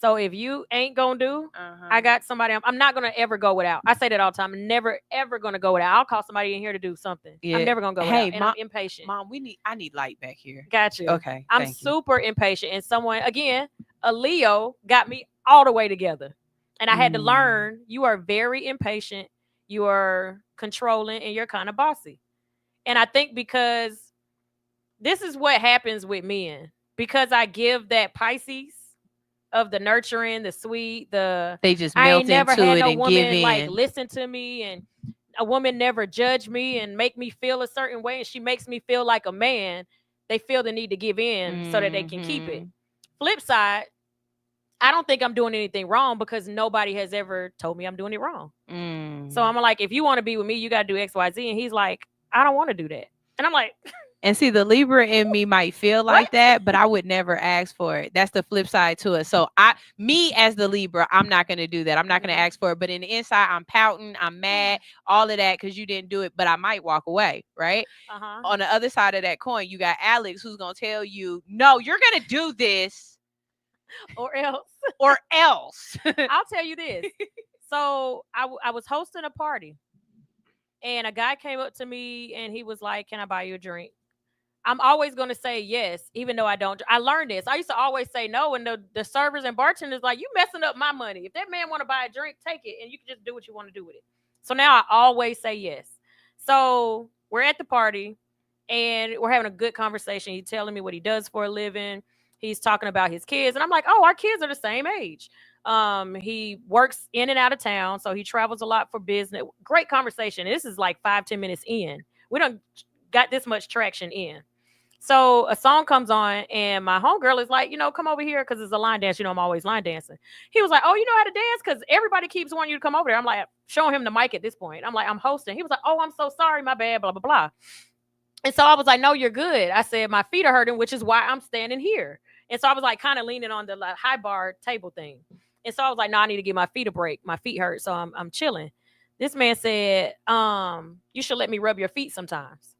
So if you ain't gonna do, I got somebody. I'm not gonna ever go without. I say that all the time. I'm never ever gonna go without. I'll call somebody in here to do something. I'm never gonna go without. And I'm impatient. Mom, I need light back here. Got you. Okay. I'm super impatient. And someone, again, a Leo got me all the way together. And I had to learn you are very impatient, you are controlling, and you're kind of bossy. And I think because this is what happens with men. Because I give that Pisces of the nurturing, the sweet, they just melt into it and give in. Like listen to me, and a woman never judge me and make me feel a certain way, and she makes me feel like a man. They feel the need to give in so that they can keep it. Flip side, I don't think I'm doing anything wrong because nobody has ever told me I'm doing it wrong. So I'm like, if you want to be with me, you got to do X, Y, Z. And he's like, I don't want to do that. And I'm like, and see, the Libra in me might feel like that, but I would never ask for it. That's the flip side to it. So me as the Libra, I'm not going to do that. I'm not going to ask for it. But in the inside, I'm pouting, I'm mad, all of that because you didn't do it. But I might walk away, right? On the other side of that coin, you got Alex who's going to tell you, no, you're going to do this. Or else. I'll tell you this. So I was hosting a party. And a guy came up to me and he was like, can I buy you a drink? I'm always going to say yes, even though I don't. I learned this. I used to always say no. And the servers and bartenders like, you messing up my money. If that man want to buy a drink, take it. And you can just do what you want to do with it. So now I always say yes. So we're at the party and we're having a good conversation. He's telling me what he does for a living. He's talking about his kids. And I'm like, oh, our kids are the same age. He works in and out of town. So he travels a lot for business. Great conversation. This is like 5-10 minutes in. We don't got this much traction in. So a song comes on and my homegirl is like, come over here because it's a line dance. I'm always line dancing. He was like, oh, you know how to dance? Because everybody keeps wanting you to come over there. I'm like, showing him the mic at this point. I'm like, I'm hosting. He was like, oh, I'm so sorry. My bad, blah, blah, blah. And so I was like, no, you're good. I said, my feet are hurting, which is why I'm standing here. And so I was like kind of leaning on the high bar table thing. And so I was like, no, I need to give my feet a break. My feet hurt, so I'm chilling. This man said, you should let me rub your feet sometimes.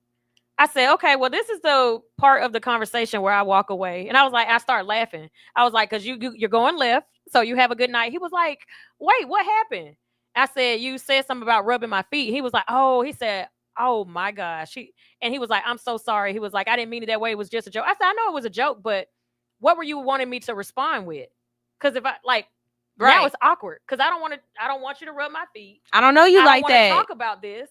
I said, okay, well, this is the part of the conversation where I walk away. And I was like, I start laughing. I was like, because you're going left, so you have a good night. He was like, wait, what happened? I said, you said something about rubbing my feet. He was like, oh, he said, oh my gosh. And he was like, I'm so sorry. He was like, I didn't mean it that way. It was just a joke. I said, I know it was a joke, but what were you wanting me to respond with? Because if I now it's awkward because I don't want you to rub my feet. I don't know you like that. I don't want to talk about this.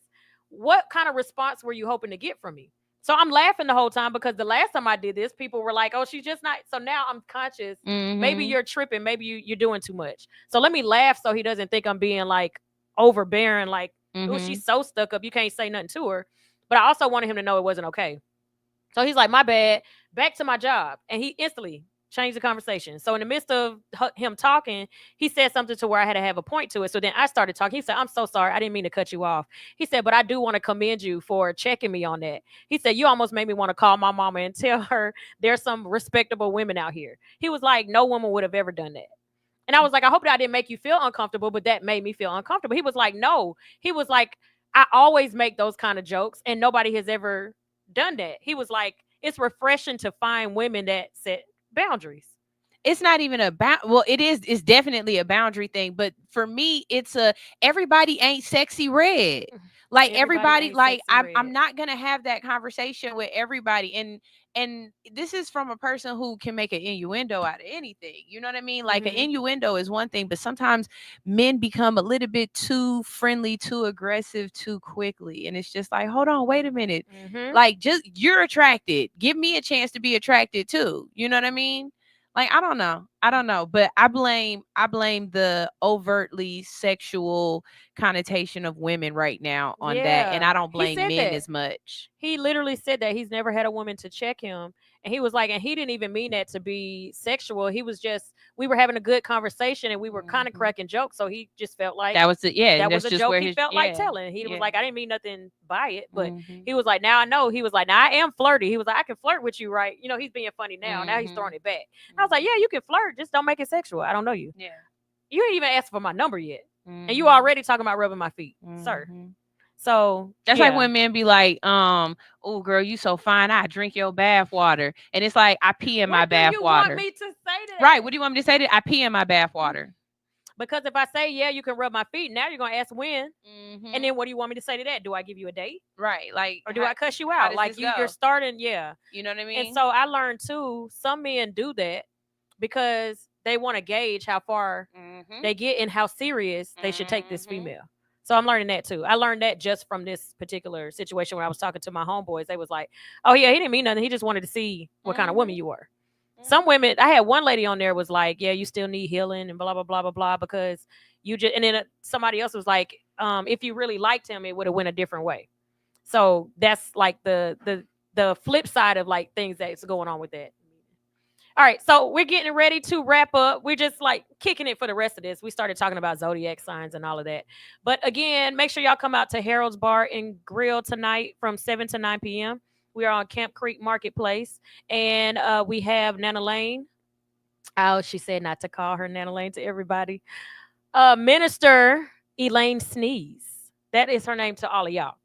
What kind of response were you hoping to get from me? So I'm laughing the whole time because the last time I did this, people were like, oh, she's just not. So now I'm conscious. Maybe you're tripping. Maybe you're doing too much. So let me laugh so he doesn't think I'm being like overbearing. Like, oh, she's so stuck up. You can't say nothing to her. But I also wanted him to know it wasn't okay. So he's like, my bad. Back to my job. And he instantly changed the conversation. So in the midst of him talking, he said something to where I had to have a point to it. So then I started talking. He said, I'm so sorry. I didn't mean to cut you off. He said, but I do want to commend you for checking me on that. He said, you almost made me want to call my mama and tell her there's some respectable women out here. He was like, no woman would have ever done that. And I was like, I hope that I didn't make you feel uncomfortable, but that made me feel uncomfortable. He was like, no. He was like, I always make those kind of jokes and nobody has ever done that. He was like, it's refreshing to find women that set boundaries. It's not even it's definitely a boundary thing, but for me it's everybody ain't sexy red. Like everybody like I'm not gonna have that conversation with everybody, and this is from a person who can make an innuendo out of anything, you know what I mean? Like an innuendo is one thing, but sometimes men become a little bit too friendly, too aggressive, too quickly, and it's just like, hold on, wait a minute. Like, just you're attracted, give me a chance to be attracted too, you know what I mean? Like, I don't know, but I blame the overtly sexual connotation of women right now on that, and I don't blame men as much. He literally said that he's never had a woman to check him, and he was like, and he didn't even mean that to be sexual. He was just, we were having a good conversation, and we were kind of cracking jokes, so he just felt like that was a joke he felt like telling. He was like, I didn't mean nothing by it, but he was like, now I know. He was like, now I am flirty. He was like, I can flirt with you, right? You know, he's being funny now. Now he's throwing it back. I was like, yeah, you can flirt, just don't make it sexual. I don't know you. Yeah, you ain't even asked for my number yet, and you already talking about rubbing my feet, sir. So that's like when men be like, oh girl, you so fine, I drink your bath water. And it's like, I pee in my bath water. What do you want me to say that? Right. What do you want me to say that? I pee in my bath water. Because if I say, yeah, you can rub my feet, now you're gonna ask when. And then what do you want me to say to that? Do I give you a date? Right. Like, or do I cuss you out? Like you're starting, yeah. You know what I mean? And so I learned too, some men do that because they want to gauge how far they get and how serious they should take this female. So I'm learning that too. I learned that just from this particular situation where I was talking to my homeboys. They was like, oh yeah, he didn't mean nothing. He just wanted to see what kind of woman you were. Some women, I had one lady on there was like, yeah, you still need healing and blah, blah, blah, blah, blah, because you just, and then somebody else was like, if you really liked him, it would have went a different way. So that's like the flip side of like things that's going on with that. All right, so we're getting ready to wrap up. We're just like kicking it for the rest of this. We started talking about zodiac signs and all of that. But again, make sure y'all come out to Harold's Bar and Grill tonight from 7 to 9 p.m. We are on Camp Creek Marketplace. And we have Nana Lane. Oh, she said not to call her Nana Lane to everybody. Minister Elaine Sneeze. That is her name to all of y'all.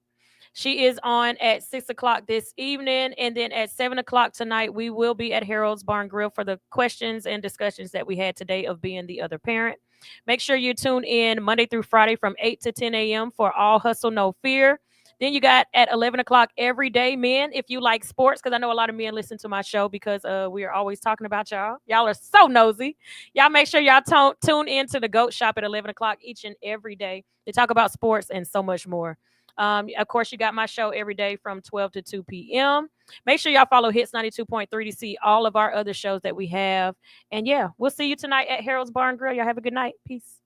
She is on at 6 o'clock this evening. And then at 7 o'clock tonight, we will be at Harold's Bar and Grill for the questions and discussions that we had today of being the other parent. Make sure you tune in Monday through Friday from 8 to 10 a.m. for All Hustle, No Fear. Then you got at 11 o'clock every day, men, if you like sports, because I know a lot of men listen to my show because we are always talking about y'all. Y'all are so nosy. Y'all make sure y'all tune in to the GOAT Shop at 11 o'clock each and every day to talk about sports and so much more. Of course, you got my show every day from 12 to 2 p.m. Make sure y'all follow Hits 92.3 to see all of our other shows that we have. And yeah, we'll see you tonight at Harold's Bar and Grill. Y'all have a good night. Peace.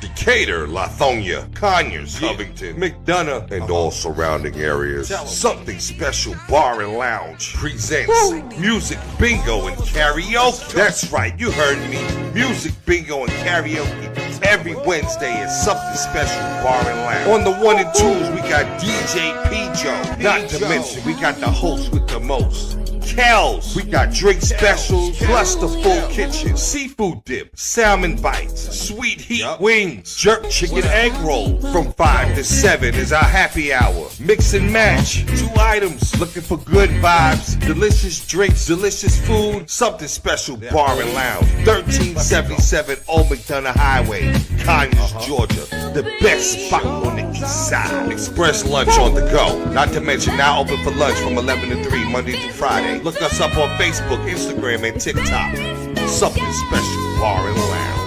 Decatur, Lithonia, Conyers, Covington, McDonough, and all surrounding areas. Something Special Bar and Lounge presents Music Bingo and Karaoke. That's right, you heard me. Music Bingo and Karaoke. Every Wednesday at Something Special Bar and Lounge. On the 1 and 2s, we got DJ P. Joe. Not to mention, we got the host with the most, KELZ. We got drink specials, plus the full kitchen. Seafood dip, salmon bites, sweet heat wings, jerk chicken egg roll. From 5 to 7 is our happy hour. Mix and match, 2 items. Looking for good vibes, delicious drinks, delicious food, something special. Bar and lounge, 1377 Old McDonough Highway, Conyers, Georgia. The best spot on the east side. Express lunch on the go. Not to mention now open for lunch from 11 to 3 Monday through Friday. Look us up on Facebook, Instagram, and TikTok. Something special. Bar and lounge.